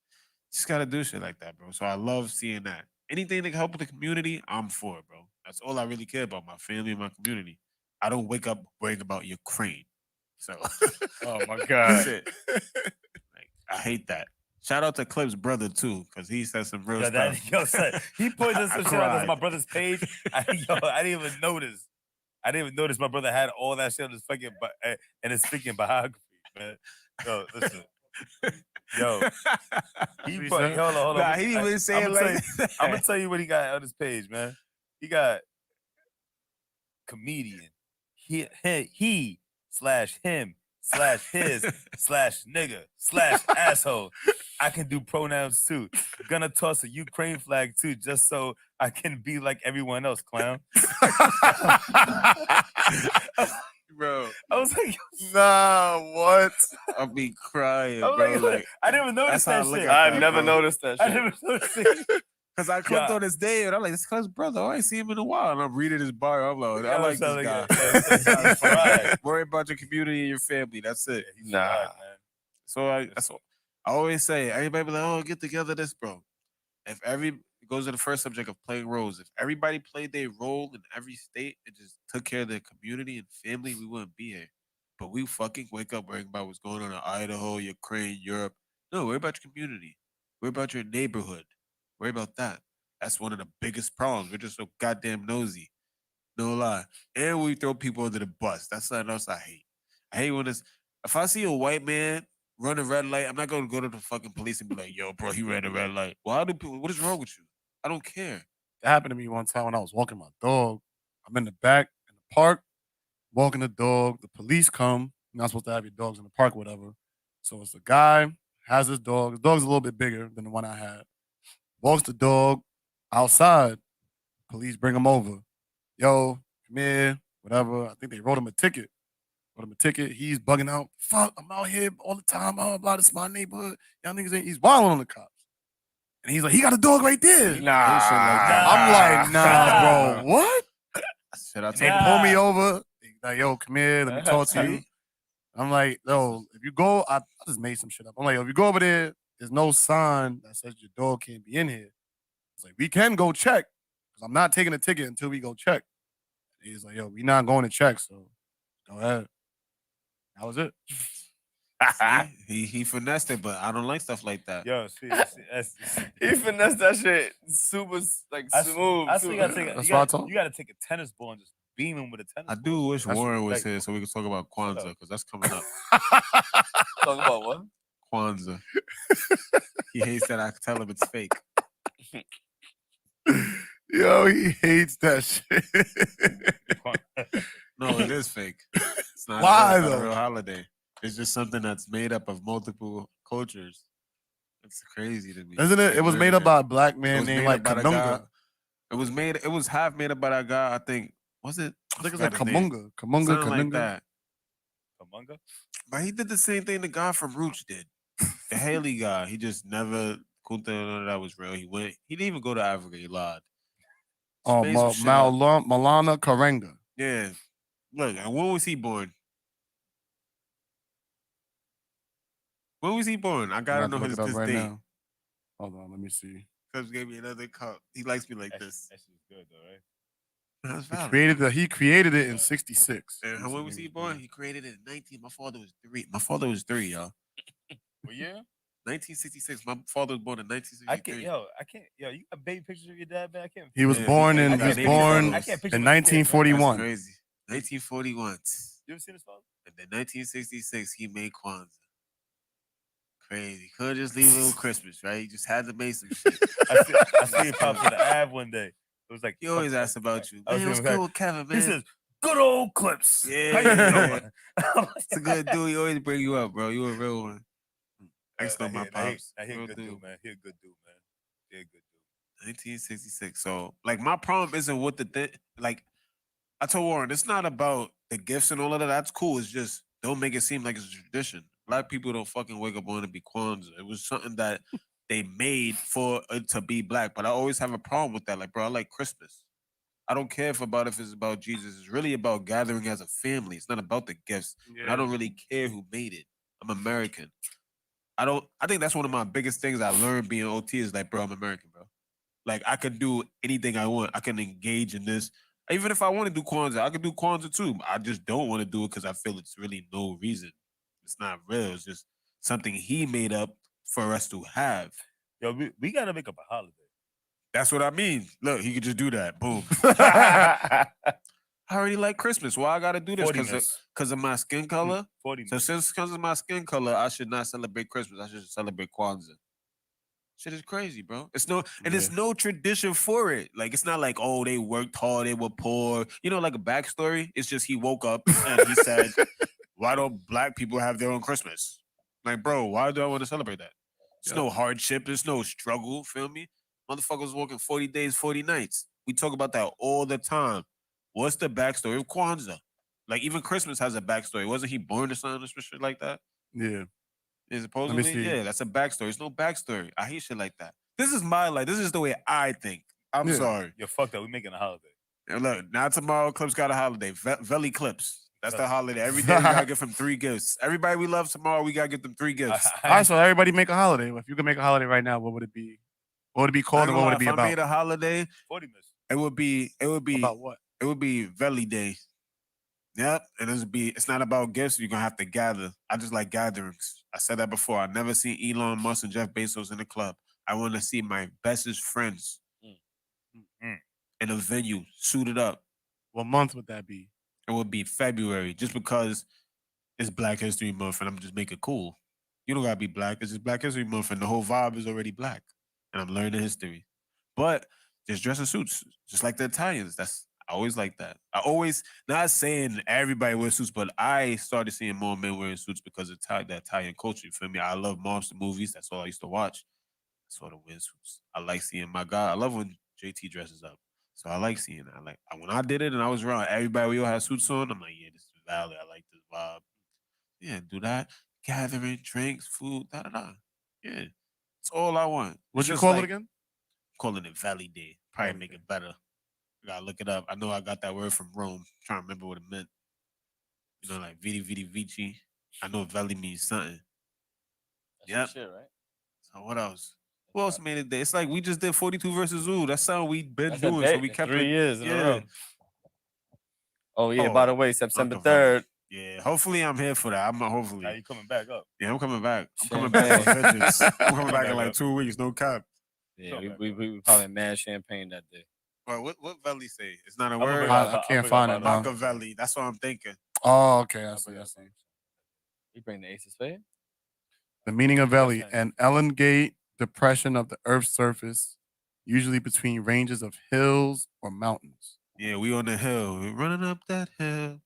just gotta do shit like that, bro. So I love seeing that. Anything that can help with the community, I'm for it, bro. That's all I really care about, my family and my community. I don't wake up worrying about Ukraine. So, Oh my that's god. it. Like, I hate that. Shout out to Clip's brother too, because he said some real Yo, that, stuff. yo, son, he pointed I some shit out on my cried. brother's page. I didn't even notice. I didn't even notice my brother had all that shit on his fucking and his freaking biography, man. Yo, listen. Yo, he What he put, said? hold on. Nah, he didn't even say it like I'm gonna tell you what he got on his page, man. He got comedian. He slash him slash his slash nigga slash asshole. I can do pronouns too. Gonna toss a Ukraine flag too, just so I can be like everyone else, clown. Bro, I was like, nah, what? I'll be crying, I was bro. like, Like, I didn't even notice that's how I that look shit. at I've that, never bro. noticed that I shit. never noticed it. Because I clicked Yeah. on his day and I'm like, this guy's brother. Oh, I ain't seen him in a while. And I'm reading his bio. I'm like, I Yo, like this sound guy. like it sounds fried. Worry about your community and your family. That's it. He's Nah. fried, man. So that's what I always say. Everybody be like, oh, get together this, bro. If it goes to the first subject of playing roles. If everybody played their role in every state and just took care of their community and family, we wouldn't be here. But we fucking wake up worrying about what's going on in Idaho, Ukraine, Europe. No, worry about your community. Worry about your neighborhood. Worry about that. That's one of the biggest problems. We're just so goddamn nosy. No lie. And we throw people under the bus. That's something else I hate. I hate when it's, if I see a white man run a red light, I'm not going to go to the fucking police and be like, yo, bro, he ran a red light. Well, how do people, what is wrong with you? I don't care. That happened to me one time when I was walking my dog. I'm in the back in the park, walking the dog. The police come. You're not supposed to have your dogs in the park, whatever. So it's a guy, has his dog. His dog's a little bit bigger than the one I had. Walks the dog outside. Police bring him over. Yo, come here, whatever. I think they wrote him a ticket. He's bugging out. Fuck, I'm out here all the time. Blah, blah, blah. This is my neighborhood. Y'all niggas ain't. He's wilding on the cops. And he's like, he got a dog right there. Nah. Shit like that. I'm like, nah, bro, what? Shit, I They take pull me over. They like, yo, come here. Let me talk to you. I'm like, yo, if you go, I just made some shit up. I'm like, yo, if you go over there, there's no sign that says your dog can't be in here. It's like, we can go check. Because I'm not taking a ticket until we go check. He's like, yo, we not going to check, so go ahead. That was it. See? He finessed it, but I don't like stuff like that. Yo, see, He finessed that shit super like smooth. I still too. gotta take a, That's you, what I gotta, told you gotta take a tennis ball and just beam him with a tennis I ball. do wish That's Warren was like- here so we could talk about Kwanzaa, because that's coming up. Talk about what? Kwanzaa. He hates that I tell him it's fake. Yo, he hates that shit. No, it is fake. It's not, Why, it's not a though? real holiday. It's just something that's made up of multiple cultures. It's crazy to me. Isn't it? It was made up by a black It man was named made like up by the guy- Kamunga. It was half made up by that guy, I think. Was it? I think it's forgot like his name. Kamunga. Something like Kanunga. that. Kamunga? But he did the same thing the guy from Roots did. The Haley guy. He just never Kunta, that was real. He went. He didn't even go to Africa. He lied. Oh, Made some shit up. Malana Karenga. Yeah. Look, and when was he born? When was he born? I I'm gotta about to know look his it up this right date. now. Hold on, let me see. Cubs gave me another cup. He likes me like this. That shit's good though, right? That's He valid. created it in '66. And when was he born? He created it in 19. My father was 3. My father was 3, y'all. What year? 1966. My father was born in 1963. I can't, you got baby pictures of your dad, man. I can't. He was Yeah, born he in. got He was baby born photos. I can't picture in my kids, man. That's 1941. crazy. 1941. You ever seen his father? And then 1966, he made Kwanzaa. Crazy. Couldn't just leave it on Christmas, right? He just had to make some shit. I see him pop to the Ave one day. It was like He always asks about you. I was Man, what's thinking, good with Kevin, man? He says, "Good old clips." Yeah, How you yeah. doing? It's a good dude. He always bring you up, bro. You a real one. I used to know my pops. He a Real good dude. dude, man. He a good dude, man. He a good dude. 1966. So, like, my problem isn't what like, I told Warren, it's not about the gifts and all of that. That's cool. It's just don't make it seem like it's a tradition. Black people don't fucking wake up on to be Kwanzaa. It was something that they made for it to be black. But I always have a problem with that. Like, bro, I like Christmas. I don't care if it's about Jesus. It's really about gathering as a family. It's not about the gifts. And I don't really care who made it. I'm American. I think that's one of my biggest things I learned being OT is like, bro, I'm American, bro. Like, I can do anything I want. I can engage in this. Even if I want to do Kwanzaa, I can do Kwanzaa too. I just don't want to do it because I feel it's really no reason. It's not real. It's just something he made up for us to have. Yo, we gotta make up a holiday. That's what I mean. Look, he could just do that. Boom. I already like Christmas. Why I gotta do this? Because of my skin color? 40 So since because of my skin color, I should not celebrate Christmas. I should celebrate Kwanzaa. Shit is crazy, bro. It's no tradition for it. Like, it's not like, oh, they worked hard, they were poor. You know, like a backstory. It's just he woke up and he said, why don't black people have their own Christmas? Like, bro, why do I want to celebrate that? There's no hardship, there's no struggle, feel me? Motherfuckers working 40 days, 40 nights. We talk about that all the time. What's the backstory of Kwanzaa? Like, even Christmas has a backstory. Wasn't he born to something or shit like that? Yeah. Is supposedly, yeah, that's a backstory. It's no backstory. I hate shit like that. This is my life. This is the way I think. I'm sorry. Yo, fuck that. We making a holiday. And look, now tomorrow, Clips got a holiday. Veli Clips. That's the holiday. Every day we gotta give them 3 gifts. Everybody we love tomorrow, we gotta give them 3 gifts. All right, so everybody make a holiday. If you could make a holiday right now, what would it be? What would it be called and what would it be if about? I made a holiday, 40 minutes. it would be About what? It would be Veli Day. Yep, and it's not about gifts. You're gonna have to gather. I just like gatherings. I said that before. I never seen Elon Musk and Jeff Bezos in the club. I want to see my bestest friends in a venue, suited up. What month would that be? It would be February, just because it's Black History Month, and I'm just making it cool. You don't gotta be black. It's just Black History Month, and the whole vibe is already black. And I'm learning history, but just dress in suits, just like the Italians. I always like that. I always, not saying everybody wears suits, but I started seeing more men wearing suits because of the Italian culture. You feel me? I love monster movies. That's all I used to watch. I sort of wear suits. I like seeing my guy. I love when JT dresses up. So I like seeing that. When I did it and I was around everybody, we all had suits on. I'm like, yeah, this is valid. I like this vibe. Yeah, do that. Gathering, drinks, food, da da da. Yeah, it's all I want. What'd you call it again? Calling it Valley Day. Probably make it better. I gotta look it up. I know I got that word from Rome. Trying to remember what it meant. You know, like Vidi Vidi Vici. I know Valley means something. That's shit, right? So what else? Who else made it day? It's like we just did 42 versus Zoo. That's something we've been That's doing. So we kept 3 it. years in a Yeah. row. Oh yeah. By the way, September Uncle Valley. 3rd. Yeah. Hopefully I'm here for that. Hopefully. Now you coming back up. Yeah, I'm coming back. I'm coming back for vengeance. I'm coming back in like 2 weeks. No cap. Yeah, we probably mad champagne that day. What Valley say? It's not a I'm word. I can't find it now. Machiavelli. That's what I'm thinking. Oh, okay. I see. You bring the Ace of Spades? The meaning of valley, an elongate depression of the Earth's surface, usually between ranges of hills or mountains. Yeah, we on the hill. We running up that hill.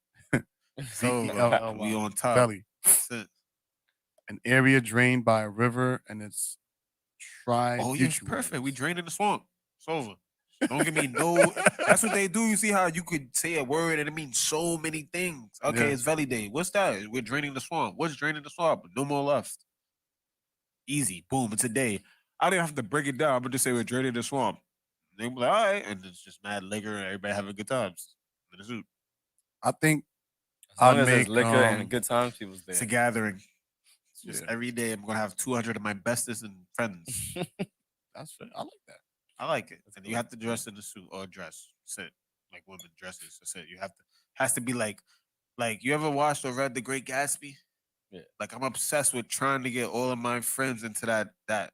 So we on top. Valley. That's it. An area drained by a river and its Oh, yes, perfect. We drained in the swamp. It's over. Don't give me no. That's what they do. You see how you could say a word and it means so many things. Okay, It's Valley Day. What's that? We're draining the swamp. What's draining the swamp? No more left. Easy. Boom. It's a day. I didn't have to break it down. I'm gonna just say we're draining the swamp. They be like, all right, and it's just mad liquor and everybody having good times. In the zoo. I think As long I'd as there's make liquor and good times, people's It's a there. gathering. It's just Yeah. every day I'm gonna have 200 of my bestest and friends. That's fair. I like that. I like it. That's And cool. you have to dress in a suit or a dress. That's it. Like women dresses. That's it. You have to has to be like you ever watched or read The Great Gatsby? Yeah. Like I'm obsessed with trying to get all of my friends into that.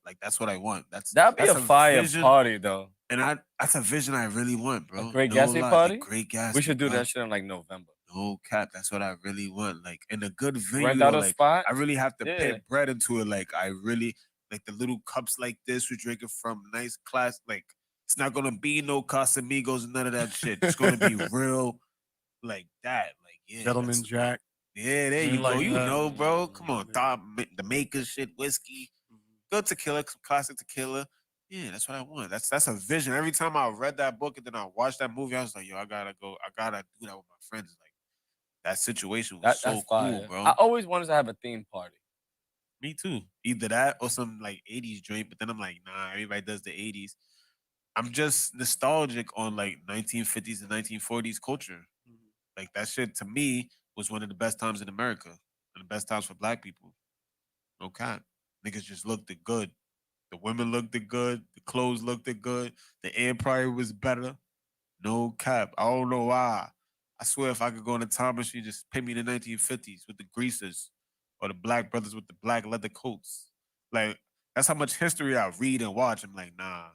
Like that's what I want. That'd be That's a fire vision, party though. and that's a vision I really want, bro. A Great No Gatsby lie, party? The Great Gatsby. We should do bro. that shit in like November. No cap, that's what I really want. Like in a good venue, Rent out though, a like spot. I really have to Yeah. pay bread into it. Like I really like the little cups like this. We're drinking from nice class. Like it's not gonna be no Casamigos and none of that shit. It's gonna be real, like that. Like yeah, Gentleman that's- Jack. yeah, there You you like go. You that? know, bro. Come on, Yeah. the maker shit, whiskey, good tequila, some classic tequila. Yeah, that's what I want. That's a vision. Every time I read that book and then I watched that movie, I was like, yo, I gotta go. I gotta do that with my friends. Like that situation was so That's cool, fire. bro. I always wanted to have a theme party. Me too. Either that or some like 80s joint, but then I'm like, nah, everybody does the 80s. I'm just nostalgic on like 1950s and 1940s culture. Like that shit to me was one of the best times in America and the best times for black people. No cap. Niggas just looked it good. The women looked it good. The clothes looked it good. The empire was better. No cap. I don't know why. I swear if I could go in a time machine, just pay me the 1950s with the greasers or the black brothers with the black leather coats. Like, that's how much history I read and watch. I'm like, nah.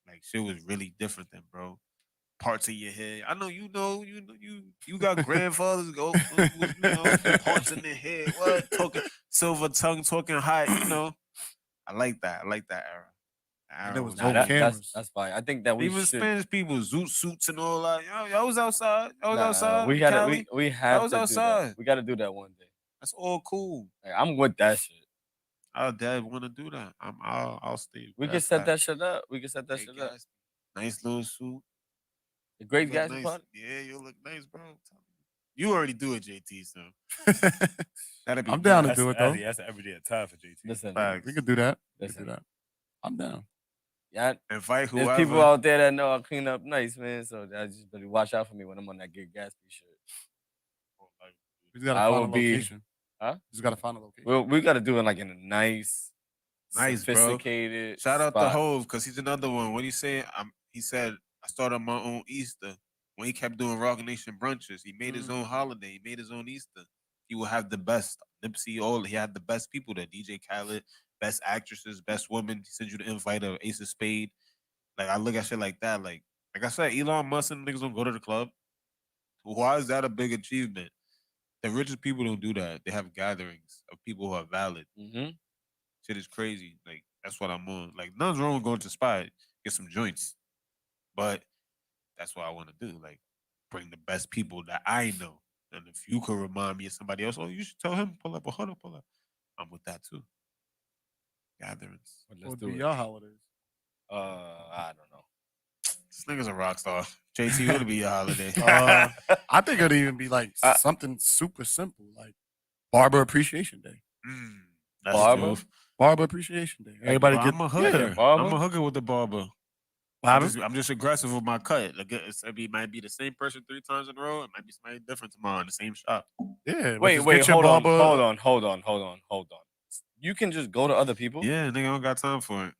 Like, shit was really different then, bro. Parts of your head. I know you got grandfathers go with, parts in their head. What? Talking silver tongue, talking high, I like that. I like that era. And there was Nah, no cameras. that's fine. I think that we Even should. Spanish people, zoot suits and all that. Yo, I was outside. I was Nah, outside. we in gotta. Cali. We I have was to do outside. that. We gotta do that one day. That's all cool. Like, I'm with that shit. Our dad want to do that. I'll stay. We can set that shit up. We can set that shit up. Nice little suit. The Great You look Gatsby nice. party. Yeah, you look nice, bro. You already do it, JT. So that'd be. I'm down to nice. do it though. That's an everyday attire for JT. Listen, Facts. We could do that. We could Listen. do that. I'm down. yeah, Invite there's whoever. people out there that know I clean up nice, man. So I just better watch out for me when I'm on that Great Gatsby shit. We just gotta I find will a be- location. Huh? Just gotta find a location. We gotta do it like in a nice, Nice, bro. sophisticated. Shout out to spot. Hove because he's another one. What he say? He said I started my own Easter when he kept doing Rock Nation brunches. He made his own holiday. He made his own Easter. He will have the best. Nipsey, all he had the best people there. DJ Khaled, best actresses, best women. He sent you the invite of Ace of Spade. Like I look at shit like that. Like I said, Elon Musk and niggas don't go to the club. Why is that a big achievement? The richest people don't do that. They have gatherings of people who are valid. Mm-hmm. Shit is crazy. Like that's what I'm on. Like nothing's wrong with going to Spot, get some joints, but that's what I want to do. Like bring the best people that I know. And if you could remind me of somebody else, oh, you should tell him pull up a huddle, pull up. I'm with that too. Gatherings. But What let's would do be it. your holidays? I don't know. This nigga's a rock star. JT, what'll be your holiday? I think it'd even be like something super simple, like Barber Appreciation Day. That's Barber? dope. Barber Appreciation Day. Everybody Bro, get I'm a hooker. barber? I'm a hooker with the barber. What happened? I'm just aggressive with my cut. Like it might be the same person 3 times in a row. It might be somebody different tomorrow in the same shop. Yeah. but Wait, just wait, get your hold on, barber- hold on. You can just go to other people. Yeah, nigga, I don't got time for it.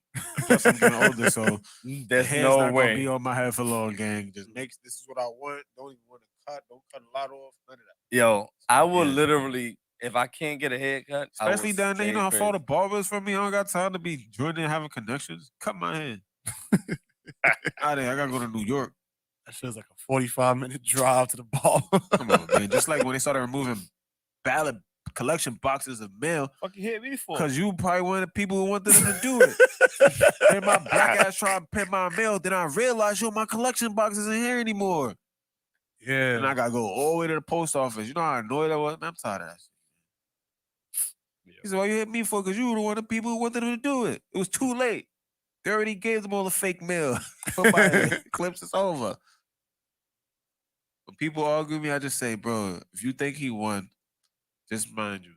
Plus, I'm getting older, so the There's hair's no not gonna be way. on my head for long, gang. Just makes this is what I want. Don't even want to cut. Don't cut a lot off. None of that. Yo, I will Yeah. literally, if I can't get a haircut, I will Especially down there, you stay know how far the crazy. barber is from me. I don't got time to be joining and having connections. Cut my hair. Out there, I gotta go to New York. That shit's like a 45-minute drive to the barber. Come on, man. Just like when they started removing ballot collection boxes of mail, Fuck you hit me for? because you probably one of the people who wanted them to do it. And my black ass trying to pay my mail, then I realized, yo, my collection box isn't here anymore. Yeah. And I gotta go all the way to the post office. You know how annoyed I was? Man, I'm tired of that shit. He said, why you hit me for? Because you were one of the people who wanted them to do it. It was too late. They already gave them all the fake mail. Clips is over. When people argue with me, I just say, bro, if you think he won, just mind you,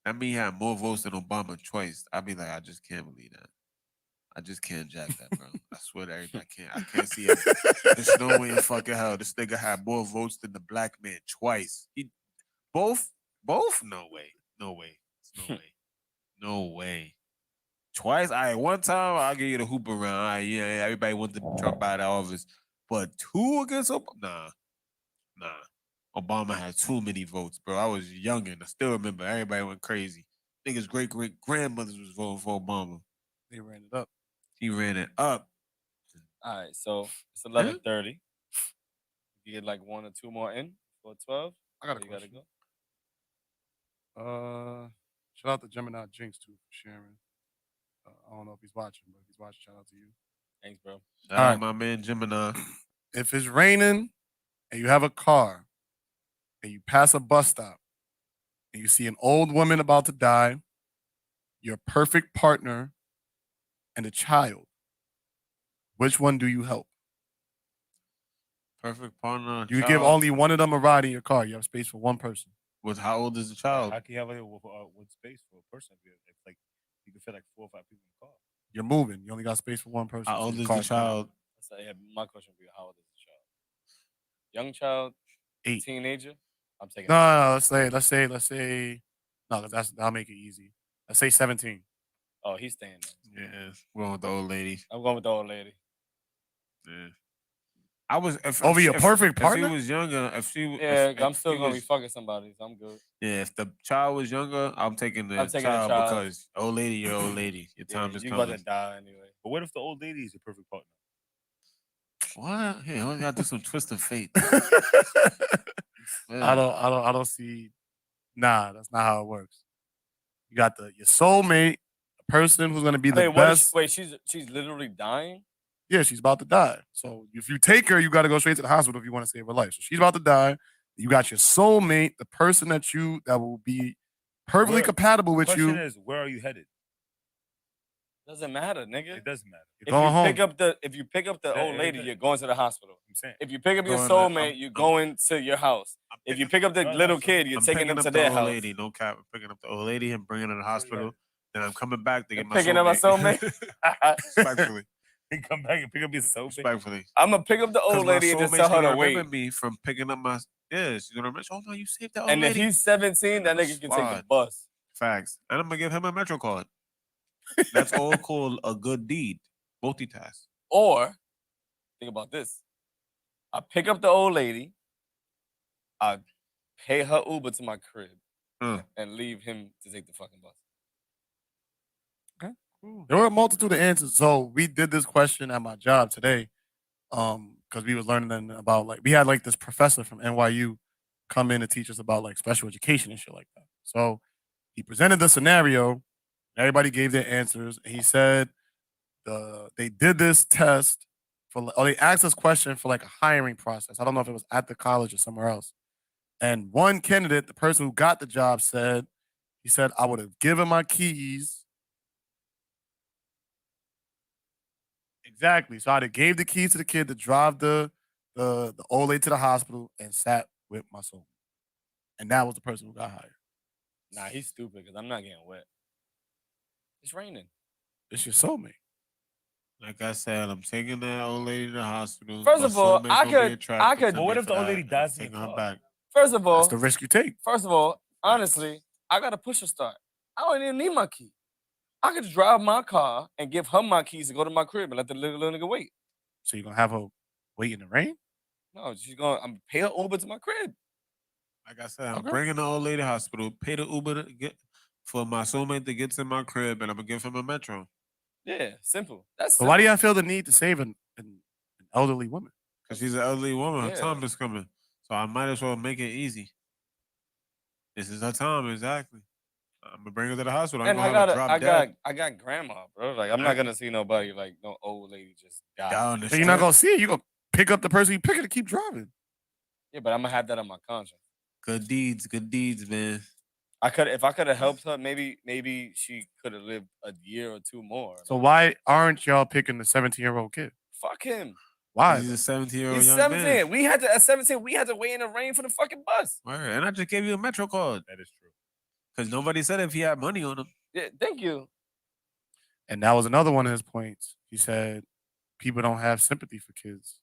that mean he had more votes than Obama twice. I be like, I just can't believe that. I just can't jack that, bro. I swear to everything, I can't see it. There's no way in fucking hell this nigga had more votes than the black man twice. Both? No way. No way. No way. No way. Twice? All right, one time I'll give you the hoop around. All right, yeah, everybody wanted Trump out of office. But 2 against Obama? Nah. Obama had too many votes, bro. I was young and I still remember everybody went crazy. Niggas' great-great-grandmothers was voting for Obama. They ran it up. He ran it up. All right, so it's 11:30. You get like 1 or 2 more in for 12. I got a You gotta question. go. Shout out to Gemini Jinx too for sharing. I don't know if he's watching, but if he's watching, shout out to you. Thanks, bro. Shout out my man Gemini. If it's raining and you have a car and you pass a bus stop and you see an old woman about to die, your perfect partner, and a child, which one do you help? Perfect partner. You give only one of them a ride in your car. You have space for one person. With how old is the child? How can you have one space for a person? It's like you can fit like 4 or 5 people in the car. You're moving. You only got space for one person. How so old your is the car's down. child? So, yeah, my question would be, how old is the child? Young child? 8. Teenager? I'm taking. No. Let's say. No, that'll make it easy. Let's say 17. Oh, he's staying there. Yeah, we're going with the old lady. I'm going with the old lady. Yeah. I was Over your perfect partner. If she was younger, I'm still gonna be fucking somebody, so I'm good. Yeah, if the child was younger, I'm taking the child because old lady, you're old lady. Your time is you coming. about to die anyway. But what if the old lady is your perfect partner? What? Hey, I gotta do some twist of fate. I don't see. Nah, that's not how it works. You got your soulmate, the person who's gonna be the best. Wait, she's literally dying? Yeah, she's about to die. So if you take her, you got to go straight to the hospital if you want to save her life. So she's about to die. You got your soulmate, the person that will be perfectly compatible with you. The question is, where are you headed? Doesn't matter, nigga. It doesn't matter. If you pick up the old lady, you're going to the hospital. I'm saying. If you pick up your soulmate, you're going to your house. If you pick up the little kid, you're taking them to their house. Lady, no cap. I'm picking up the old lady and bringing her to the hospital. Then I'm coming back to get my picking up my soulmate. Respectfully. You come back and pick up your soulmate. Respectfully. I'm gonna pick up the old lady and just tell her to wait. Remember me from picking up my. Yeah, she's gonna remember. Oh no, you saved that old lady. And if he's 17, that nigga can take the bus. Facts. And I'm gonna give him a Metro card. That's all called a good deed. Multitask. Or think about this. I pick up the old lady. I pay her Uber to my crib and leave him to take the fucking bus. Okay. There were a multitude of answers. So we did this question at my job today, because we was learning about we had this professor from NYU come in and teach us about special education and shit like that. So he presented the scenario, everybody gave their answers, and he said they did this test they asked this question for a hiring process. I don't know if it was at the college or somewhere else. And one candidate, the person who got the job, said, I would have given my keys. Exactly. So I gave the keys to the kid to drive the old lady to the hospital and sat with my soul. And that was the person who got hired. Nah, he's stupid because I'm not getting wet. It's raining. It's your soulmate. Like I said, I'm taking that old lady to the hospital. First of all, I could. But what if the old lady dies in taking the her car? back? First of all, that's the risk you take. First of all, honestly, I got a pusher start. I don't even need my key. I could drive my car and give her my keys to go to my crib and let the little nigga wait. So you're gonna have her wait in the rain? No, I'm pay her Uber to my crib. Like I said, I'm bringing the old lady to the hospital, pay the Uber for my soulmate to get to my crib, and I'm gonna give him a Metro. Yeah, simple. That's simple. Why do y'all feel the need to save an elderly woman? Because she's an elderly woman. Her time is coming. So I might as well make it easy. This is her time, exactly. I'm gonna bring her to the hospital. And I got grandma, bro. I'm not gonna see nobody no old lady just die. So you're not gonna see it. You gonna pick up the person you pick it to keep driving. Yeah, but I'm gonna have that on my conscience. Good deeds, man. If I could have helped her, maybe she could have lived a year or 2 more. So why aren't y'all picking the 17-year-old kid? Fuck him. Why? He's a 17-year-old young 17. man. At 17, we had to wait in the rain for the fucking bus. Word. And I just gave you a Metro card. That is true. Because nobody said if he had money on him. Yeah, thank you. And that was another one of his points. He said people don't have sympathy for kids.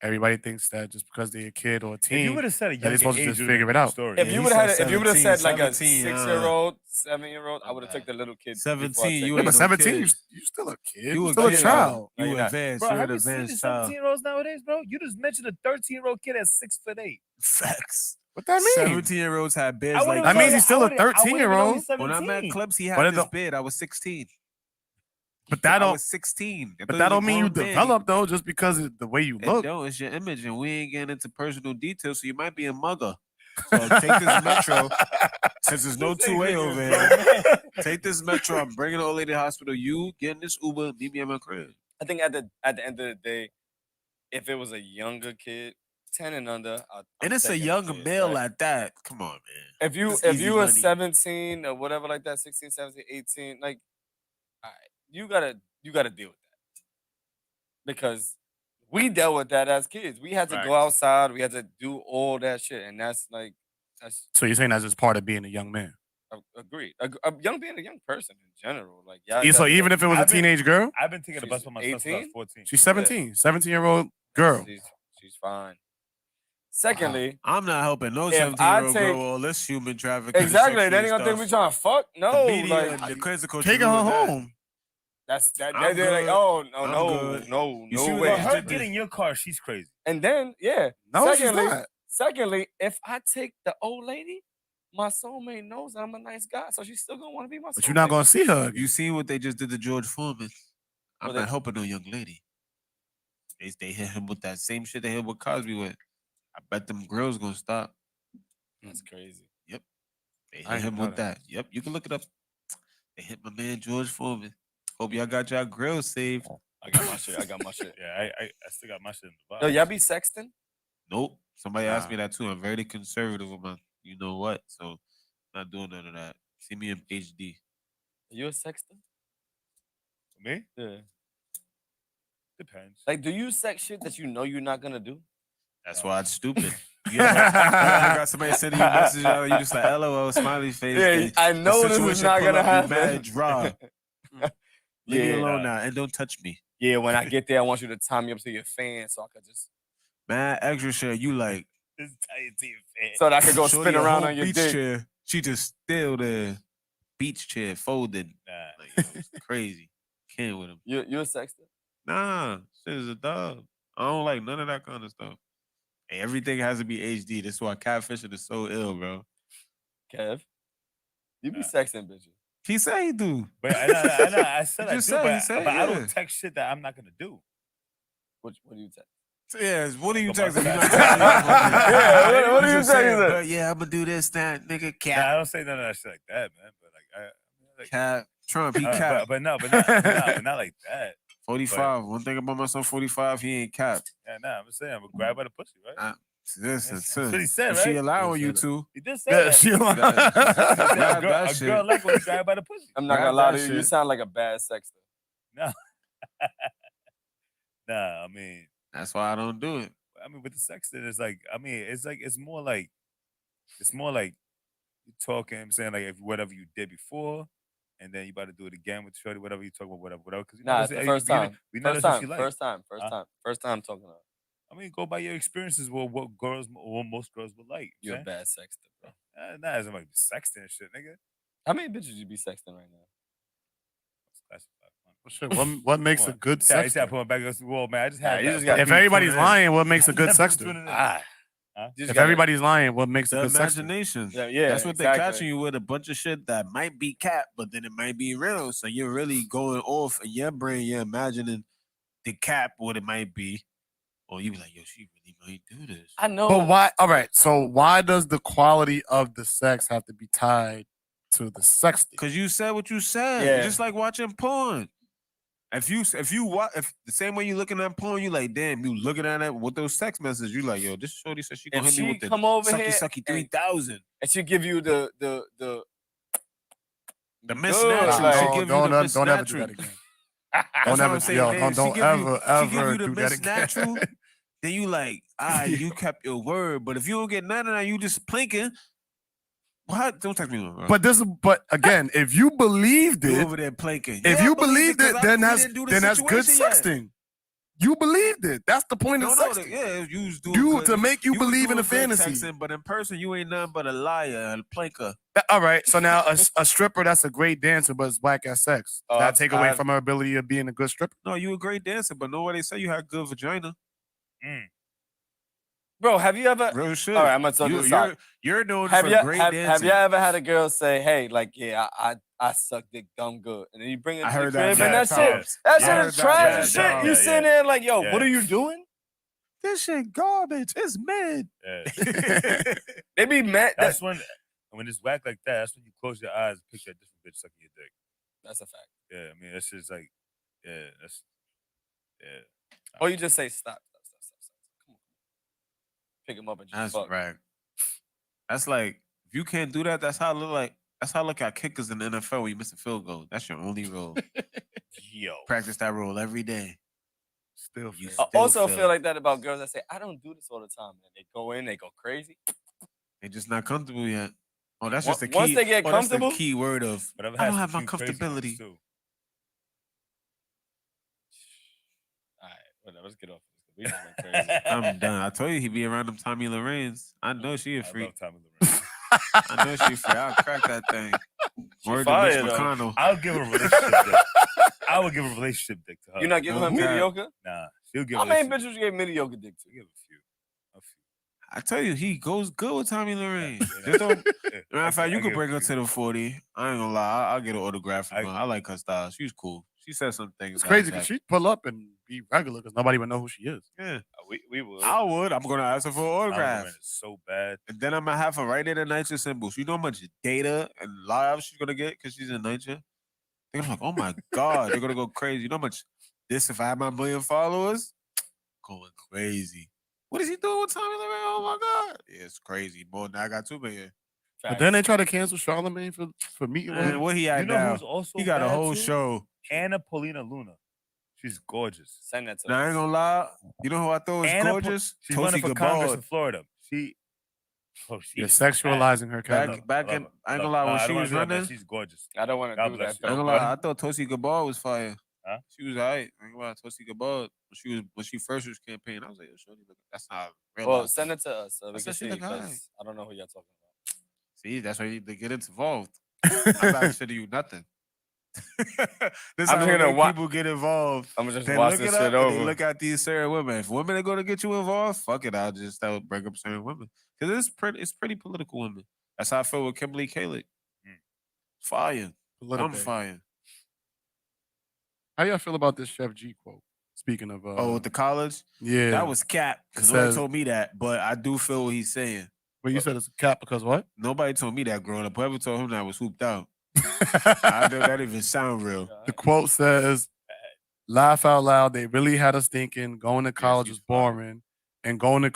Everybody thinks that just because they're a kid or a If you teen, would have said a that they're younger supposed to age, just it would've figure been it a out. story. If Yeah, you he would have said if you would have said like a 17, 6-year-old, 7-year-old, I I'm would have bad. took the little kid. 17, you Yeah, ain't but no 17, kid. you still a kid. You You a still a kid. child. No, You you're not. advanced. Bro, You're have an you seen advanced these child. 17-year-olds nowadays, bro? You just mentioned a 13-year-old kid at 6'8". Facts. What that mean? 17-year-olds had beards I like would've That means thought he's still a I would've been 13-year-old. only When I met 17. Clips, he But had it this don't- beard. I was 16. But that I don't. was 16. I But thought that he was don't a mean you grown man. develop though, just because of the way you It look. don't. It's your image, and we ain't getting into personal details, so you might be a mugger. So take this metro, since there's no This ain't 2-way nigga over a here. grown man. Take this metro. I'm bringing the old lady to the hospital. You getting this Uber? Meet me at my crib. I think at the end of the day, if it was a younger kid, 10 and under, And it's a young male at that. Come on, man. If you It's if easy you were money. 17 or whatever like that, 16, 17, 18, like, all right, you gotta deal with that. Because we dealt with that as kids. We had to go Facts. outside, we had to do all that shit. And that's So you're saying that's just part of being a young man. agreed. Being a young person in general. Like So even if it was a I've been- teenage girl, I've been taking the bus She's with myself since I was 18? 14. she's 17, 17-year-old girl. She's fine. Secondly, I'm not helping no If I 17-year-old take- girl with all this human trafficking. and exactly. sexual They ain't gonna think we stuff. trying to fuck. No, The media like and the cancel culture. Taking her ruined that. home. that's that. I'm They're like, good. oh I'm no, good. no, You see no what way. they But her did getting in your car, she's crazy. And then, yeah. No, she's secondly, not. secondly, if I take the old lady, my soulmate knows I'm a nice guy, so she's still gonna want to be my soulmate. But you're not gonna see her. You seen what they just did to George Foreman? I'm Well, not they- helping no young lady. They hit him with that same shit they hit with Cosby with. I bet them girls gonna stop. That's crazy. Yep. They I hit didn't him know with that. Yep, you can look it up. They hit my man George Foreman. Hope y'all got y'all grills saved. I got my shit. I got my shit. Yeah, I still got my shit in the box. Yo, y'all be sexting? Nope. Somebody asked me Nah. that too. I'm very conservative with my you know what. So not doing none of that. See me in HD. Are you a sexter? Me? Yeah. Depends. Like, do you sex shit that you know you're not gonna do? That's why it's stupid. You ever got somebody sending you a message out and you just like LOL smiley face. Yeah, and I the know this is situation not pull gonna up, you happen. mad dry. Leave me Yeah, alone now and don't touch me. Yeah, when I get there, I want you to tie me up to your fan so I could just Man, extra shit. You like This is how you see it, man. so that I could go shorty spin a around whole on your beach dick. chair. She just still the beach chair folded. Nah. Like, yo, it's crazy. Can't with him. You a sexter? Nah, shit is a dub. I don't like none of that kind of stuff. Hey, everything has to be HD. That's why catfishing is so ill, bro. Kev? You be Nah. sexting bitches. He said he do. But I said You I just do, said- but, you said, but I yeah. don't text shit that I'm not gonna do. What do you text? Yeah, what are you Come on. texting? You're not Yeah, what You are you just said, texting? "But yeah, I'm gonna do this, that, nigga, Nah, cat, I don't say none of that shit like that, man. But like, cat, Trump, he cap. but not like that. 45. One thing about my son, 45, he ain't cap. Yeah, nah, I'm just saying, I'm gonna grab by the pussy, right? Listen, That's what he said, if she right? allowing He you said to, He did say Yeah, that. she He alive. said Grab a girl, that a shit. girl like when you grab by the pussy. I'm not Grab gonna lie that to you. You shit. sound like a bad sexter. Nah, I mean, that's why I don't do it. with the sexting, it's like, it's more like you talking. I'm saying like if whatever you did before, and then you about to do it again with shorty, whatever you talk about, whatever. Because Nah, it's the first time. We know First that's what she time. like. First time talking to her. I mean, go by your experiences. What most girls would like. You're a saying? bad sexter, bro. Nah, it's like sexting and shit, nigga. How many bitches you be sexting right now? That's fun. Shit, what makes a good I just sexter? put my back against the wall, man. I just Nah, had you that. just gotta If be everybody's tuning in. lying, what makes a good Just been sexter? tuning in. Ah. Huh? You just If gotta- everybody's lying, what makes a The good sexter? imagination. Yeah, That's what exactly. they're catching you with, a bunch of shit that might be cap, but then it might be real. So you're really going off in your brain, you're imagining the cap, what it might be. Or you be like, yo, she really might do this. I know. But why? All right. So why does the quality of the sex have to be tied to the sexting? Because you said what you said. Yeah. It's just like watching porn. If the same way you looking at porn, you like, damn, you looking at it with those text messages, you like, yo, this shorty said she gonna If hit me she with the come over sucky here sucky and- 3000. And she give you the The Miss Good, Natural. like- She give you the Miss don't ever do Natural. that again. That's Don't what ever, I'm saying, yo, man. don't She give ever, she give ever you the do that Miss again. Natural. Then you like, you kept your word. But if you don't get none of that, you just plinking. What? Don't text me, bro. But again, if you believed You it, over there planking. if Yeah, you I believe believed it, 'cause then we that's didn't do the then that's good situation yet. sexting. You believed it. That's the point of No, sexting. yeah, you was doing good. To make you was believe in doing a good fantasy. texting, but in person, you ain't nothing but a liar, a planker. All right. So now a stripper that's a great dancer, but it's whack at sex. Does that take away from her ability of being a good stripper? No, you a great dancer, but nobody say you had good vagina. Bro, have you ever? Real shit. All right, I'm gonna tell this out. You're known Have for you great dancing. have you ever had a girl say, "Hey, like, yeah, I suck dick dumb good," and then you bring it to the crib and that shit is trash as shit. You sitting there like, "Yo, what are you doing?" This shit garbage. It's mid. They be mad. That's when it's whack like that. That's when you close your eyes and picture a different bitch sucking your dick. That's a fact. Yeah, I mean that's just like, Or you just say stop. Come on. Pick him up and just fuck. Right. That's like if you can't do that. That's how I look like. That's how I look at kickers in the NFL when you miss a field goal. That's your only role. Yo, practice that role every day. Still, I also feel like that about girls that say, "I don't do this all the time," and they go in, they go crazy. They're just not comfortable yet. Oh, that's just the key. Once they get comfortable, that's the key word of. I don't have my comfortability. All right, whatever. Let's get off this. We just went crazy. I'm done. I told you he be around them Tommy Lorenz. I know she a freak. I love Tommy Lorenz. I know she a freak. I'll crack that thing. Word to Mitch McConnell. I'll give her a relationship dick. I would give a relationship dick to her. You're not giving her mediocre? Nah, she'll give. How many bitches you gave mediocre dick to? Give a few. I tell you, he goes good with Tommy Lorenz. Matter of fact, you could bring her to the 40. I ain't gonna lie. I'll get an autograph from her. I like her style. She's cool. She said some things. It's crazy because she'd pull up and be regular because nobody would know who she is. Yeah, we would. I would. I'm gonna ask her for an autograph. It's so bad. And then I'm gonna have her right in the night shift symbols. You know how much data and live she's gonna get because she's in night shift? They're like, oh my God, they're gonna go crazy. You know how much this, if I had my 1 million followers, going crazy. What is he doing with Tommy Lorenz? Oh my God. Yeah, it's crazy. More than I got 2 million. But then they try to cancel Charlemagne for meeting with him. What he had You know now? who's also He got a bad whole too? show. Anna Paulina Luna. She's gorgeous. Send that to Now, I ain't gonna lie. You know who I thought was gorgeous? She's running for Congress in Florida. You're sexualizing her character. Back in, I ain't gonna lie, when she was running, she's gorgeous. I don't want to do that. I ain't gonna lie, I thought Tosi Gabbard was fire. Huh? She was alright. I ain't gonna lie, Tosi Gabbard, when she first was campaigning, I was like, shorty, that's not real. Well, send it to us so we I can said she see. look Because alright. I don't know who you're talking about. See, that's why they get involved. I'm not sending you nothing. This I'm how here to people get involved. I'm gonna just They watch look this it shit up, over. They look at these certain women. If women are gonna get you involved, fuck it. I'll just bring up certain women because it's pretty political women. That's how I feel with Kimberly Kalik. Fire, I'm fire. How y'all feel about this Chef G quote? Speaking of, with the college, yeah, that was cap because nobody told me that, but I do feel what he's saying. But you said it's a cap because what? Nobody told me that growing up. Whoever told him that was hooped out. I know that didn't even sound real. The quote says, "Laugh out loud. They really had us thinking going to college was boring, and going to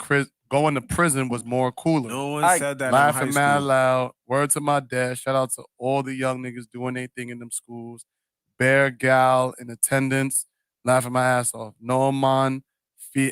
prison was more cooler." No one said that. Laughing in high mad school. loud. Word to my dad. Shout out to all the young niggas doing their thing in them schools. Bear gal in attendance. Laughing my ass off. No man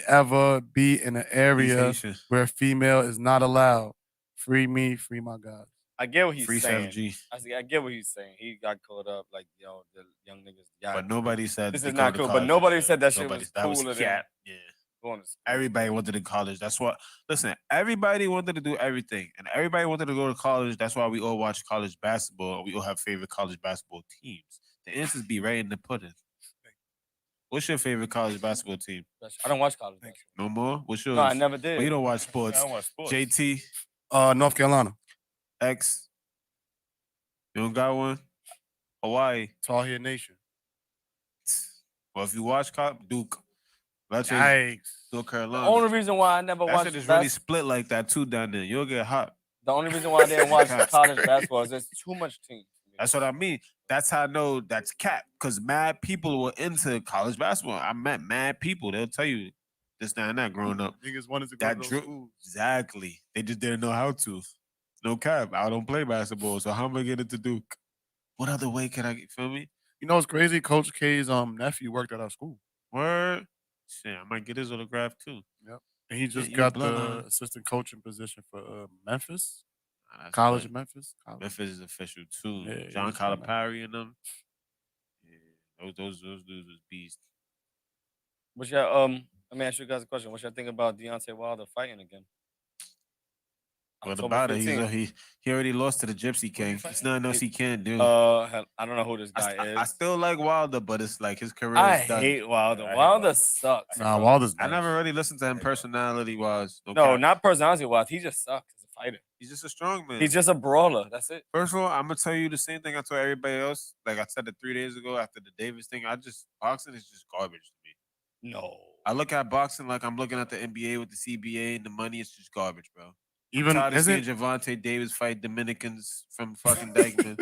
ever be in an area where female is not allowed. Free me, free my God. I get what he's Free saying. 7G. I get what he's saying. He got caught up like, yo, the young niggas. But nobody said this they is go not to cool. college. But nobody said that shit Nobody- was that cooler was than cap. Yeah. going to school. Everybody wanted to college. That's what. Listen, everybody wanted to do everything, and everybody wanted to go to college. That's why we all watch college basketball. We all have favorite college basketball teams. The answers be right in the pudding. What's your favorite college basketball team? I don't watch college basketball. No more. What's yours? No, I never did. Well, you don't watch sports. I don't watch sports. JT, North Carolina. X. You don't got one. Hawaii. Tall Hair Nation. Well, if you watch Duke, Yikes. North Carolina. The only reason why I never that watched shit is really split like that too down there. You'll get hot. The only reason why I didn't watch college basketball is there's too much team. That's what I mean. That's how I know that's cap. Because mad people were into college basketball. I met mad people. They'll tell you this, that, and that growing up. Niggas wanted to go to those schools. Exactly. They just didn't know how to. No cap. I don't play basketball, so how am I get into Duke? What other way can I get? Feel me? You know what's crazy? Coach K's nephew worked at our school. Word. Shit, I might get his autograph too. Yep. And he just Yeah, got bloodline. the assistant coaching position for Memphis. That's College fine. of Memphis. College. Memphis is official too. Yeah, John he's from Calipari and them. Yeah, those dudes was beasts. What's your Let me ask you guys a question. What's your think about Deontay Wilder fighting again? What October about it? 15th. He already lost to the Gypsy King. There's nothing else he can't do. I don't know who this guy is. I still like Wilder, but it's like his career I is done. hate Wilder. Yeah, I hate Wilder Wilder. sucks. Nah, bro. Wilder's I nice. never really listened to him personality wise. No, not personality wise. He just sucks as a fighter. He's just a strong man. He's just a brawler. That's it. First of all, I'm gonna tell you the same thing I told everybody else. Like I said it 3 days ago after the Davis thing. Boxing is just garbage to me. No. I look at boxing like I'm looking at the NBA with the CBA and the money is just garbage, bro. Even I'm tired of seeing isn't Javante Davis fight Dominicans from fucking Dykeman.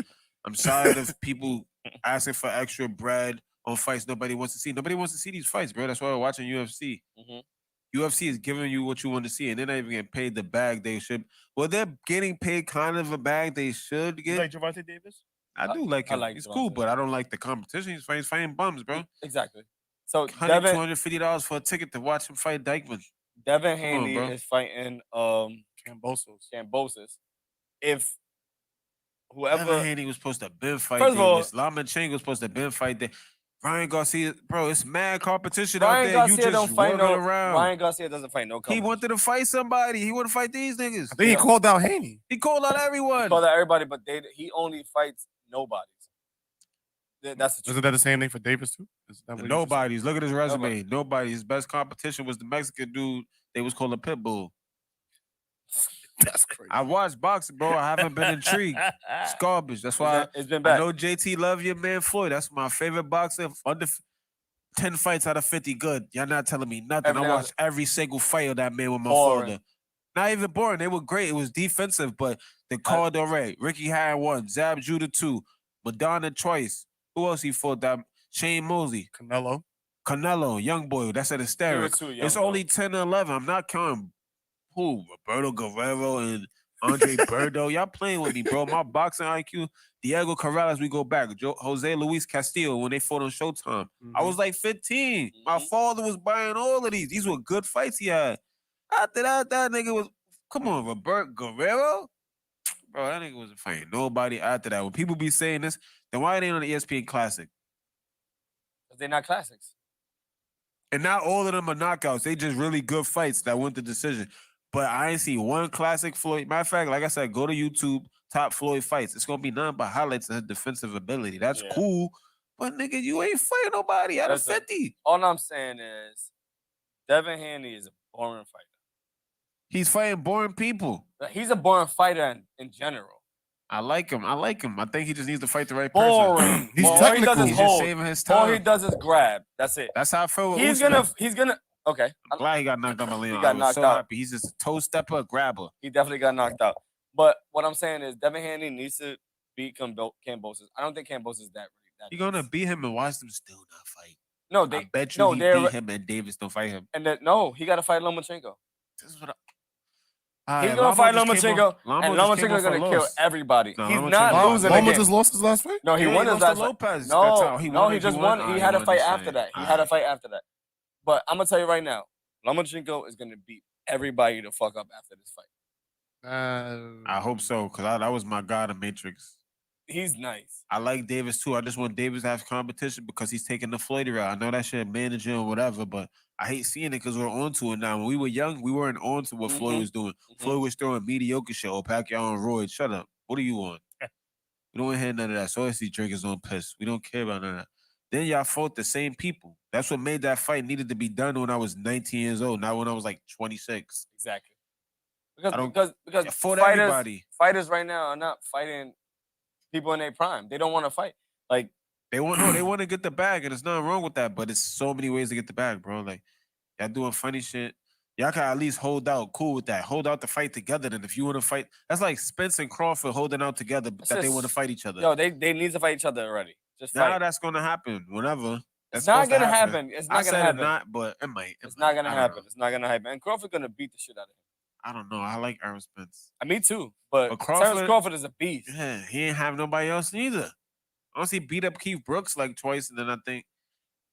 I'm tired of people asking for extra bread on fights nobody wants to see. Nobody wants to see these fights, bro. That's why we're watching UFC. Mhm. UFC is giving you what you want to see, and they're not even getting paid the bag they should. Well, they're getting paid kind of a bag they should You get. like Javante Davis? I do like I him. like He's cool, Javante. but I don't like the competition. He's fighting bums, bro. Exactly. So $100, Devin $250 for a ticket to watch him fight Dykeman. Haney bro. is fighting Cambosos. If whoever Devin Haney was supposed to been fight First of all- Davis. Lomachenko was supposed to been fight that. Ryan Garcia, bro, it's mad competition out Ryan there. Garcia You just don't fight walking no around. Ryan Garcia doesn't fight no He competition. wanted to fight somebody. He wouldn't fight these niggas. I think he called out Haney. He called out everyone. Call that everybody, but he only fights nobodies. That's the truth. Isn't that the same thing for Davis too? Is that what you just said? Nobody's. Look at his resume. Nobody. His best competition was the Mexican dude. They was called a pit bull. That's crazy. I watched boxing, bro. I haven't been intrigued. It's garbage. That's why It's been I bad. know JT love your man Floyd. That's my favorite boxer. Under 10 fights out of 50, good. Y'all not telling me nothing. Everything I else- watched every single fight of that man with my Boring. folder. Not even boring. They were great. It was defensive, but the card already. Ricky Hatton won. Zab Judah 2. Madonna twice. Who else he fought? That Shane Mosley. Canelo, young boy. That's at hysterics. too young, It's bro. only 10 or 11. I'm not counting who? Roberto Guerrero and Andre Berdo. Y'all playing with me, bro. My boxing IQ. Diego Corrales, we go back. Jose Luis Castillo when they fought on Showtime. I was like 15. My father was buying all of these. These were good fights he had. After that nigga was, come on, Roberto Guerrero? Bro, that nigga wasn't fighting nobody after that. When people be saying this, then why they on the ESPN Classic? They're not classics. And not all of them are knockouts. They just really good fights that went to decision. But I ain't see one classic Floyd. Matter of fact, like I said, go to YouTube, top Floyd fights. It's gonna be nothing but highlights of his defensive ability. That's cool. But nigga, you ain't fighting nobody out of 50. All I'm saying is Devin Haney is a boring fighter. He's fighting boring people. He's a boring fighter in general. I like him. I think he just needs to fight the right Boring. person. He's All technical. he does is He's just hold. saving his All he time. does is grab. That's it. That's how I feel with He's Usman. gonna. Okay. I'm glad he got knocked out by Leon. He got I was knocked so out. happy. He's just a toe stepper, grabber. He definitely got knocked out. But what I'm saying is Devin Haney needs to beat Cambosos. I don't think Cambosos is that You're gonna beat him and watch them still not fight. No, I bet you he beat him and Davis don't fight him. And no, he got to fight Lomachenko. This is what He's gonna fight Lomachenko, and Lomachenko is gonna kill everybody. No, He's Lomachenko- not losing Loma again. just lost his last fight? No, he Yeah, won he his lost last to fight. Lopez. No, That's how he no, won. he He just won. won. He I had a won fight this after fight. that. He had a fight after that. But I'm gonna tell you right now, Lomachenko is gonna beat everybody to fuck up after this fight. I hope so, because that was my guy, the Matrix. He's nice. I like Davis too. I just want Davis to have competition because he's taking the Floyd route. I know that shit managing or whatever, but I hate seeing it because we're onto it now. When we were young, we weren't onto what Floyd was doing. Floyd was throwing mediocre shit. Oh, Pacquiao on roids. Shut up. What are you on? We don't want to hear none of that. So he drink his own piss. We don't care about none of that. Then y'all fought the same people. That's what made that fight needed to be done when I was 19 years old, not when I was like 26. Exactly. I don't- Because I fought everybody. fighters right now are not fighting people in their prime. They don't want to fight. Like They want to get the bag, and there's nothing wrong with that. But it's so many ways to get the bag, bro. Like y'all doing funny shit. Y'all can at least hold out. Cool with that. Hold out to fight together. Then if you want to fight, that's like Spence and Crawford holding out together It's that they just- want to fight each other. yo, they need to fight each other already. Just Now fight. that's gonna happen. Whenever. It's That's not supposed to gonna happen. It's not I gonna said happen. it not, but it might. It's not gonna I don't happen. know. It's not gonna happen. And Crawford gonna beat the shit out of him. I don't know. I like Errol Spence. Me too. But But Terrence Crawford is a beast. Yeah, he ain't have nobody else neither. Unless he beat up Keith Brooks like twice, and then I think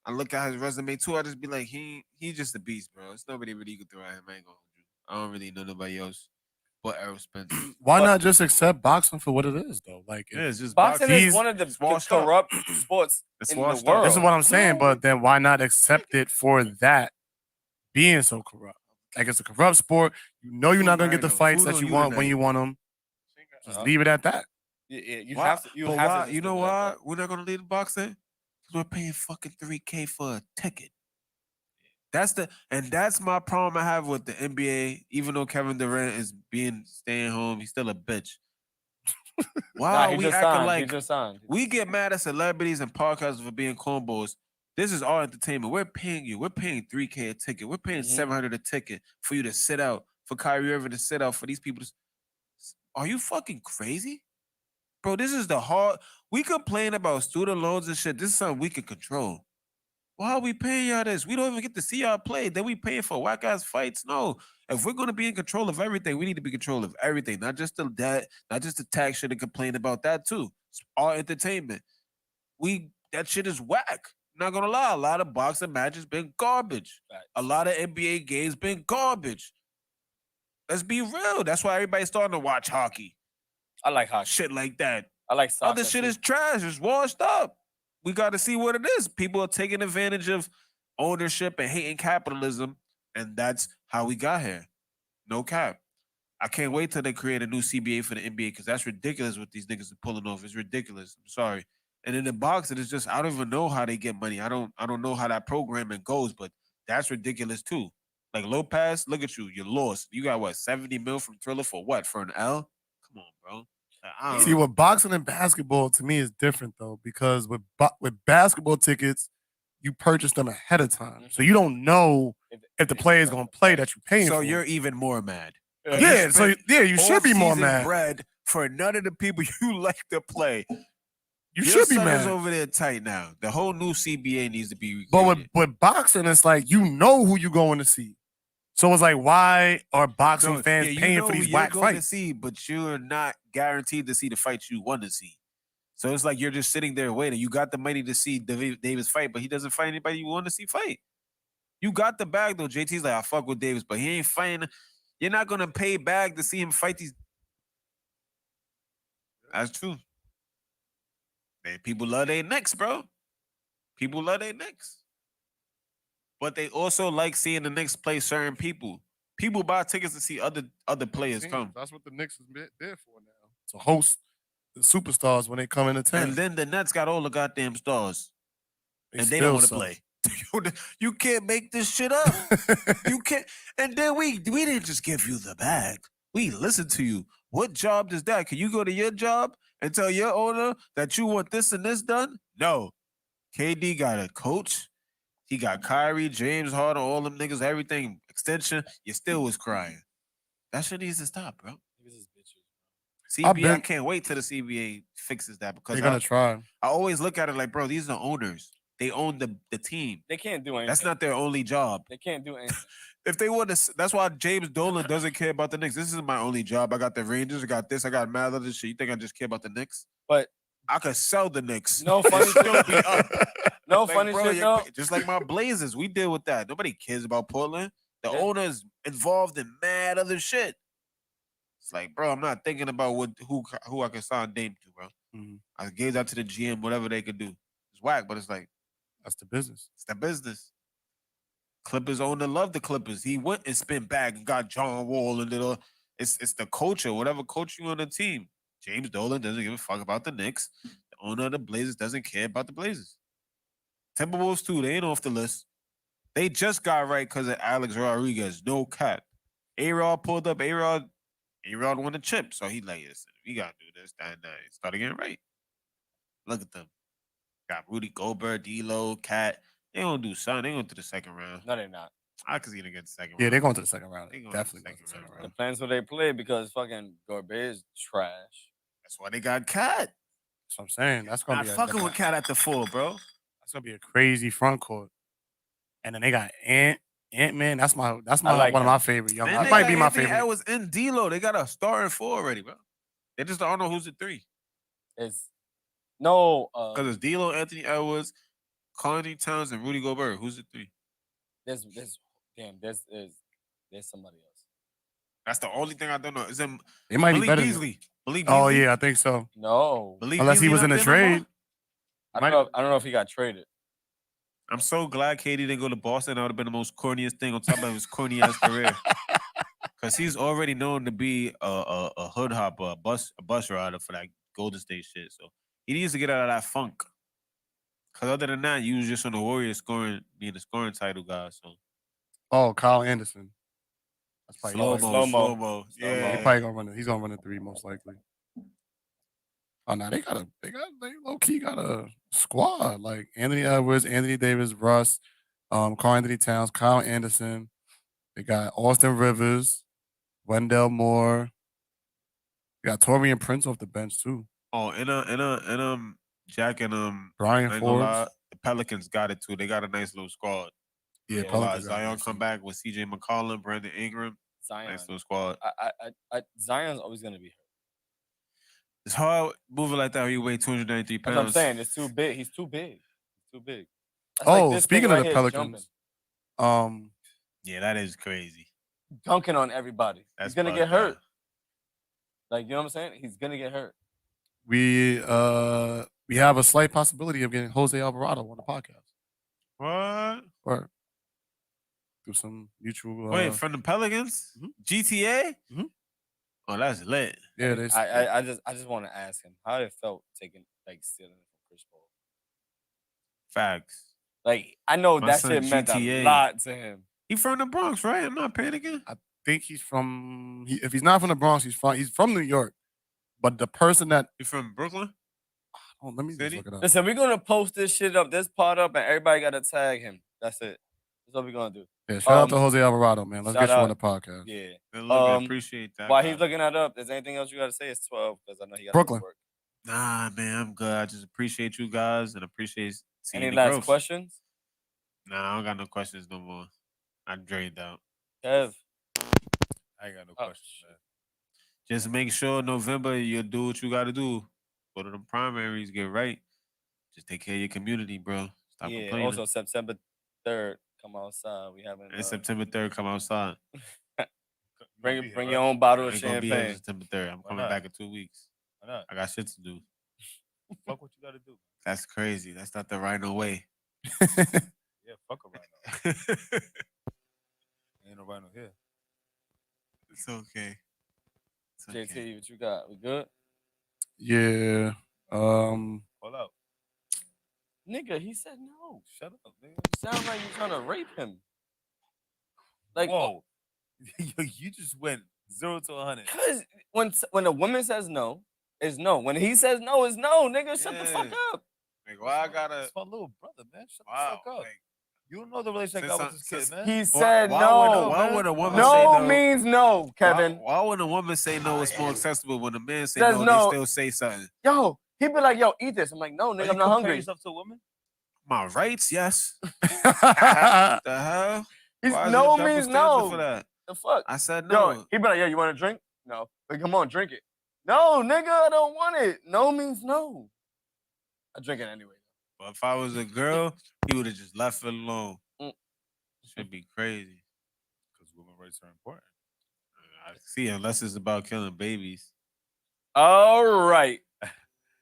I look at his resume too. I just be like, he's just a beast, bro. It's nobody really you can throw at him. I ain't gonna hold you. I don't really know nobody else. But Errol Spence. Why But- not just accept boxing for what it is, though? Like, Yeah, it's just Boxing boxing. is one of the It's washed up. corrupt sports It's in the washed up. world. this is what I'm saying. No. But then why not accept it for that being so corrupt? Like, it's a corrupt sport. You know you're not gonna get the fights that you want when you want them. Just leave it at that. You Why? have to. You But have why? to. You know why we're not gonna leave the boxing? Because we're paying fucking $3K for a ticket. That's my problem I have with the NBA. Even though Kevin Durant is staying home, he's still a bitch. Why Nah, are he we just acting signed. like He just signed. we get mad at celebrities and podcasts for being cornballs? This is all entertainment. We're paying you. We're paying $3K a ticket. We're paying $700 a ticket for you to sit out, for Kyrie Irving to sit out, for these people to. Are you fucking crazy? Bro, this is the hard. We complain about student loans and shit. This is something we can control. Why are we paying y'all this? We don't even get to see y'all play. Then we paying for whack ass fights. No. If we're gonna be in control of everything, we need to be in control of everything, not just the debt, not just the tax shit and complain about that too. It's all entertainment. That shit is whack. Not gonna lie, a lot of boxing matches been garbage. A lot of NBA games been garbage. Let's be real. That's why everybody's starting to watch hockey. I like hockey. Shit like that. I like soccer. Other shit too. is trash. It's washed up. We got to see what it is. People are taking advantage of ownership and hating capitalism, and that's how we got here. No cap. I can't wait till they create a new CBA for the NBA because that's ridiculous what these niggas are pulling off. It's ridiculous. I'm sorry. And in the boxing, it's just I don't even know how they get money. I don't know how that programming goes, but that's ridiculous too. Like Lopez, look at you. You lost. You got what, 70 mil from Thriller for what? For an L? Come on, bro. I don't See, know. with boxing and basketball, to me, is different though, because with basketball tickets, you purchase them ahead of time, so you don't know if the player is going to play that you're paying So for. you're even more mad. Yeah, you should be more Off-season mad. bread for none of the people you like to play. You Your should be son is mad. over there tight now. The whole new CBA needs to be But recreated. with boxing, it's like you know who you're going to see. So it's like, why are boxing No, fans yeah, you paying know for who these you're whack going to fights? see, but you're not guaranteed to see the fights you want to see. So it's like you're just sitting there waiting. You got the money to see Davis fight, but he doesn't fight anybody you want to see fight. You got the bag though. JT's like, I fuck with Davis, but he ain't fighting. You're not gonna pay bag to see him fight these. That's true. Man, people love their necks, bro. People love their necks. But they also like seeing the Knicks play certain people. People buy tickets to see other players come. That's what the Knicks is there for now. To host the superstars when they come into town. And then the Nets got all the goddamn stars. And they still don't want to play. You can't make this shit up. You can't. And then we didn't just give you the bag. We listened to you. What job does that? Can you go to your job and tell your owner that you want this and this done? No. KD got a coach. He got Kyrie, James Harden, all them niggas, everything, extension. You still was crying. That shit needs to stop, bro. CBA, I can't wait till the CBA fixes that because they're gonna try. I always look at it like, bro, these are owners. They own the team. They can't do anything. That's not their only job. They can't do anything. If they want to, that's why James Dolan doesn't care about the Knicks. This is my only job. I got the Rangers. I got this. I got mad other shit. You think I just care about the Knicks? But I could sell the Knicks. no funny Still be up. No Like, funny bro, shit you're- though. Just like my Blazers, we deal with that. Nobody cares about Portland. The owner's involved in mad other shit. It's like, bro, I'm not thinking about who I can sign Dame to, bro. Mhm. I gave that to the GM, whatever they could do. It's whack, but it's like, That's the business. it's the business. Clippers owner love the Clippers. He went and spent back and got John Wall and did all. It's the culture, whatever coach you on the team. James Dolan doesn't give a fuck about the Knicks. The owner of the Blazers doesn't care about the Blazers. Timberwolves too, they ain't off the list. They just got right because of Alex Rodriguez. No cap. A-Rod pulled up. A-Rod won the chip. So he like, listen, we got to do this, that, and that. Start getting right. Look at them. Got Rudy Gobert, D-Lo, Cat. They gonna do something. They going to the second round. No, they're not. I could see them get the second round. Yeah, they're going to the second round. They going to the Definitely going to the second second round. The plans where they play because fucking Gobert is trash. That's why they got Cat. That's what I'm saying. That's gonna Not be fucking with Cat at the 4, bro. That's gonna be a crazy front court. And then they got Ant-Man. That's my like one of him. my favorite young. Man, That they might got be my Anthony favorite. Edwards in D-Lo. They got a star and 4 already, bro. They just don't know who's the 3. It's no Because it's D-Lo, Anthony Edwards, Carney Towns, and Rudy Gobert. Who's the 3? there's somebody else. That's the only thing I don't know. Is it It might be Malik better. Beasley? Malik Oh Beasley? yeah, I think so. No. Malik Unless he Beasley was not in a there no more? trade. I don't know if he got traded. I'm so glad Katie didn't go to Boston. That would have been the most corniest thing on top of his corny ass career. Because he's already known to be a hood hopper, a bus rider for that Golden State shit. So he needs to get out of that funk. Because other than that, you was just on the Warriors being a scoring title guy. So Oh, Kyle Anderson. That's probably Slow-mo. Yeah, he probably gonna run it. He's gonna run it 3 most likely. Oh no, they low key got a squad like Anthony Edwards, Anthony Davis, Russ, Carl Anthony Towns, Kyle Anderson. They got Austin Rivers, Wendell Moore. They got Torian Prince off the bench too. Oh, and Jack and Brian I ain't gonna lie, Forbes. the Pelicans got it too. They got a nice little squad. Yeah, Pelicans Pelicans got a Zion nice come team. back with CJ McCollum, Brandon Ingram. Zion. Nice little squad. Zion's always gonna be hurt. It's hard moving like that when you weigh 293 That's pounds. what I'm saying. It's too big. He's too big. He's too big. That's Oh, this speaking nigga of the here Pelicans, Yeah, that is crazy. dunking on everybody. That's He's gonna get bugged out. hurt. Like, you know what I'm saying? He's gonna get hurt. we have a slight possibility of getting Jose Alvarado on the podcast. What? Or through some mutual. Wait, from the Pelicans? Mhm. GTA? Mhm. Oh, that's lit. Yeah, I just want to ask him how it felt stealing it from Chris Paul. Facts. Like, I know My that son shit meant GTA. a lot to him. He from the Bronx, right? I'm not panicking. I think he's from. If he's not from the Bronx, he's from New York. But the person that You from Brooklyn? let me just City? look it up. Listen, we're gonna post this shit up, this part up, and everybody gotta tag him. That's it. That's what we're gonna do. Yeah, shout out to Jose Alvarado, man. Let's shout get you on out. the podcast. Yeah. Good look, I appreciate that. While guy. he's looking that up, is there anything else you gotta say? It's 12 because I know he got Brooklyn. work. Nah, man, I'm good. I just appreciate you guys and appreciate seeing Any the last growth. questions? Nah, I don't got no questions no more. I drained out. Kev. I ain't got no questions, man. Just make sure November you do what you got to do. Go to the primaries, get right. Just take care of your community, bro. Stop complaining. Also September 3rd, come outside. We having and September 3rd, come outside. bring your own bottle I of ain't gonna be here champagne. September 3rd. I'm Why coming not? back in 2 weeks. Why not? I got shit to do. Fuck what you gotta do. That's crazy. That's not the rhino way. Yeah, fuck a rhino. Ain't no rhino here. It's okay. It's okay. JT, what you got? We good? Yeah. Hold up. Nigga, he said no. Shut up, nigga. You sound like you're trying to rape him. Like, Whoa. You just went 0 to 100. Because when a woman says no, it's no. When he says no, it's no. Nigga, shut the fuck Yeah. up. Like, why I gotta? It's my little brother, man. Shut the Wow. fuck up. Like, You don't know the relationship I got with this since- kid, man. He said why no. would a woman No say no? means no, Kevin. Why would a woman say no? It's more acceptable when a man say Says no. no. They still say something. Yo, he'd be like, yo, eat this. I'm like, no, Are nigga, you I'm not comparing hungry. yourself to a woman? My rights, yes. The hell? He's, Why is no it double means standard no. for that? The fuck? I said no. Yo, he'd be like, yo, you want a drink? No. Like, come on, drink it. No, nigga, I don't want it. No means no. I drink it anyway. But if I was a girl, he would have just left it alone. Mm. Should be crazy. Because women's rights are important. I see, unless it's about killing babies. All right.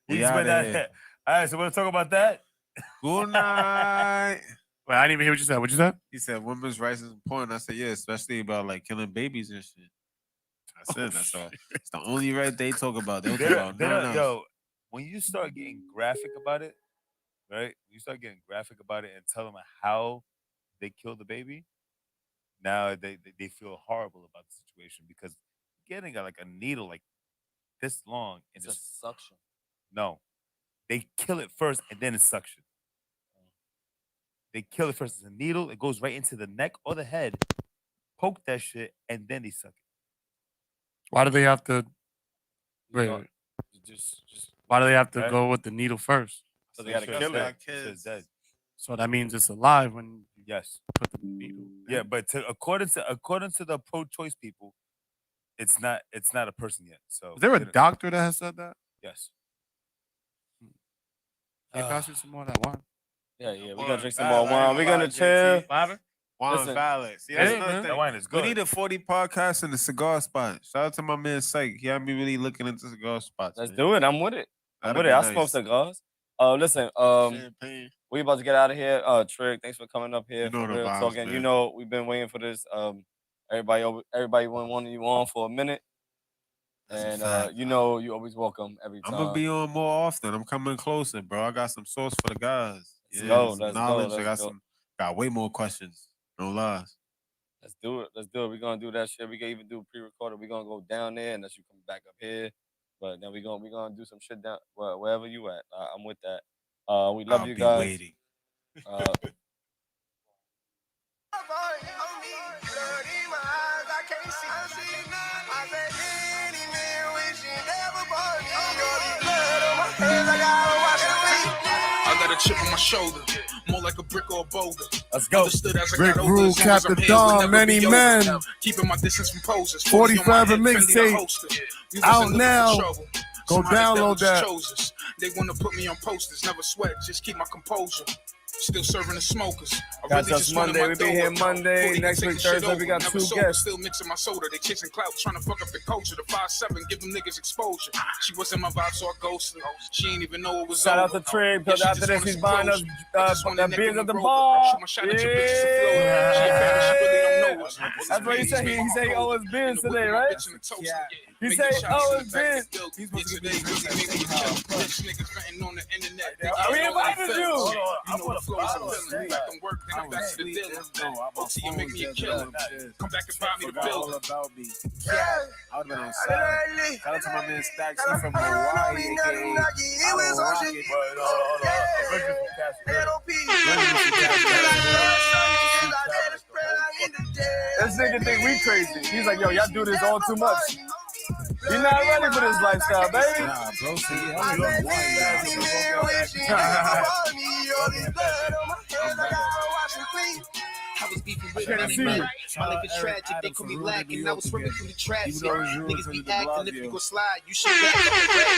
We He's been outta at here. it. All right, so we're going to talk about that. Good night. Wait, I didn't even hear what you said. What you said? He said women's rights is important. I said, yeah, especially about like killing babies and shit. I said that's all. It's the only right they talk about. They don't talk about nothing else. Yo, when you start getting graphic about it, right? When you start getting graphic about it and tell them how they killed the baby, now they feel horrible about the situation because getting like a needle like this long and It's a just suction. no, they kill it first and then it's suction. They kill it first. It's a needle. It goes right into the neck or the head. Poke that shit and then they suck it. Why do they have to? You Wait, know, wait. just Why do they have to Right. go with the needle first? so they gotta Sure, kill sure. it. It's dead. So that means it's alive when you Yes. put the needle. Yeah, but according to the pro-choice people, it's not a person yet. So Is there a they don't- doctor that has said that? Yes. Can you pass me some more of that wine? Yeah, we're Word. gonna drink some I more ain't wine. gonna We're gonna lie, chill. JT. Wine Listen, valid. See, yeah, that's man. another That thing. wine is We good. need a 40 podcast in the cigar spot. Shout out to my man Syke. He had me really looking into cigar spots. Let's man. do it. I'm with it. I'm That'd with it. be I smoke nice. cigars. Listen, Champagne. we about to get out of here. Trig, thanks for coming up here You know for the real vibes, talking. You man. know we've been waiting for this. Everybody wanted you on for a minute, That's a and fact. you know you always welcome every time. I'm gonna be on more often. I'm coming closer, bro. I got some sauce for the guys. Let's go, some let's go, knowledge. I let's got go. got way more questions. No lies. Let's do it. Let's do it. We're gonna do that shit. We can even do pre-recorded. We're gonna go down there unless you come back up here. But then we're gonna do some shit down wherever you at. I'm with that. We love I'll you be guys. waiting. I got a chip on my shoulder, more like a brick or a boulder. Let's go. Understood as I Rick got older, Rule, as long as Captain I'm here, Don, we'll never many be over. men. Keeping my distance from posers. 40 on my Forever head, Fendi the mixtape. holster. We Out wasn't looking for now. trouble. Go Somehow the download devil just that. chose us. They wanna put me on posters, never sweat, just keep my composure. Still serving the smokers. I Got really us just wanted Monday. my We be dough here up. Monday. Before they Next can week, take the shit Thursday, we got over. two Never sober, guests. Still mixing my soda. They chasing clout, trying to fuck up the culture. The 5'7", give them niggas exposure. She wasn't my vibe, so I ghosted. She ain't even know it was Shout out over. to Trig, because Yeah, she after just this wanted he's some buying us closure. I just wanted that neck beers in at the Rover. bar. Shoot my shot at your bitch, it's a flow. She a fan, but she really don't know us. That's what he said. He said he owe us beers today, right? He said he owe us beers. We invited you. OT, you make me a killer. Come back and buy me the building. About me. I would've been on side. Shout out to my man Stacks. He from Hawaii, This nigga think we crazy. He's like, yo, y'all do this all too much. You're not ready for this lifestyle, baby. Nah, bro, see, I'm in I was beefing with Can't money, see man. you. My life is tragic, they call me lacking. I was swimming through the traffic. Niggas be acting, if you go slide, you should back up the ratchet.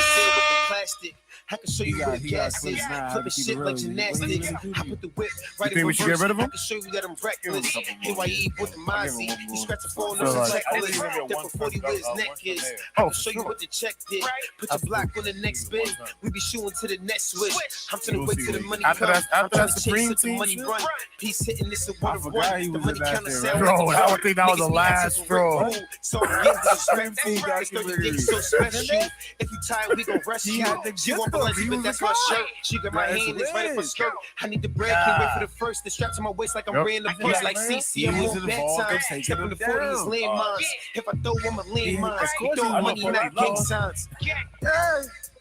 Still with the plastic. I can show you what the gas is. Flipping shit like gymnastics. I put the whip right in think we should get rid of him? I can show you that I'm reckless. NYE with the Mozzie. He scratched a phone feel on the like- checklist. Then for 40 where his neck is. I can show you what the check did. Put your block on the next spin. We be shooting to the next switch. I'm trying to wait till the money After comes. that- I'm after trying that to Supreme chase the team money shit? run. Peace hitting this a one of forgot one. he The was money in that counter shit, sound right? Bro, like I a would think that was the Niggas be last asking for straw. Rick Rule. So I'm getting disrespectful. It's 30 days so special. If you tired, we gon' rush you. She want Balenci, but that's my shirt. She got my hand, it's right up her skirt. I need the bread, can't wait for the first. The strap to my waist like I'm Yep. wearing the purse. Like CC, I'm He was on involved in bedtime. taking Step in him the 40 is down. landmines. If I throw, I'm a landmine. of course Throw he money, was. not gang signs.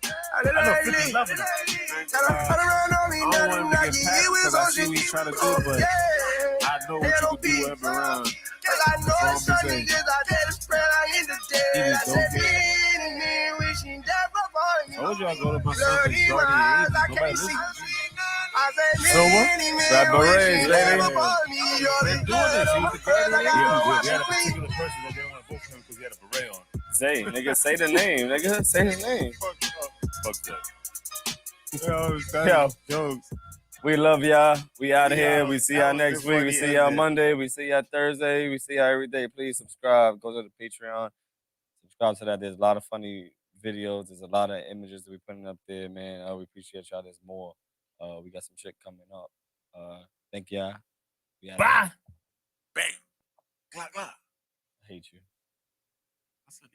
I know 50 loving him. I don't want him to get past because I see what he's trying to do, but I know what you can do whatever around. That's all I'm saying. He just don't care. I told you I go to my son's Jordy and nobody listens. Silver? That berets, baby. Been doing this. He was the Guardian We had a Angels. particular person that didn't want to vote for him because he had a beret on. Say, nigga, say the name. Nigga, say his name. Fuck that. Yo, Yo. jokes. We love y'all. We out of Yo, here. We see that y'all was next the week. We funny see y'all ending. Monday. We see y'all Thursday. We see y'all every day. Please subscribe. Go to the Patreon. Subscribe to that. There's a lot of funny videos. There's a lot of images that we're putting up there, man. We appreciate y'all. There's more. We got some shit coming up. Thank y'all. We outta here. Bang. Glock, glock. I hate you.